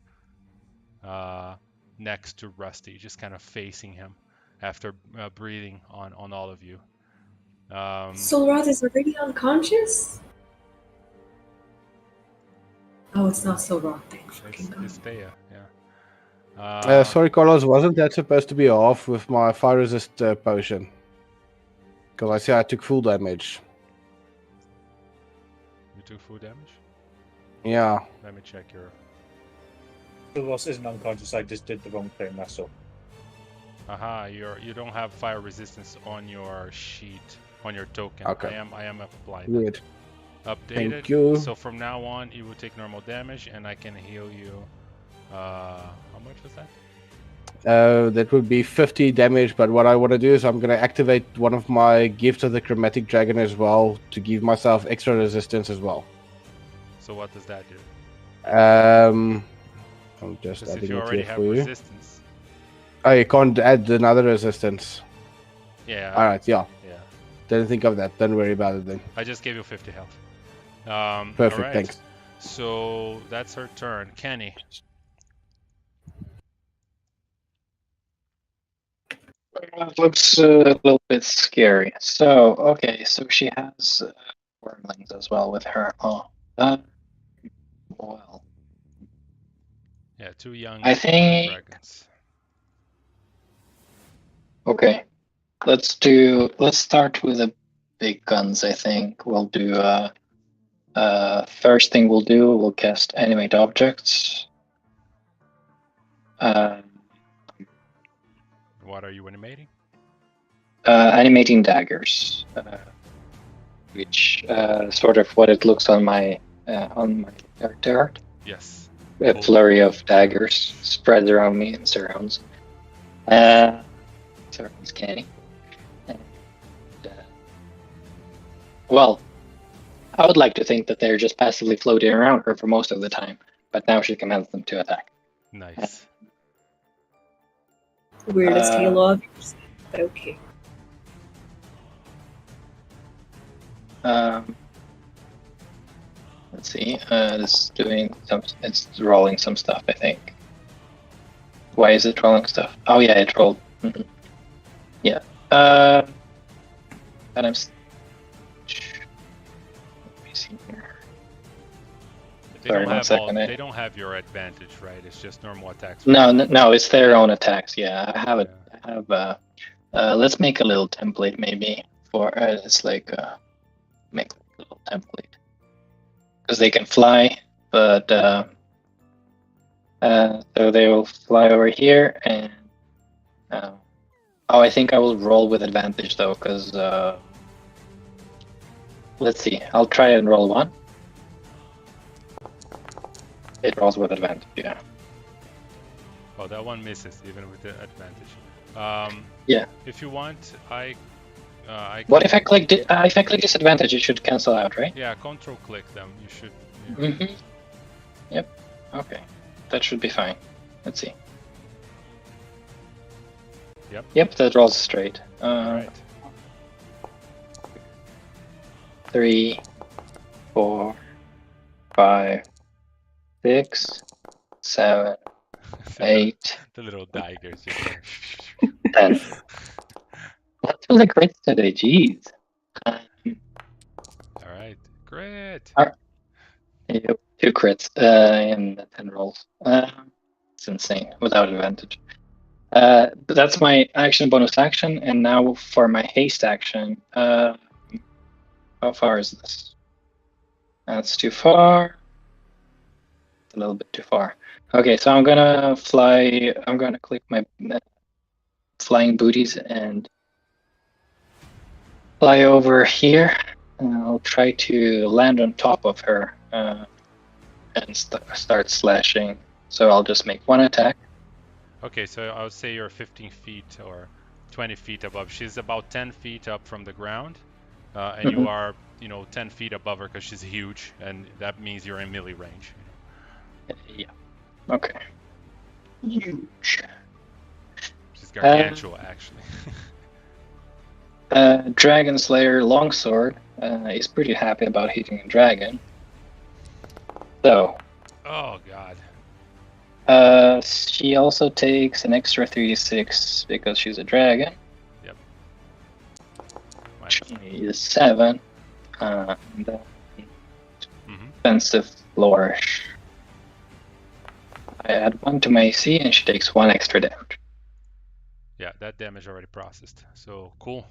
Next to Rusty, just kind of facing him after breathing on all of you. Solroth is already unconscious? Oh, it's not Solroth, thank fucking God. It's Thea, yeah. Sorry, Carlos, wasn't that supposed to be off with my fire resist potion? Because I see I took full damage. You took full damage? Yeah. Let me check your... Solroth isn't unconscious, I just did the wrong thing, that's all. Aha, you don't have fire resistance on your sheet, on your token. Okay. I am applying. Good. Updated. Thank you. So from now on, you will take normal damage, and I can heal you. How much was that? That would be 50 damage, but what I want to do is I'm going to activate one of my gifts of the Chromatic Dragon as well to give myself extra resistance as well. So what does that do? I'm just Because if adding you it already here have for you. resistance. Oh, you can't add another resistance. Yeah. Alright, yeah. Yeah. Didn't think of that. Don't worry about it then. I just gave you 50 health. Perfect, alright. thanks. So that's her turn. Kenny. It looks a little bit scary. So, okay, so she has wormlings as well with her. Oh, well. Yeah, 2 young I think. dragons. Okay, let's start with the big guns. I think we'll do. First thing we'll cast animate objects. What are you animating? Animating daggers, which sort of what it looks on my character art. Yes. A flurry of daggers spread around me and surrounds Kenny. And, well, I would like to think that they're just passively floating around her for most of the time, but now she commands them to attack. Nice. Weirdest Halo obvious, but okay. Let's see. It's doing some. It's rolling some stuff, I think. Why is it rolling stuff? Oh yeah, it rolled. Mm-hmm. Yeah. And I'm. Let me see here. They don't have your advantage, right? It's just normal attacks. No, it's their own attacks. Yeah, I have it. I have. Let's make a little template maybe for. It's like make a little template because they can fly, but so they will fly over here and. I think I will roll with advantage though, because let's see. I'll try and roll 1. It rolls with advantage, yeah. Oh, that one misses even with the advantage. Yeah. If you want, I can... What if I click? If I click disadvantage, it should cancel out, right? Yeah, control click them. You should. Yeah. Mm-hmm. Yep. Okay, that should be fine. Let's see. Yep. Yep, that rolls straight. Alright. 3, 4, 5, 6, 7, 8. The little daggers. 10. Let's do the crits today, jeez. Alright, great. Yep, 2 crits in 10 rolls. It's insane, without advantage. That's my action bonus action, and now for my haste action. How far is this? That's too far. It's a little bit too far. Okay, so I'm gonna fly. I'm gonna click my flying booties and fly over here. And I'll try to land on top of her and start slashing. So I'll just make 1 attack. Okay, so I would say you're 15 feet or 20 feet above. She's about 10 feet up from the ground, and you are, 10 feet above her because she's huge, and that means you're in melee range. Yeah. Okay. Huge. She's gargantuan, actually. Dragon Slayer Longsword is pretty happy about hitting a dragon. So, Oh god. she also takes an extra 3d6 because she's a dragon. Yep. Which is 7. And defensive flourish. I add 1 to my AC and she takes 1 extra damage. Yeah, that damage already processed. So cool.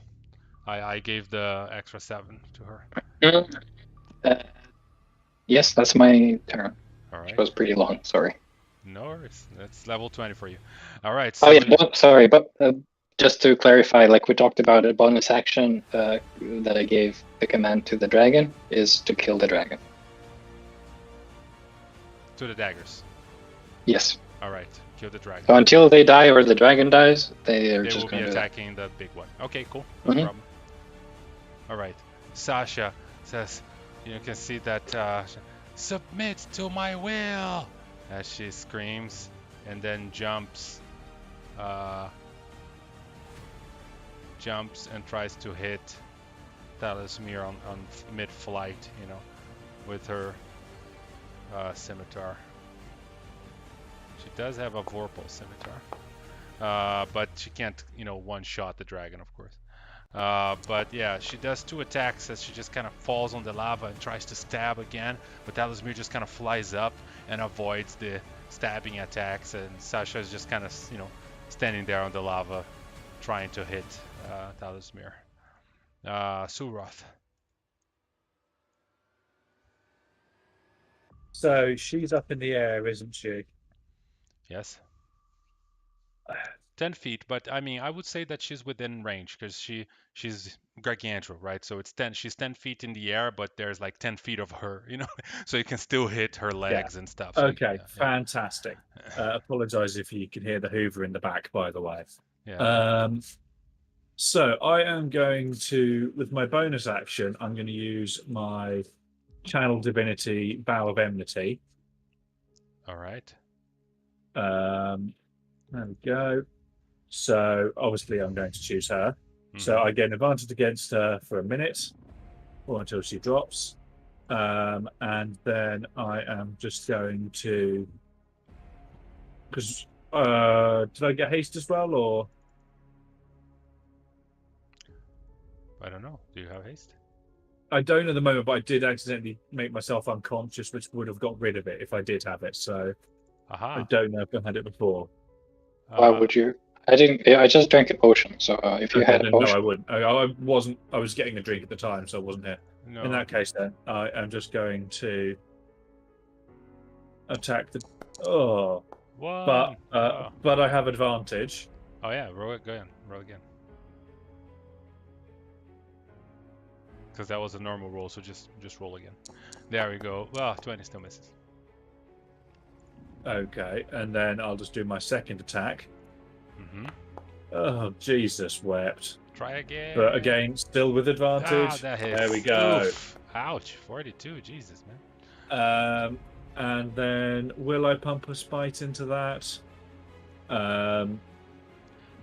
I gave the extra 7 to her. Yes, that's my turn. All right. It was pretty long, sorry. No worries. That's level 20 for you. All right. So sorry, but just to clarify, like we talked about, a bonus action that I gave the command to the dragon is to kill the dragon. To the daggers. Yes. All right. Kill the dragon. So until they die or the dragon dies, they will just be attacking the big one. Okay, cool. No problem. All right. Sasha says, you can see that submit to my will as she screams and then jumps and tries to hit Talismir on mid-flight, with her scimitar. She does have a Vorpal scimitar, but she can't, one-shot the dragon, of course. But yeah, she does 2 attacks as she just kind of falls on the lava and tries to stab again, but Talismir just kind of flies up and avoids the stabbing attacks, and Sasha is just kind of, standing there on the lava trying to hit Talismir. Suroth. So she's up in the air, isn't she? Yes. 10 feet, but I mean, I would say that she's within range because she's gargantuan, right? So it's 10. She's 10 feet in the air, but there's like 10 feet of her, so you can still hit her legs and stuff. So okay, fantastic. Apologize if you can hear the Hoover in the back, by the way. Yeah. So I am going to, with my bonus action, I'm going to use my Channel Divinity Bow of Enmity. All right. There we go. So obviously I'm going to choose her. So I get an advantage against her for a minute or until she drops. And then I am just going to, because did I get haste as well, or? I don't know. Do you have haste? I don't at the moment, but I did accidentally make myself unconscious, which would have got rid of it if I did have it. So I don't know if I've had it before. Why would you? I didn't. I just drank a potion. So if you had a potion, no, I wouldn't. I wasn't. I was getting a drink at the time, so I wasn't here. No. In that case, then I am just going to attack the. Oh. What? But I have advantage. Oh yeah, roll again. Because that was a normal roll, so just roll again. There we go. Well, 20 still misses. Okay, and then I'll just do my second attack. Oh, Jesus wept. Try again. But again, still with advantage. That hits. There we go. Oof. Ouch, 42. Jesus, man. And then will I pump a spite into that? You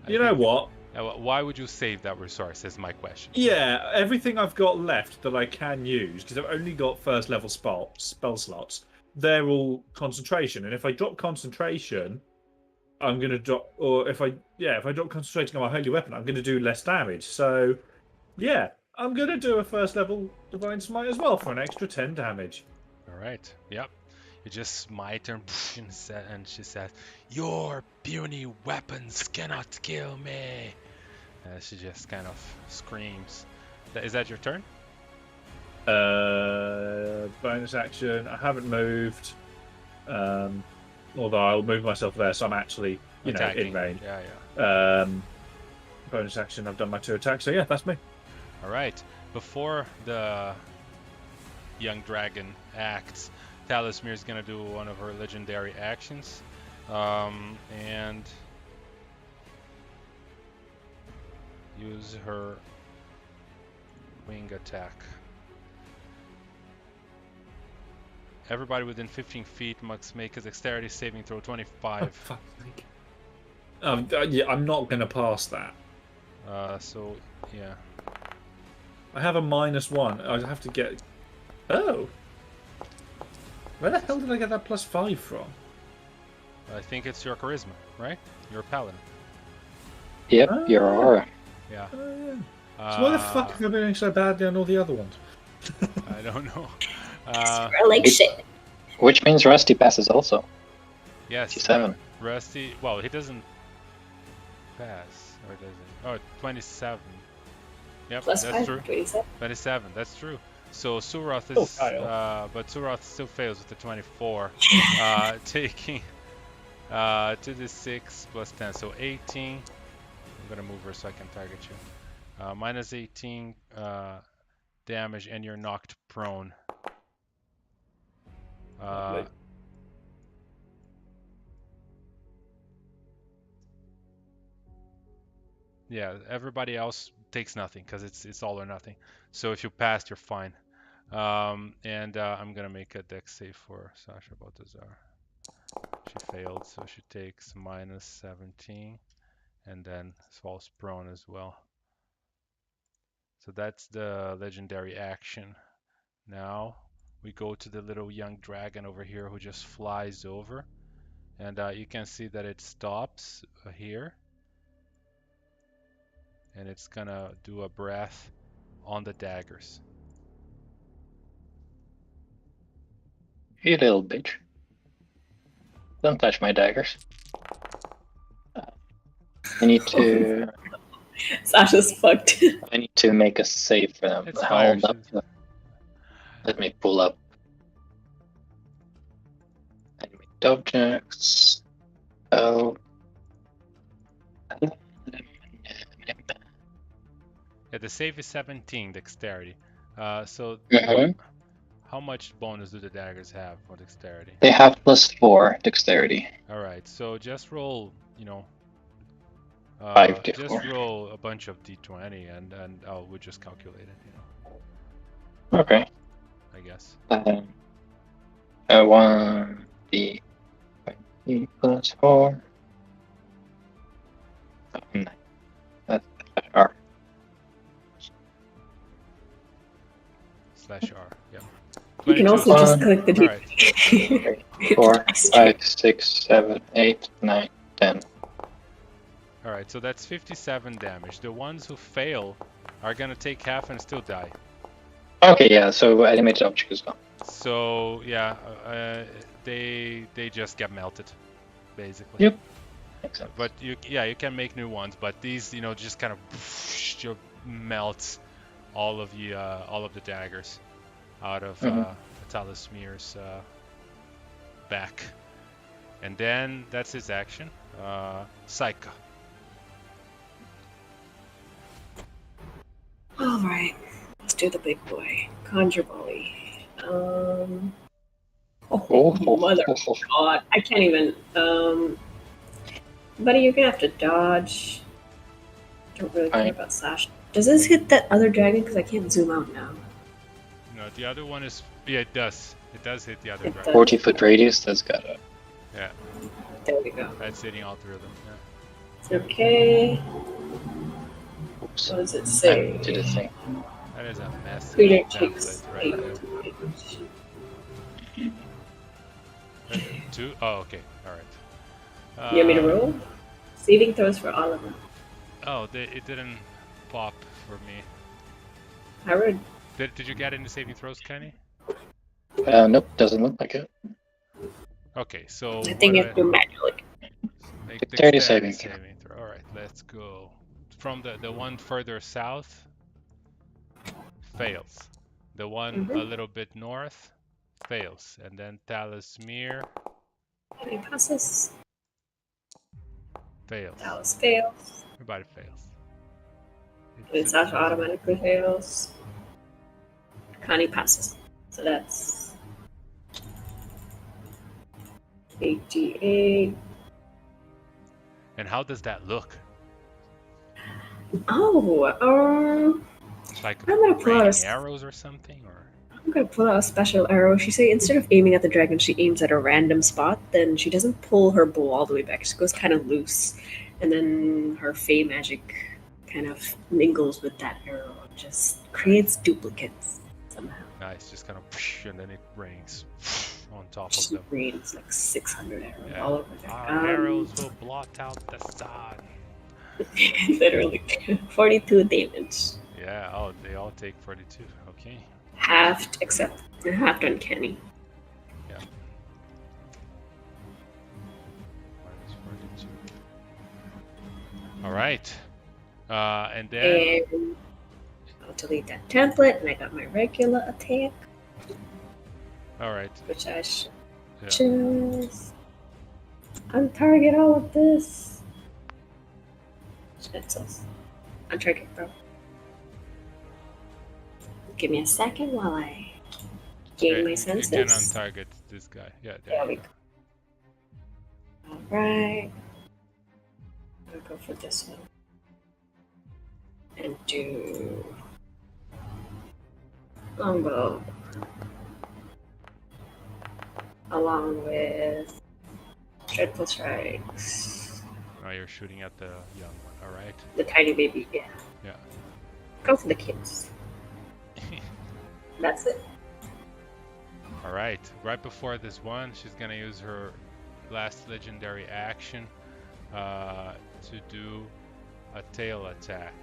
know what? Why would you save that resource is my question. Yeah, everything I've got left that I can use, because I've only got first level spell slots, they're all concentration. And if I drop concentration, I'm going to drop, or if I drop concentrating on my holy weapon, I'm going to do less damage. So, yeah, I'm going to do a first level Divine Smite as well for an extra 10 damage. All right, yep. You just smite her, and she says, "Your puny weapons cannot kill me." She just kind of screams. Is that your turn? Bonus action. I haven't moved. Although I'll move myself there, so I'm actually, attacking. in range. Yeah. Bonus action. I've done my 2 attacks, so yeah, that's me. All right. Before the young dragon acts, Talismir is going to do one of her legendary actions, and use her wing attack. Everybody within 15 feet must make a dexterity saving throw 25. Yeah, I'm not going to pass that. So, yeah. I have a -1. I have to get... Oh. Where the hell did I get that +5 from? I think it's your charisma, right? You're a paladin. Yep, Ah. your aura. Yeah. Oh, yeah. So why the fuck have I been doing so badly on all the other ones? I don't know. Like shit. Which means Rusty passes also. Yes. 57. Rusty. Well, he doesn't pass, or does he? Oh, 27. Yep, Plus that's 5, true. 27. 27. That's true. So Suroth Oh, is, Kyle. but Suroth still fails with the 24, taking 2d6 plus 10, so 18. I'm gonna move her so I can target you. Minus 18 damage, and you're knocked prone. Lovely. Yeah, everybody else takes nothing because it's all or nothing. So if you passed, you're fine. And I'm gonna make a dex save for Sasha Baltazar. She failed, so she takes minus 17, and then falls prone as well. So that's the legendary action. Now we go to the little young dragon over here who just flies over, and you can see that it stops here, and it's gonna do a breath on the daggers. You little bitch. Don't touch my daggers. I need to. Sasha's fucked. I need to make a save for them. It's fire. Hold up. Let me pull up. Animate objects. Oh. Yeah, the save is 17 dexterity. So Mhm. how much bonus do the daggers have for dexterity? They have +4 dexterity. All right, so just roll, 5d4. just roll a bunch of d20, and we'll just calculate it, Okay. I guess. 1d +4. Oh, 9. That's R. /R, yeah. You can 22. also just One. click the All right. 3, 4, 5, 6, 7, 8, 9, 10. All right, so that's 57 damage. The ones who fail are gonna take half and still die. Okay, yeah, so animated object is gone. So yeah, they just get melted, basically. Yep. Makes sense. But you can make new ones, but these just kind of melts all of the daggers out of Talasmir's back, and then that's his action. Psycha. Alright, let's do the big boy. Conjure Volley. Mother of God. I can't even. Buddy, you're gonna have to dodge. Don't really care Fine. about Slash. Does this hit that other dragon? Because I can't zoom out now. No, the other one is it does hit the other It dragon. 40-foot radius, that's gotta. Yeah, There we go. that's hitting all three of them. Okay. Oops. What does it I say? did a thing. That is a mess. Creature takes Template right there. 2? Oh, okay. All right. You want me to roll? Saving throws for all of them. Oh, it didn't pop for me. I read. Did you get any saving throws, Kenny? Nope, doesn't look like it. Okay, so I think it's manually. Dexterity saving throw. throw. All right, let's go. From the one further south, fails. The one a little bit north, fails. And then Talasmir It passes. fails. Dallas fails. Everybody fails. And Sasha automatically fails. Connie passes. So that's 88. And how does that look? Oh, Like I'm gonna pull out raining a- arrows or something, or I'm gonna pull out a special arrow. She say instead of aiming at the dragon, she aims at a random spot. Then she doesn't pull her bow all the way back. She goes kind of loose, and then her fey magic kind of mingles with that arrow and just creates duplicates somehow. nice, just kind of and then it rains. on top of them. Green, it's like 600 arrows Yeah. all over there. Our arrows will blot out the sun. Literally 42 damage. Yeah, oh, they all take 42. Okay. Halved, except halved on Kenny. Yeah. Minus 42. All right. And then. And I'll delete that template, and I got my regular attack, All right. which I should Yeah. just untarget all of this. Schnitzels. Untarget, bro. Give me a second while I gain Okay, my you senses. can untarget this guy. Yeah, there There you we go. go. Alright. I'll go for this one. And do longbow. Along with dreadful strikes. Now you're shooting at the young one. All right. The tiny baby, yeah. Yeah. Go for the kids. That's it. All right. Right before this one, she's gonna use her last legendary action to do a tail attack.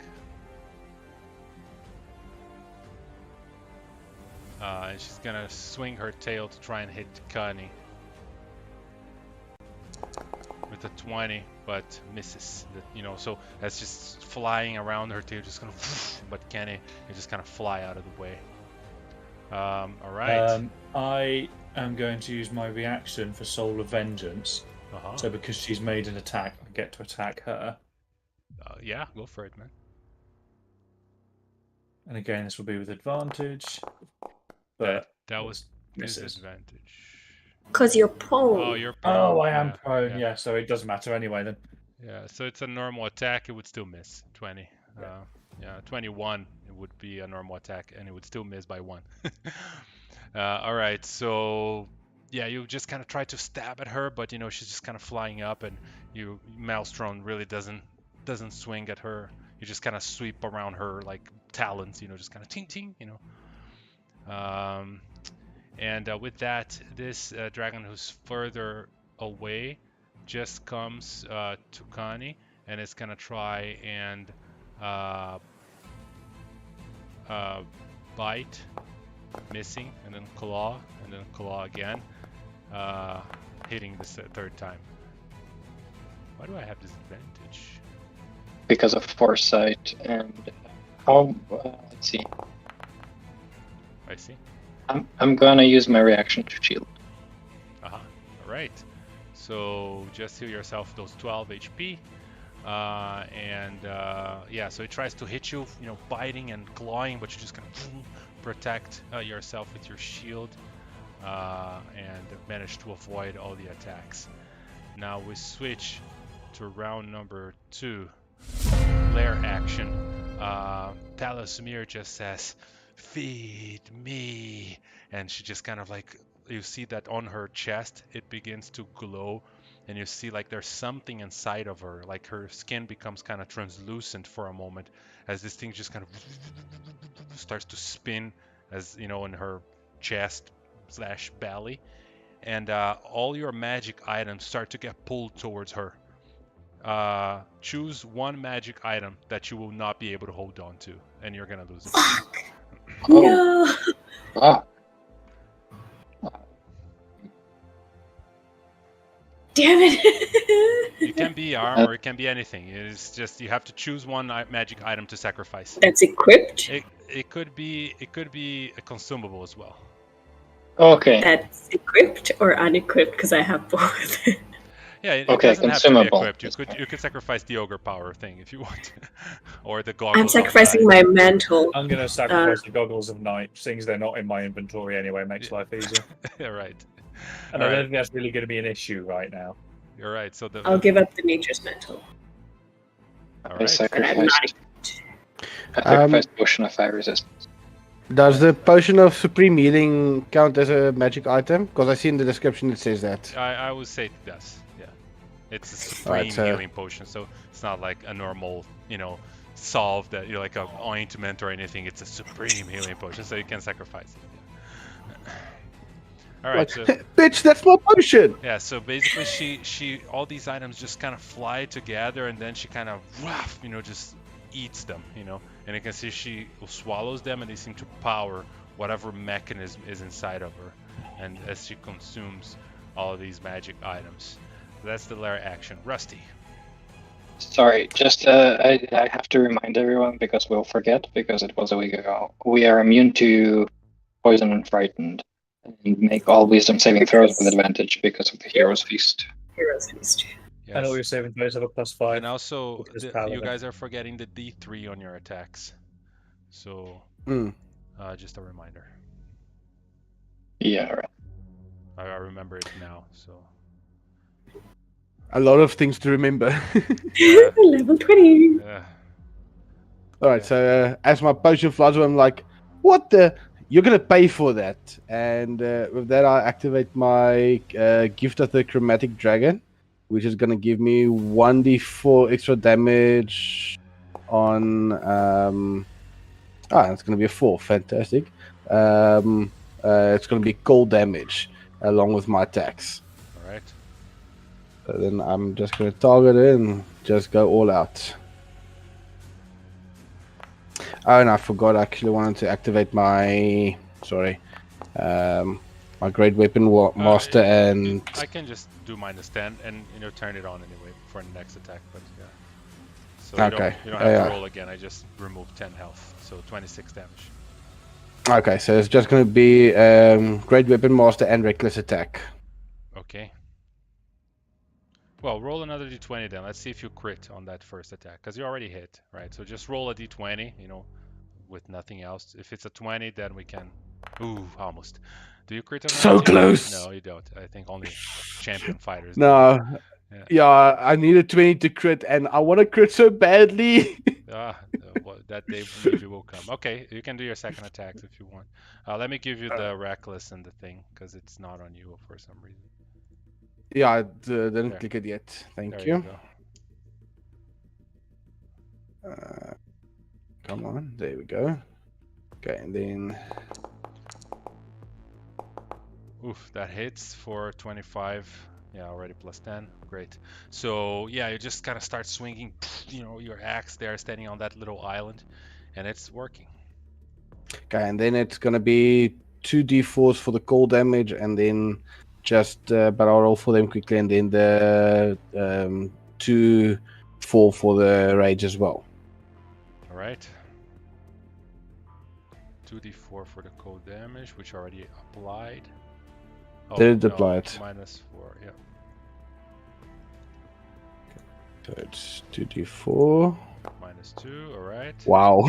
And she's gonna swing her tail to try and hit Connie with a 20, but misses. You know, so that's just flying around her tail, just gonna. But Kenny, you just kind of fly out of the way. All right. I am going to use my reaction for Soul of Vengeance. Uh-huh. So because she's made an attack, I get to attack her. Yeah, go for it, man. And again, this will be with advantage. But That was misses. disadvantage. Because you're prone. Oh, you're prone. Oh, I am Yeah, prone. yeah. Yeah, so it doesn't matter anyway then. Yeah, so it's a normal attack. It would still miss 20. Yeah, 21. It would be a normal attack, and it would still miss by 1. All right, so yeah, you just kind of try to stab at her, but you know she's just kind of flying up, and you Maelstrom really doesn't swing at her. You just kind of sweep around her like talons, you know, just kind of ting ting, you know. And with that, this dragon who's further away just comes to Connie, and it's gonna try and bite, missing, and then claw again, hitting this third time. Why do I have disadvantage? Because of foresight and how. Let's see. I see. I'm gonna use my reaction to shield. All right. So just heal yourself those 12 HP. Yeah, so it tries to hit you, you know, biting and clawing, but you just kind of protect yourself with your shield and manage to avoid all the attacks. Now we switch to round number 2. Lair action. Talismir just says, "Feed me," and she just kind of like, you see that on her chest it begins to glow, and you see like there's something inside of her, like her skin becomes kind of translucent for a moment as this thing just kind of starts to spin, as you know, in her chest / belly, and all your magic items start to get pulled towards her. Choose one magic item that you will not be able to hold on to, and you're gonna lose it. Fuck! Oh. No! Ah, Damn it! It can be armor, it can be anything. It's just you have to choose one magic item to sacrifice. That's equipped? It could be a consumable as well. okay. That's equipped or unequipped? Because I have both. Yeah, it Okay, doesn't have to be consumable. equipped. You could sacrifice the ogre power thing if you want, or the goggles. I'm sacrificing my mantle. I'm going to sacrifice the goggles of night, seeing as they're not in my inventory anyway, makes life easier. Yeah, right. And I All don't right. think that's really going to be an issue right now. You're right. So I'll give up the nature's mantle. All I right. And I'm sacrificed. not. I sacrificed potion of fire resistance. Does the potion of supreme healing count as a magic item? Because I see in the description it says that. I would say it does. Yeah, it's a supreme Alright, so- healing potion, so it's not like a normal, you know, salve that you're like a ointment or anything. It's a supreme healing potion, so you can sacrifice it. Yeah. All right, so Bitch, that's my potion. yeah, so basically she all these items just kind of fly together, and then she kind of just eats them, and you can see she swallows them, and they seem to power whatever mechanism is inside of her, and as she consumes all of these magic items. That's the lair action. Rusty. Sorry, just I have to remind everyone because we'll forget because it was a week ago. We are immune to poison and frightened, and make all wisdom saving throws with advantage because of the hero's feast. Heroes Feast. Yes. And all your saving throws have a +5. And also, which is you paladin. guys are forgetting the D3 on your attacks. So, just a reminder. Yeah, right. I remember it now, so. A lot of things to remember. Yeah. Level 20. Yeah. All right, so as my potion flies away, I'm like, what the? You're going to pay for that. And with that, I activate my Gift of the Chromatic Dragon, which is going to give me 1d4 extra damage on... it's going to be a 4. Fantastic. It's going to be cold damage along with my attacks. All right. So then I'm just going to target it and just go all out. Oh, and I forgot. I actually wanted to activate my... Sorry. My Great Weapon Master and... I can just do -10 and turn it on anyway for the next attack, but yeah. So you don't have to roll again. I just remove 10 health, so 26 damage. Okay, so it's just going to be Great Weapon Master and Reckless Attack. Okay. Well, roll another d20 then. Let's see if you crit on that first attack, because you already hit, right? So just roll a d20, with nothing else. If it's a 20, then we can... Ooh, almost. Do you crit on that? So close! No, you don't. I think only champion fighters No. do. Yeah, I need a 20 to crit, and I want to crit so badly. Well, that day maybe will come. Okay, you can do your second attacks if you want. Let me give you the reckless and the thing, because it's not on you for some reason. Yeah, I didn't There. click it yet. Thank There you. go. Come on, there we go. Okay, and then... Oof, that hits for 25. Yeah, already +10. Great. So, yeah, you just kind of start swinging, your axe there, standing on that little island, and it's working. Okay, and then it's going to be 2d4s for the cold damage, and then but I'll roll for them quickly, and then the 2-4 for the rage as well. All right. 2d4 for the cold damage, which already applied. Oh, Did it no, apply it? -4, yeah. So it's 2d4. -2, all right. Wow.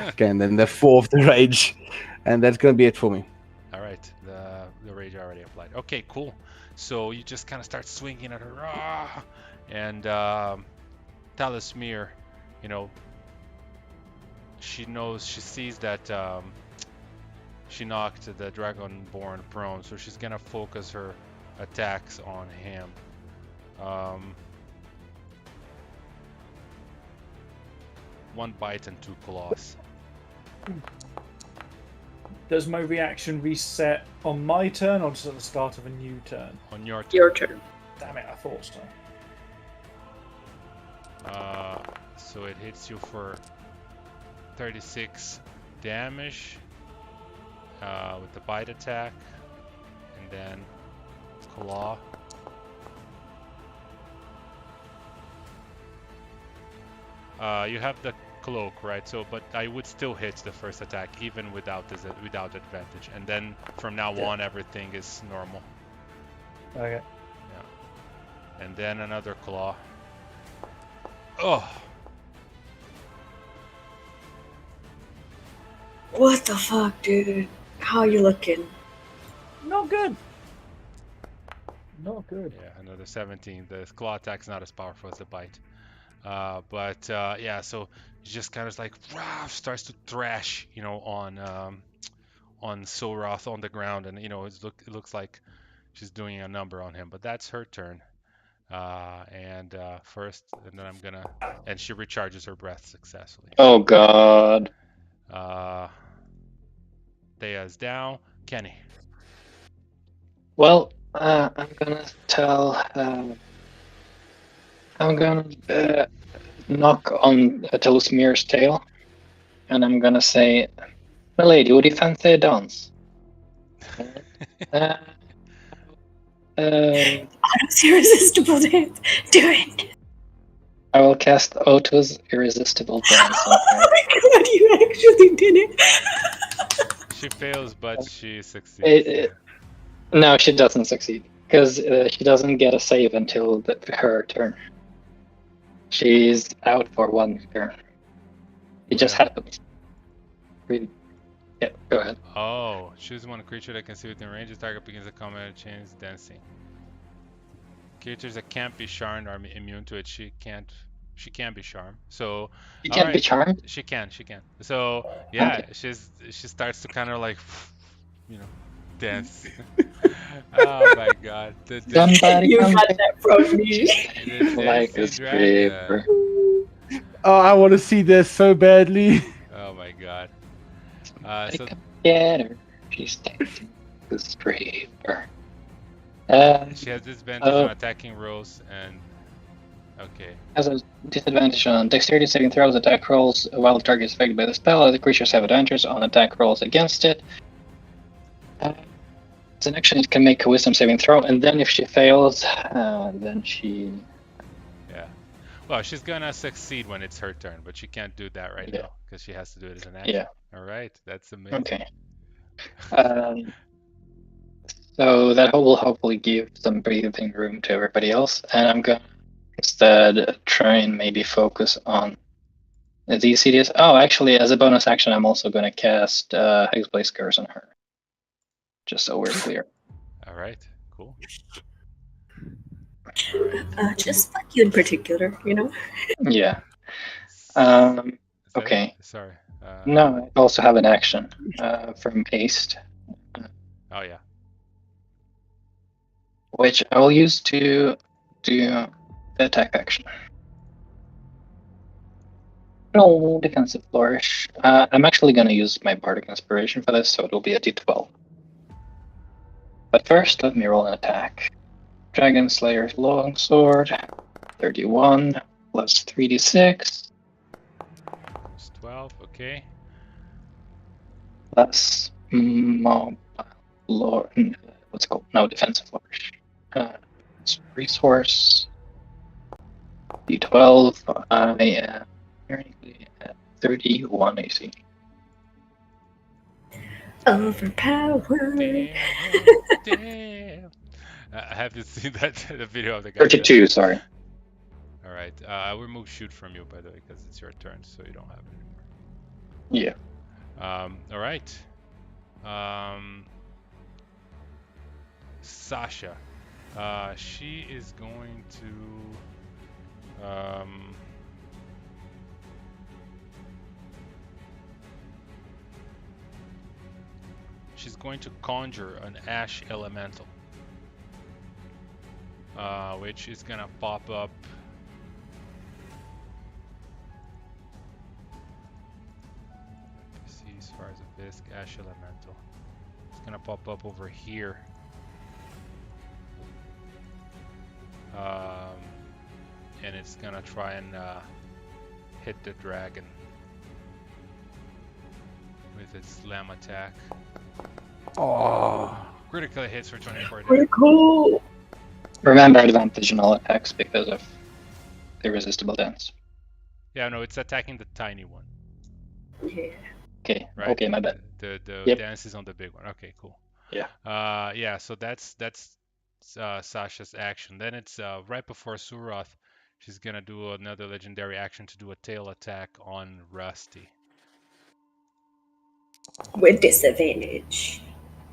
Okay, and then the 4 of the rage, and that's going to be it for me. All right, the rage already applied. Okay, cool. So you just kind of start swinging at her, and Talismir, she sees that she knocked the Dragonborn prone, so she's gonna focus her attacks on him. One bite and 2 claws. Does my reaction reset on my turn or just at the start of a new turn? On your turn. Your turn. Damn it, I thought so. So it hits you for 36 damage with the bite attack, and then claw. You have the cloak, right? So, but I would still hit the first attack even without advantage, and then from now on everything is normal. Okay. Yeah. And then another claw. Oh. What the fuck, dude? How you looking? Not good. Not good. Yeah, another 17. The claw attack's not as powerful as the bite. But yeah, so he just kind of like starts to thrash, on Soroth on the ground, and it looks like she's doing a number on him. But that's her turn. And first, and then and she recharges her breath successfully. Oh God. Thea's down. Kenny. Well, I'm gonna tell. I'm gonna knock on Telosmir's tail, and I'm gonna say, "My lady, would you fancy a dance?" Uh, Otto's irresistible dance. Do it. I will cast Otto's irresistible dance on her. Oh my god, you actually did it. She fails, but she succeeds. No, she doesn't succeed because she doesn't get a save until her turn. She's out for one turn. It just Okay. happens. Yeah, go ahead. Oh, choose one creature that can see within range. The target begins a combat chains dancing. Creatures that can't be charmed are immune to it. She can't be charmed. So You all can't be right, charmed. she can. So yeah, Okay. she starts to kind of like, you know, dance. Oh my god, Somebody You come got take that from me. the like a dancing dragon. stripper. Oh, I want to see this so badly. Oh my god. Somebody So come get her. She's dancing like a stripper. she has disadvantage on attacking rolls and okay. Has a disadvantage on dexterity saving throws, attack rolls while the target is affected by the spell. Other creatures have advantage on attack rolls against it. As an action, it can make a wisdom saving throw, and then if she fails, then she. Yeah. Well, she's gonna succeed when it's her turn, but she can't do that right now because she has to do it as an action. Yeah. All right, that's amazing. Okay. So that will hopefully give some breathing room to everybody else, and I'm gonna instead try and maybe focus on these CDs. Oh, actually, as a bonus action, I'm also gonna cast Hexblade Curse on her, just so we're clear. All right, cool. Just like you in particular, you know? Yeah. Okay. Sorry. No, I also have an action from Haste. Oh yeah. Which I will use to do the attack action. No defensive flourish. I'm actually going to use my Bardic Inspiration for this, so it'll be a d12. But first, let me roll an attack. Dragon Slayer's Longsword, 31 plus 3d6. It's 12, okay. Plus what's it called? No, defensive flourish. It's resource. d12. I am currently at 31 AC. Overpowered. Damn. I have to see the video of the guy. 32, sorry. All right. I will remove shoot from you, by the way, because it's your turn, so you don't have it anymore. Yeah. All right. Sasha. She is going to. She's going to conjure an ash elemental, which is gonna pop up. See, as far as a Iskh ash elemental, it's gonna pop up over here. And it's gonna try and hit the dragon with its slam attack. Oh, Critical hits for 24 damage. Critical. Remember advantage on all attacks because of irresistible dance. Yeah, no, it's attacking the tiny one. Yeah. Okay. Right? Okay, my bad. The Yep. dance is on the big one. Okay, cool. Yeah. Yeah. So that's Sasha's action. Then it's right before Suroth. She's gonna do another legendary action to do a tail attack on Rusty. With disadvantage.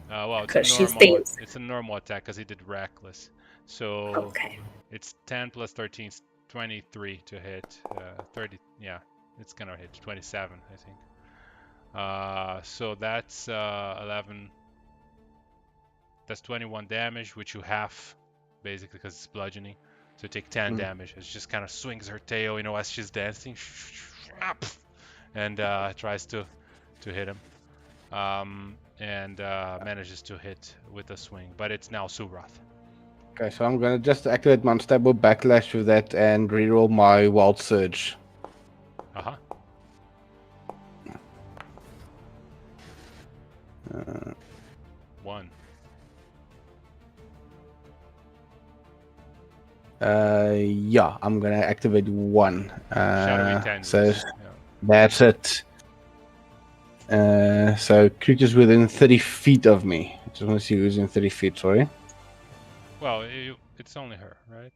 Well, it's Because a she's normal. thinks. It's a normal attack because he did reckless. So Okay. it's 10 plus 13, 23 to hit. 30. Yeah, it's gonna hit 27, I think. So that's 11. That's 21 damage, which you half, basically, because it's bludgeoning. So you take 10 damage. It just kind of swings her tail, as she's dancing, and tries to hit him. and manages to hit with a swing, but it's now Subrath. Okay, so I'm gonna just activate my unstable backlash with that and reroll my wild surge. Uh-huh. Uh, 1. Yeah, I'm gonna activate 1. Shadowy Tendrils. So Yeah. that's it. So creatures within 30 feet of me. I just want to see who's in 30 feet. Sorry. Well, it's only her, right?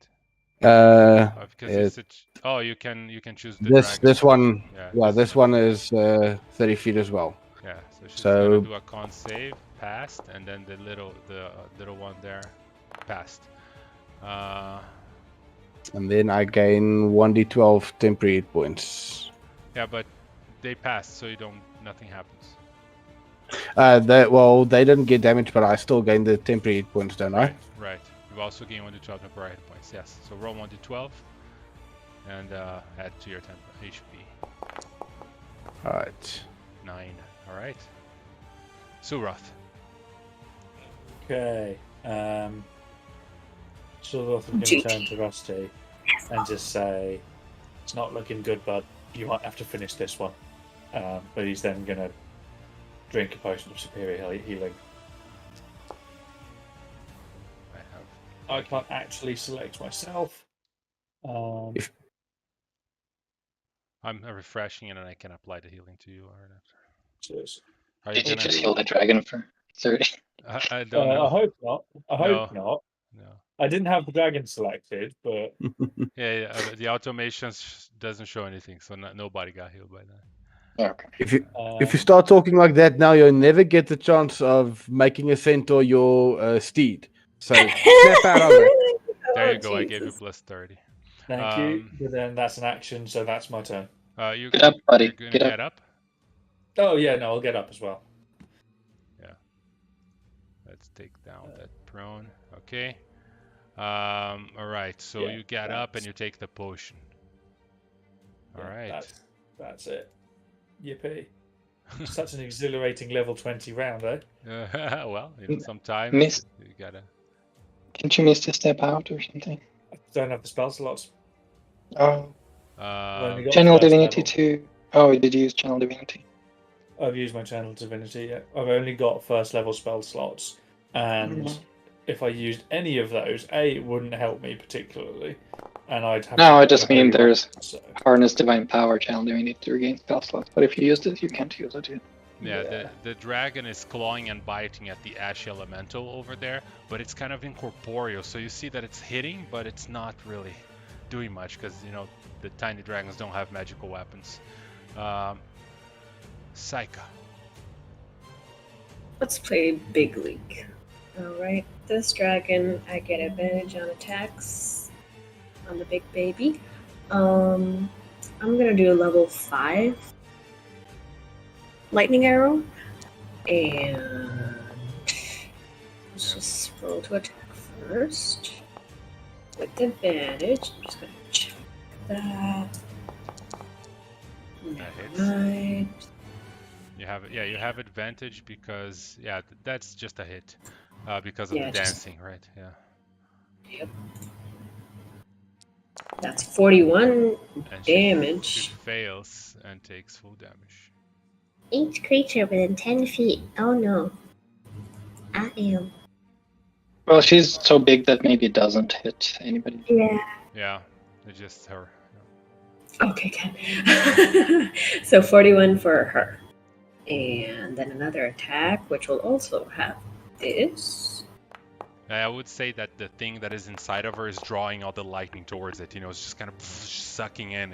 Because It- you can choose the this dragon. this one, Yeah, this one is 30 feet as well. Yeah, so she's So- gonna do a con save, passed, and then the little one there, passed. And then I gain 1d12 temporary hit points. Yeah, but they passed, so nothing happens. They didn't get damage, but I still gain the temporary hit points, don't I? Right. You've also gained 1d12 temporary hit points. Yes. So roll 1d12 and add to your HP. Alright. 9. All right. Surath. Okay. So I'm going to Jeek. turn to Rusty and just say, it's not looking good, bud. You might have to finish this one. But he's then going to drink a potion of superior healing. I can't actually select myself. I'm refreshing it, and I can apply the healing to you right after. Cheers. Are Did you gonna- just heal the dragon for 30? I don't know. I hope not. I hope not. No. I didn't have the dragon selected, but Yeah, the automation doesn't show anything, so nobody got healed by that. Okay. If you start talking like that now, you'll never get the chance of making a centaur your steed. So snap out of it. There you go. I Jesus. gave you plus 30. thank you. But then that's an action, so that's my turn. Get up, buddy. You're gonna Get up. get up. Oh yeah, no, I'll get up as well. Let's take down that prone. Okay. All right. So Yeah, you get up and you take the potion. All Yeah, right. That's it. Yippee. Such an exhilarating level 20 round, eh? Well, sometimes Miss- you gotta. Didn't you miss to step out or something? I don't have the spell slots. Oh, only got Channel first Divinity level. 2. Oh, did you use Channel Divinity? I've used my channel divinity yet. I've only got first level spell slots, and Mhm. if I used any of those, it wouldn't help me particularly, and I'd have. No, to I just go mean very there's well, so. Harness Divine Power, Channel Divinity to regain spell slots. But if you used it, you can't use it yet. Yeah, the dragon is clawing and biting at the ash elemental over there, but it's kind of incorporeal. So you see that it's hitting, but it's not really doing much because the tiny dragons don't have magical weapons. Saika. Let's play Big League. Alright, this dragon, I get advantage on attacks on the big baby. I'm gonna do a level 5 lightning arrow. And let's just roll to attack first. With advantage. I'm just gonna check that. That hits. Right. You have advantage because that's just a hit because of Yeah, the just- dancing, right? Yeah. Yep. That's 41 And damage. She fails and takes full damage. Each creature within 10 feet. Oh no. I am. Well, she's so big that maybe it doesn't hit anybody. Yeah. Yeah, it's just her. Okay, good. So 41 for her. And then another attack, which will also have this. I would say that the thing that is inside of her is drawing all the lightning towards it. It's just kind of sucking in.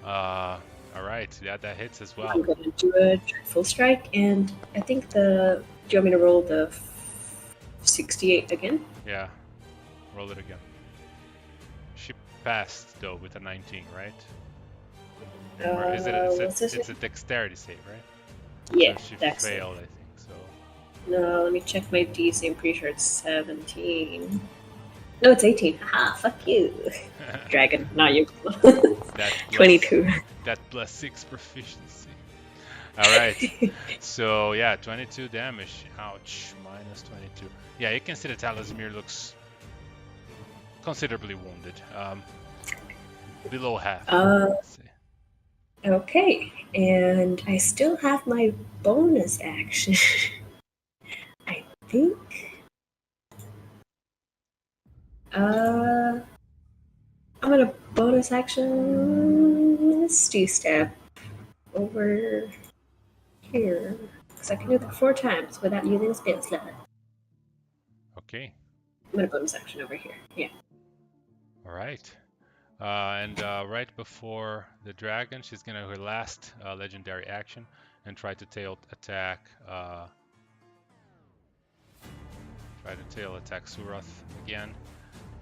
All right, yeah, that hits as well. I'm going to do a full strike, and I think do you want me to roll the 68 again? Yeah, roll it again. She passed though with a 19, right? Or is it? It's a dexterity save, right? Yeah, So she dex. failed, I think. So No, let me check my DC. I'm pretty sure it's 17. No, it's 18. Haha, fuck you. Dragon, not you. that plus, 22. That +6 proficiency. All right. So yeah, 22 damage. Ouch. Minus 22. Yeah, you can see the Talismir looks considerably wounded. Below half. Let's say. Okay, and I still have my bonus action. I think. I'm gonna bonus action Misty Step over here. Because I can do that 4 times without using a spell slot. Okay. I'm gonna bonus action over here. Yeah. All right. And right before the dragon, she's gonna her last legendary action and try to tail attack. Try to tail attack Surath again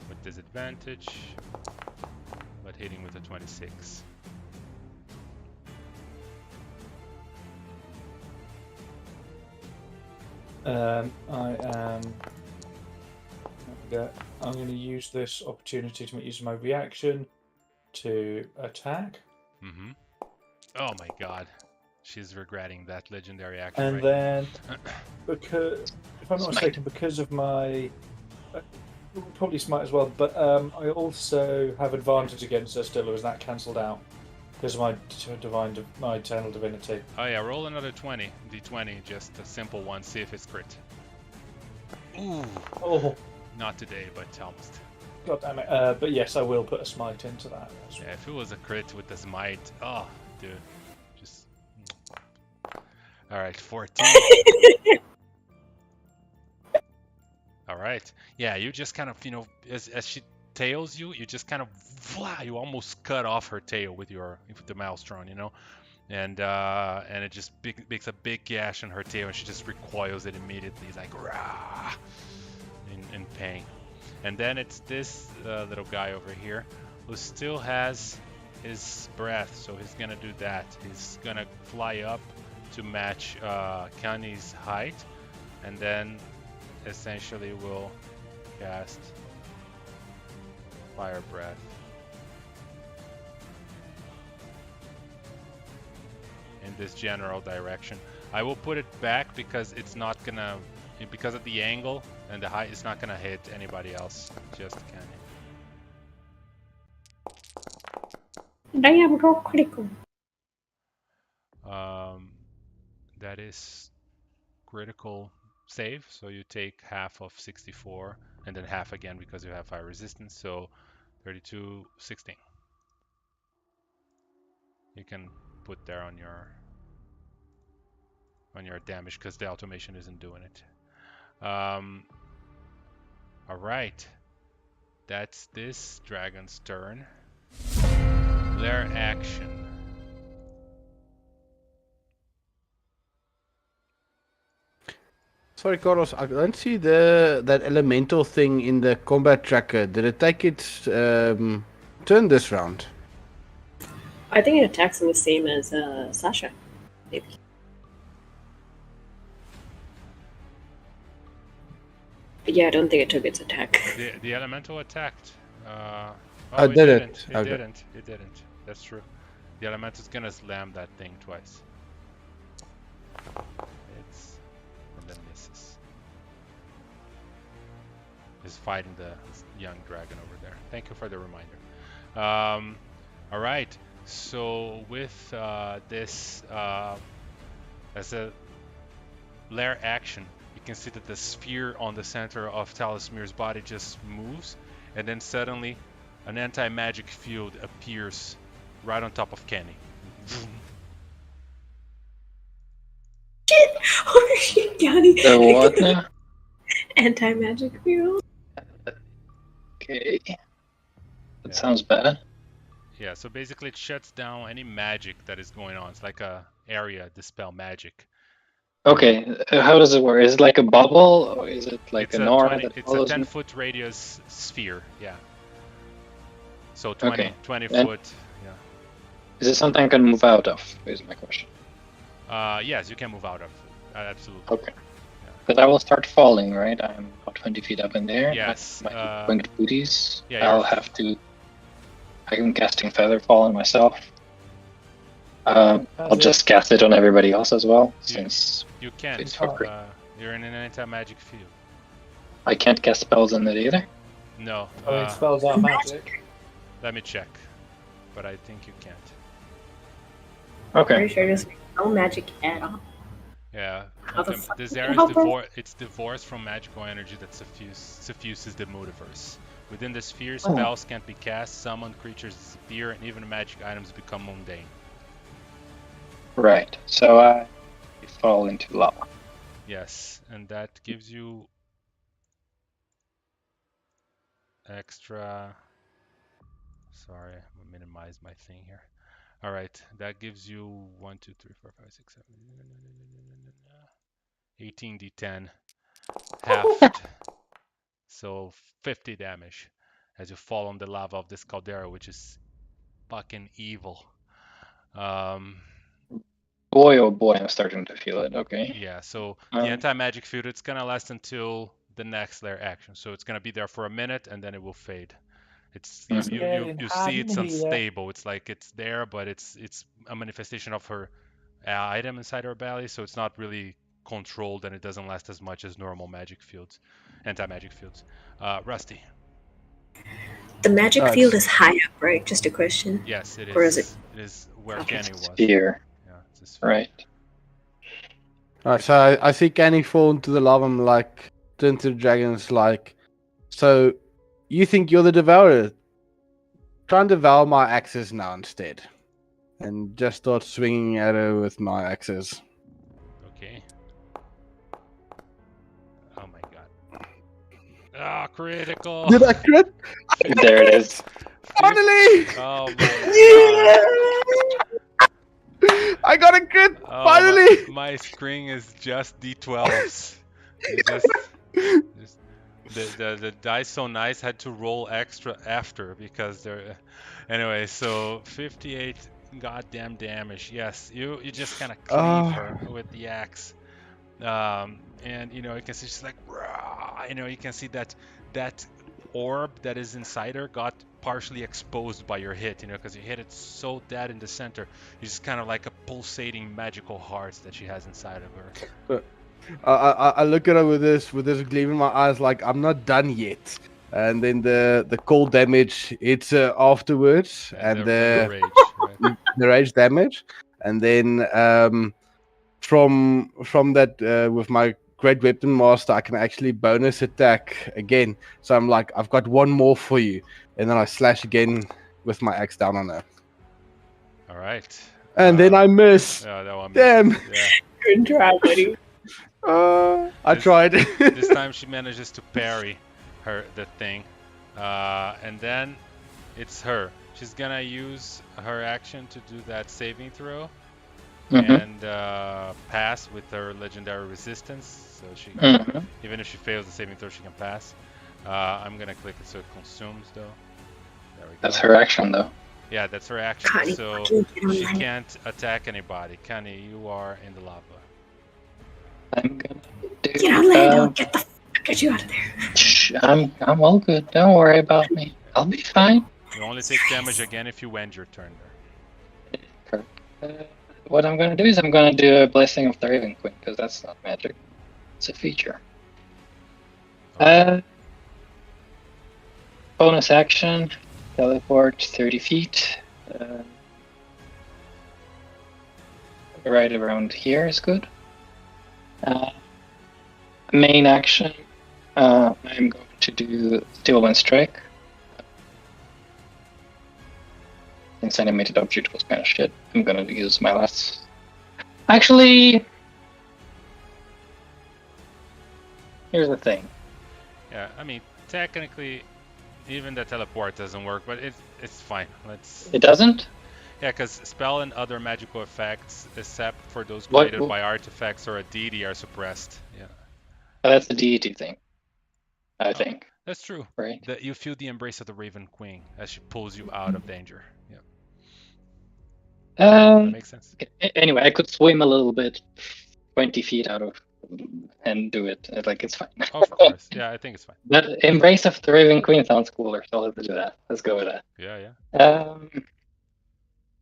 with disadvantage, but hitting with a 26. I am. I'm going to use this opportunity to make use of my reaction to attack. Mm-hmm. Oh my god. She's regretting that legendary action. And right then, because, if I'm not mistaken, because of my. Probably smite as well, but I also have advantage against her still, or is that cancelled out? Because of my eternal divinity. Oh yeah, roll another 20. D20, just a simple one, see if it's crit. Ooh. Oh. Not today, but almost. God damn it. But yes, I will put a smite into that. Yeah, if it was a crit with the smite, oh, dude. Just. Alright, 14. Alright. Yeah, you just kind of, as she tails you, you just kind of, you almost cut off her tail with the maelstrom, and it just makes a big gash in her tail, and she just recoils it immediately, like, rah, in pain. And then it's this little guy over here who still has his breath, so he's gonna do that. He's gonna fly up to match Kani's height, and then essentially will cast Fire Breath. In this general direction. I will put it back because it's not gonna, because of the angle and the height, it's not gonna hit anybody else, just Kenny. And I am roll critical. That is critical save, so you take half of 64 and then half again because you have fire resistance, so 32, 16. You can put there on your damage because the automation isn't doing it. All right, that's this dragon's turn. Their action. Sorry, Carlos, I don't see that elemental thing in the combat tracker. Did it take its turn this round? I think it attacks him the same as Sasha. Maybe. Yeah, I don't think it took its attack. The elemental attacked. It didn't. It didn't. It didn't. That's true. The elemental is gonna slam that thing twice. And then misses. Is fighting the young dragon over there. Thank you for the reminder. All right. So with this as a lair action, you can see that the sphere on the center of Talismir's body just moves, and then suddenly an anti-magic field appears right on top of Kenny. Shit! Oh shit, Yanni! The what now? Anti-magic field. Okay. That sounds bad. Yeah, so basically it shuts down any magic that is going on. It's like a area dispel magic. Okay, how does it work? Is it like a bubble, or is it like an aura 20, that it's a follows me? 10-foot radius sphere, yeah. So 20, Okay. 20 And- foot, yeah. Is it something I can move out of? Is my question. Yes, you can move out of it. Absolutely. Okay. But I will start falling, right? I'm about 20 feet up in there. Yes, My winged booties. yeah, I'll you're- have to. I'm casting Featherfall on myself. I'll just cast it on everybody else as well, since You can't. it's for free. You're in an anti-magic field. I can't cast spells in it either. No. Spells are magic. Let me check. But I think you can't. Okay. Pretty sure there's no magic at all. Yeah. How the fuck This you area help is her? it's divorced from magical energy that suffuses the multiverse. Within the sphere, Oh. spells can't be cast, summoned creatures disappear, and even magic items become mundane. Right. So I fall into lava. Yes, and that gives you extra. Sorry, I'm gonna minimize my thing here. All right, that gives you 1, 2, 3, 4, 5, 6, 7, 18d10 halved, so 50 damage as you fall on the lava of this caldera, which is fucking evil. Boy, oh boy, I'm starting to feel it. Okay. Yeah, so the Um, anti-magic field, it's gonna last until the next layer action. So it's gonna be there for a minute and then it will fade. It's you see it's unstable. It's like it's there, but it's a manifestation of her item inside her belly, so it's not really controlled and it doesn't last as much as normal magic fields, anti-magic fields. Rusty. The magic Oh, field it's- is high up, right? Just a question. Yes, it Or is is. It is where Okay. Kenny was. sphere. Yeah, it's a sphere. Right. Alright, so I see Canny fall into the lava. I'm like, turn to the dragons, like, so you think you're the devourer? Try and devour my axes now instead. And just start swinging at her with my axes. Okay. Oh my god. Ah, critical. Did I crit? There it is. Finally! Oh my god. I got a crit! Oh, Finally! my screen is just D12s. It just the dice so nice had to roll extra after because they're anyway. So 58 goddamn damage. Yes, you just kind of cleave her with the axe, and you know you can see she's like, "Rah!" You know you can see that orb that is inside her got partially exposed by your hit, you know, because you hit it so dead in the center. It's just kind of like a pulsating magical heart that she has inside of her. I look at her with this gleam in my eyes, like I'm not done yet. And then the cold damage hits her afterwards, and the the rage, right? the rage damage, and then from that with my great weapon master, I can actually bonus attack again. So I'm like, I've got one more for you, and then I slash again with my axe down on her, All right. and then I miss. Yeah, that one. Damn. misses, Yeah. Good try, buddy. I tried. This time she manages to parry the thing, and then it's her. She's gonna use her action to do that saving throw and pass with her legendary resistance. So she, even if she fails the saving throw, she can pass. I'm gonna click it so it consumes though. There we go. That's her action, though. Yeah, that's her action. Connie, So fucking get on she that. can't attack anybody. Connie, you are in the lava. I'm gonna do. Get on land. I'll get the get you out of there. Shh, I'm all good. Don't worry about me. I'll be fine. You only take damage again if you end your turn there. What I'm gonna do is I'm gonna do a Blessing of the Raven Queen, because that's not magic. It's a feature. Bonus action, teleport 30 feet. Right around here is good. Main action, I'm going to do Steel Wind Strike. Since animated object was kind of shit, I'm gonna use my last. Actually, here's the thing. Yeah, I mean, technically, even the teleport doesn't work, but it's fine. Let's. It doesn't? Yeah, because spell and other magical effects, except for those What- created by artifacts or a deity, are suppressed. Yeah, Oh, that's the deity thing. I think, that's true. right? That you feel the embrace of the Raven Queen as she pulls you out of danger. Yeah, that makes sense. Anyway, I could swim a little bit, 20 feet out of, and do it. Like, it's fine. Of course. Yeah, I think it's fine. But Embrace of the Raven Queen sounds cooler, so let's do that. Let's go with that. Yeah, yeah.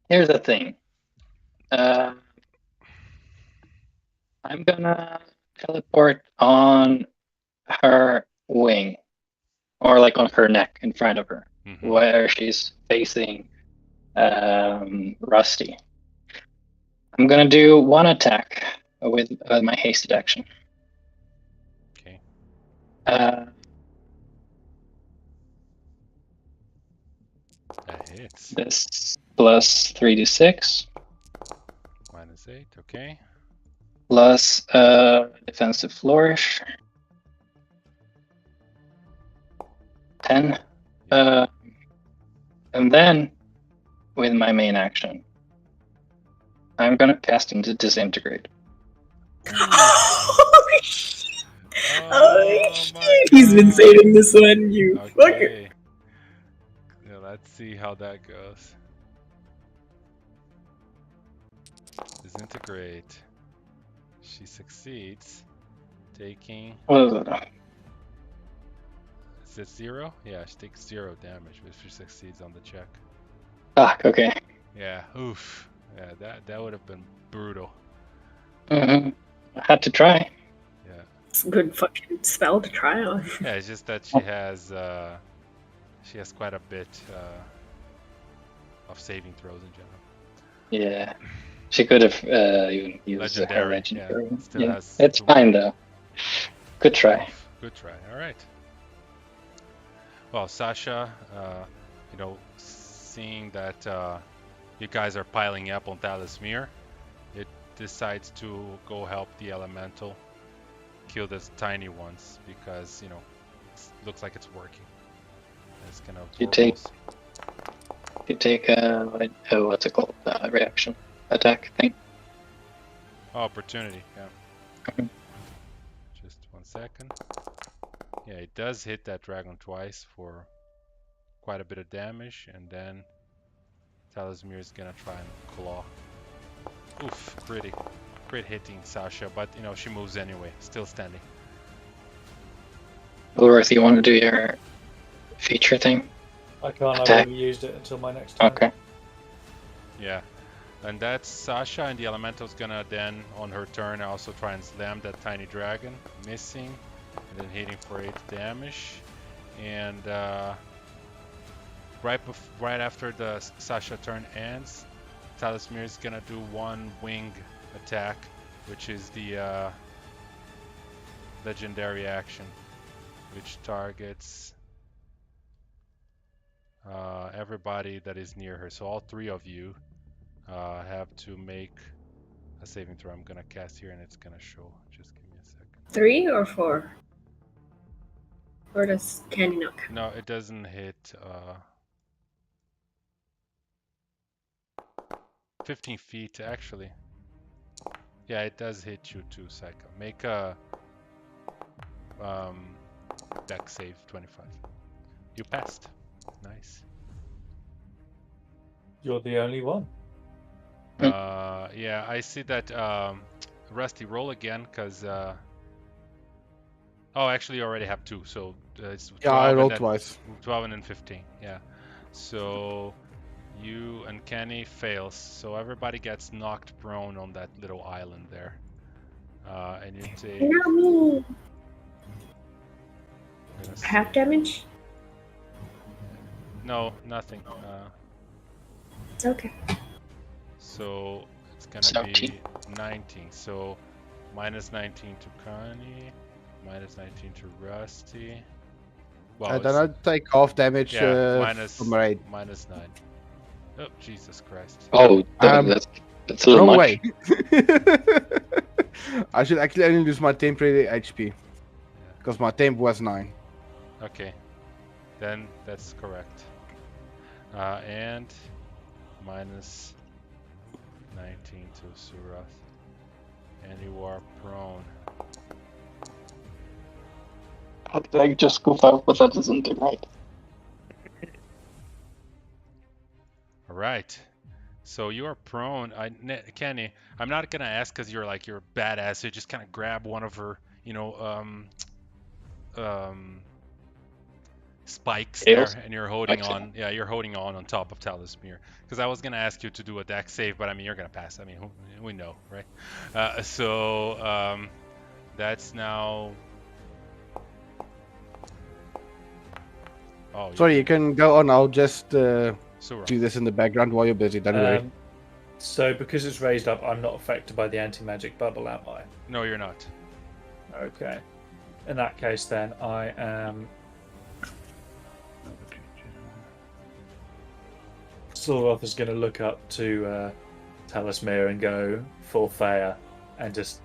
Here's the thing. I'm gonna teleport on her wing, or like on her neck in front of her, Mm-hmm. where she's facing Rusty. I'm gonna do one attack with my hasted action. Okay. That hits. This plus 3d6 -8. Okay. plus defensive flourish 10. And then with my main action, I'm gonna cast into disintegrate. Oh, shit. Oh my He's been God. saving this one, you fucker. Okay. Yeah, let's see how that goes. Disintegrate. She succeeds, taking. What is it? Is it 0? Yeah, she takes 0 damage if she succeeds on the check. Fuck, okay. Yeah, oof. Yeah, that would have been brutal. I had to try. Yeah. It's a good fucking spell to try on. Yeah, it's just that she has quite a bit of saving throws in general. Yeah. She could have even used her Legendary, legendary. yeah. Still has It's to- fine though. Good try. Good try. All right. Well, Sasha, seeing that you guys are piling up on Talismir, it decides to go help the elemental kill the tiny ones because it looks like it's working. It's gonna You take- absorb You take what's it called? Reaction attack thing. opportunity. Yeah. Mhm. Just 1 second. Yeah, it does hit that dragon twice for quite a bit of damage, and then Talismir is gonna try and claw. Oof, crit hitting Sasha, but she moves anyway, still standing. Ulrith, you want to do your feature thing? I can't. I've Attack. already used it until my next turn. Okay. Yeah, and that's Sasha, and the elemental's gonna then, on her turn, also try and slam that tiny dragon, missing, and then hitting for 8 damage. And right after the Sasha turn ends, Talismir is gonna do one wing attack, which is the legendary action, which targets everybody that is near her. So all 3 of you have to make a saving throw. I'm gonna cast here and it's gonna show. Just give me a second. 3 or 4? Or does Candy not count? No, it doesn't hit 15 feet actually. Yeah, it does hit you too, Psycho. Make a dex save 25. You passed. Nice. You're the only one. Yeah, I see that. Rusty, roll again, because. Oh, actually, you already have 2, so it's 12 Yeah, I and rolled then twice. 12 and then 15. Yeah. So you and Kenny fails, so everybody gets knocked prone on that little island there. And you take. Not me. Let's see. Half damage? No, nothing. It's okay. So it's gonna 17. be 19. So minus 19 to Connie, minus 19 to Rusty. Well, Then I take half damage yeah, minus from raid. minus 9. Oh, Jesus Christ. Oh, Um, that's a little Wrong much. way. I should actually only lose my temporary HP. Because my temp was 9. Okay, then that's correct. And minus 19 to Surath. And you are prone. How did I just goof out? But that isn't right. Alright. So you are prone. Kenny, I'm not gonna ask because you're a badass. So you just kind of grab one of her, spikes Tails? there, and you're holding Spikes, on. Yeah, you're holding on top of Talismere. Because I was gonna ask you to do a deck save, but I mean you're gonna pass. I mean we know, right? That's now. Oh, Sorry, you can go on. I'll just do Sura. this in the background while you're busy. Don't worry. So because it's raised up, I'm not affected by the anti-magic bubble, am I? No, you're not. Okay. In that case, then I am. Silroth is going to look up to Talismere and go full Faya and just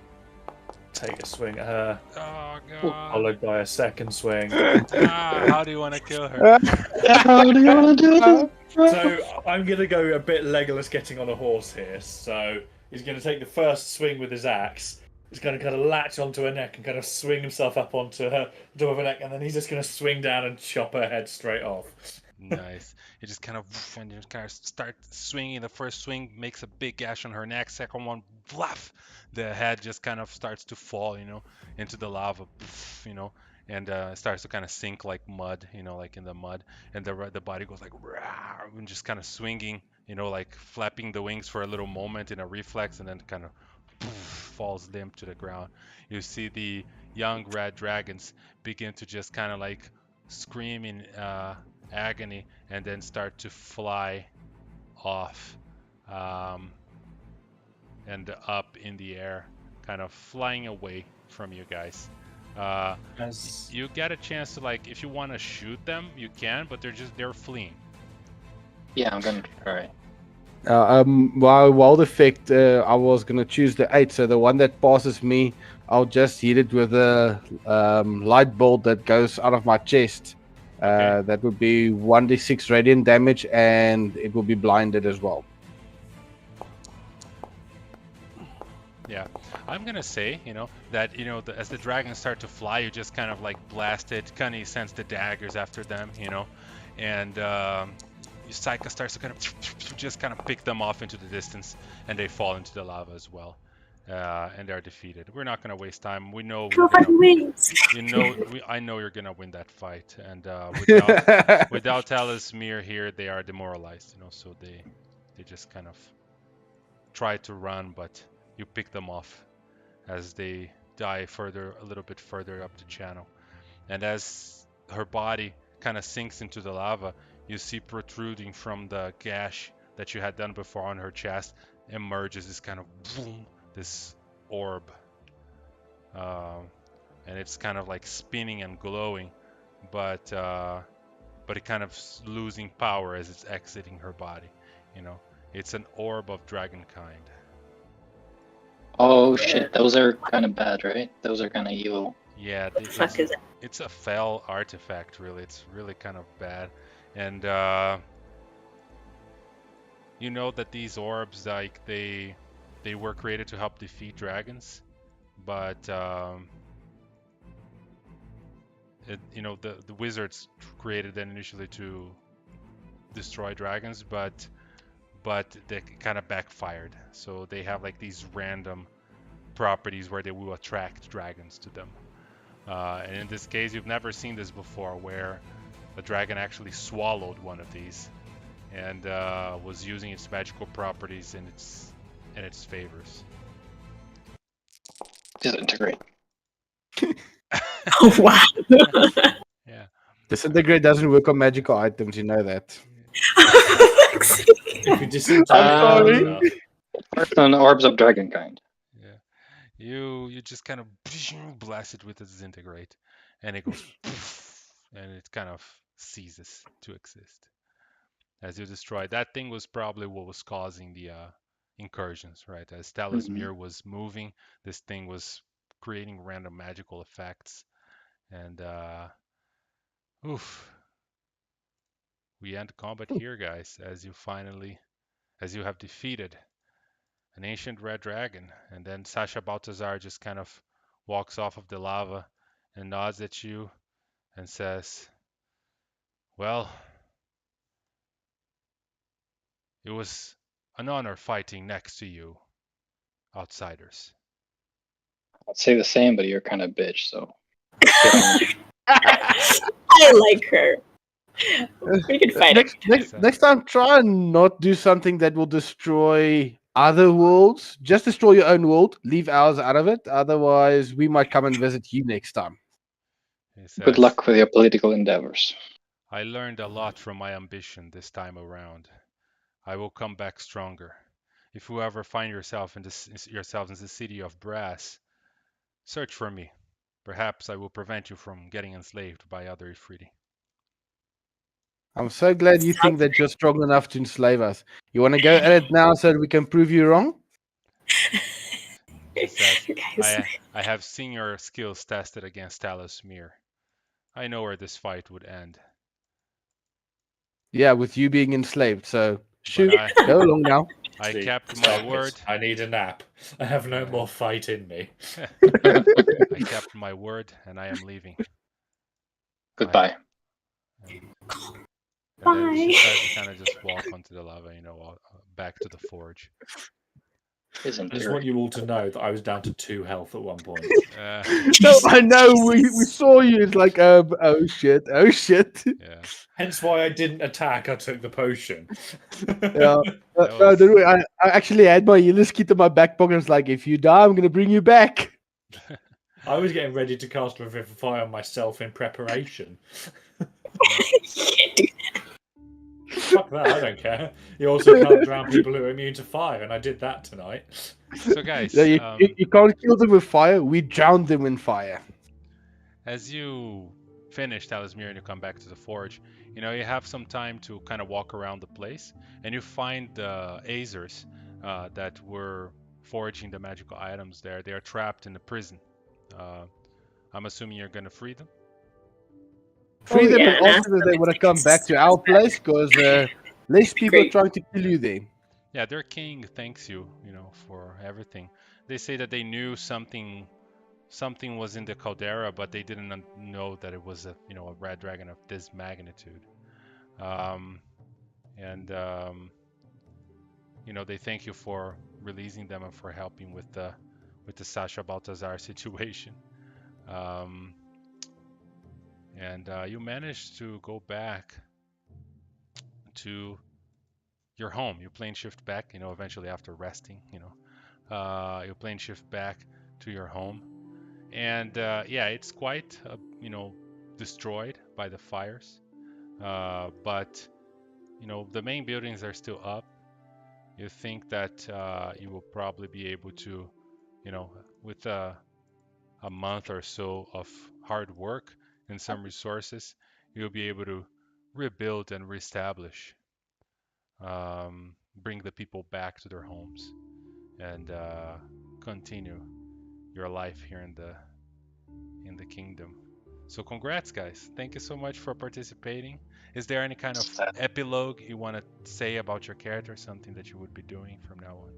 take a swing at her, Oh god. followed by a second swing. How do you want to kill her? How do you want to do this? So I'm going to go a bit Legolas getting on a horse here. So he's going to take the first swing with his axe. He's going to kind of latch onto her neck and kind of swing himself up onto her top of her neck, and then he's just going to swing down and chop her head straight off. Nice. You just kind of and you kind of start swinging. The first swing makes a big gash on her neck. Second one, fluff. The head just kind of starts to fall, into the lava, and starts to kind of sink like mud, like in the mud. And the body goes like, "Rawr," and just kind of swinging, like flapping the wings for a little moment in a reflex, and then kind of falls limp to the ground. You see the young red dragons begin to just kind of like scream in agony and then start to fly off and up in the air, kind of flying away from you guys. You get a chance to, like, if you want to shoot them, you can, but they're fleeing. Yeah, I'm gonna try. Wild effect, I was gonna choose the 8, so the one that passes me, I'll just hit it with a light bolt that goes out of my chest. Okay. That would be 1d6 radiant damage, and it will be blinded as well. Yeah, I'm gonna say, that as the dragons start to fly, you just kind of like blast it. Cunny sends the daggers after them, and Psycha starts to kind of just kind of pick them off into the distance, and they fall into the lava as well, and they're defeated. We're not gonna waste time. We know. wins. I know you're gonna win that fight, and without Talismere here, they are demoralized. So they just kind of try to run, but you pick them off as they die a little bit further up the channel. And as her body kind of sinks into the lava, you see protruding from the gash that you had done before on her chest emerges this kind of boom, this orb. And it's kind of like spinning and glowing, but it kind of losing power as it's exiting her body. It's an orb of dragonkind. Oh shit, those are kind of bad, right? Those are kind of evil. Yeah, What the fuck is it? it's a fell artifact, really. It's really kind of bad. And you know that these orbs, like, they were created to help defeat dragons, but the wizards created them initially to destroy dragons, but they kind of backfired. So they have like these random properties where they will attract dragons to them. And in this case, you've never seen this before, where a dragon actually swallowed one of these and was using its magical properties in its favors. Disintegrate. Oh wow. Yeah. Disintegrate doesn't work on magical items, you know that. If you disintegrate, First on orbs of dragonkind. Yeah. You just kind of blast it with a disintegrate, and it goes and it kind of ceases to exist as you destroy. That thing was probably what was causing the incursions, right? As Talismere was moving, this thing was creating random magical effects, and we end combat here, guys, as you have defeated an ancient red dragon. And then Sasha Baltazar just kind of walks off of the lava and nods at you and says, well, it was an honor fighting next to you, outsiders. I'd say the same, but you're kind of bitch, so. I like her. We can fight it. Next time, try and not do something that will destroy other worlds. Just destroy your own world. Leave ours out of it. Otherwise, we might come and visit you next time. He Good says, luck with your political endeavors. I learned a lot from my ambition this time around. I will come back stronger. If you ever find yourselves in the city of brass, search for me. Perhaps I will prevent you from getting enslaved by other Ifriti. I'm so glad you think that you're strong enough to enslave us. You want to go at it now so that we can prove you wrong? He says, Guys, I have seen your skills tested against Talos Mir. I know where this fight would end. Yeah, with you being enslaved. So, But shoot, go along now. I See, kept stop my it. word. I need a nap. I have no more fight in me. I kept my word, and I am leaving. Goodbye. And then she Bye. says you kind of just walk onto the lava, back to the forge. Isn't I just it? want you all to know that I was down to 2 health at one point. No, I know. We saw you. It's like, oh shit, oh shit. Yeah. Hence why I didn't attack. I took the potion. Yeah. No, don't worry. I actually had my healer's kit in my back pocket. It's like, if you die, I'm gonna bring you back. I was getting ready to cast Revivify on myself in preparation. can't do Fuck that, I don't care. You also can't drown people who are immune to fire, and I did that tonight. So guys, Yeah, you can't kill them with fire. We drowned them in fire. as you finish Talismir and you come back to the forge, you have some time to kind of walk around the place, and you find the Azers that were forging the magical items there. They are trapped in the prison. I'm assuming you're going to free them? Free them yeah, and ask them if they if want to they come can back to our place, because less people are Great. trying to kill you there. Yeah, their king thanks you, for everything. They say that they knew something was in the caldera, but they didn't know that it was a red dragon of this magnitude. And they thank you for releasing them and for helping with the Sasha Baltazar situation. And you managed to go back to your home. You plane shift back, eventually after resting, you plane shift back to your home. And yeah, it's quite, destroyed by the fires. But, the main buildings are still up. You think that you will probably be able to, with a month or so of hard work and some resources, you'll be able to rebuild and reestablish, bring the people back to their homes, and continue your life here in the kingdom. So congrats, guys! Thank you so much for participating. Is there any kind of epilogue you want to say about your character, something that you would be doing from now on?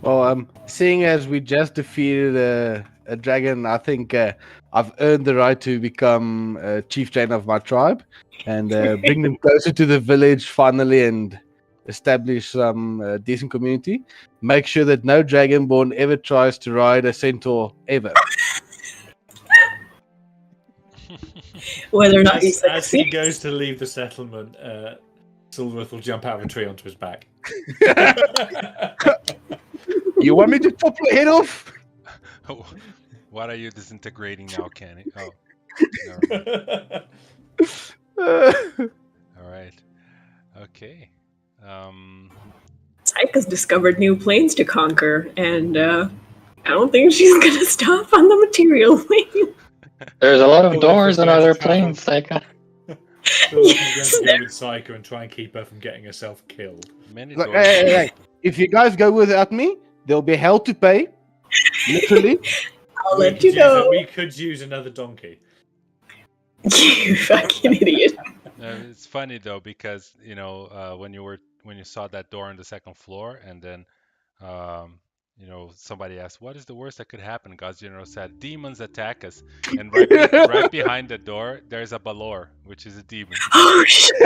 Well, seeing as we just defeated a dragon, I think I've earned the right to become chief trainer of my tribe and bring them closer to the village finally and establish some decent community. Make sure that no dragonborn ever tries to ride a centaur ever. Whether or not you As he succeed. goes to leave the settlement, Silverworth will jump out of a tree onto his back. You want me to chop your head off? What are you disintegrating now, Kenny? Oh, all right. Okay. Taika's discovered new planes to conquer, and I don't think she's gonna stop on the material plane. There's a lot of Well, doors on that's other travel. planes, Taika. Yes, going to go with Psycho and try and keep her from getting herself killed. Many Look, doors. hey. If you guys go without me, there'll be hell to pay. Literally. I'll let you know. We could use another donkey. You fucking idiot. It's funny though because when you saw that door on the second floor and then somebody asked what is the worst that could happen, God's General said demons attack us, and right behind the door there's a Balor, which is a demon. Oh shit.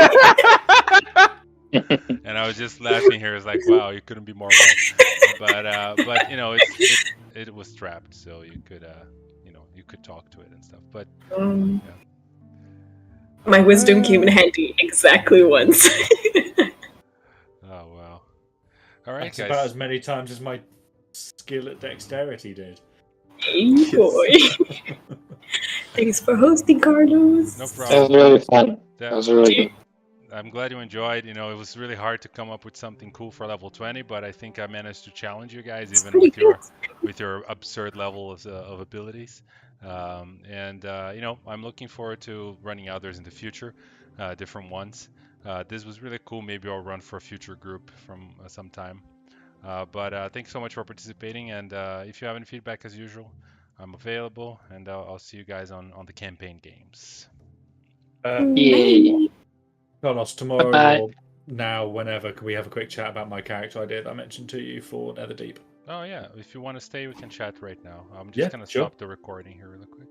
And I was just laughing here. It's like, wow, you couldn't be more wrong. But it was trapped, so you could talk to it and stuff. But My wisdom came in handy exactly once. Oh wow! All right, That's guys. about as many times as my skill at dexterity did. Hey boy. Thanks for hosting, Carlos. No That problem. was really fun. That was really good. I'm glad you enjoyed. It was really hard to come up with something cool for level 20, but I think I managed to challenge you guys It's even pretty with your absurd level of abilities. I'm looking forward to running others in the future, different ones. This was really cool. Maybe I'll run for a future group from some time. But thanks so much for participating. And if you have any feedback, as usual, I'm available. And I'll see you guys on the campaign games. Yay. Carlos, tomorrow Bye-bye. or now, whenever, can we have a quick chat about my character idea that I mentioned to you for Netherdeep? Oh yeah, if you want to stay, we can chat right now. I'm just Yeah, gonna sure. stop the recording here really quick.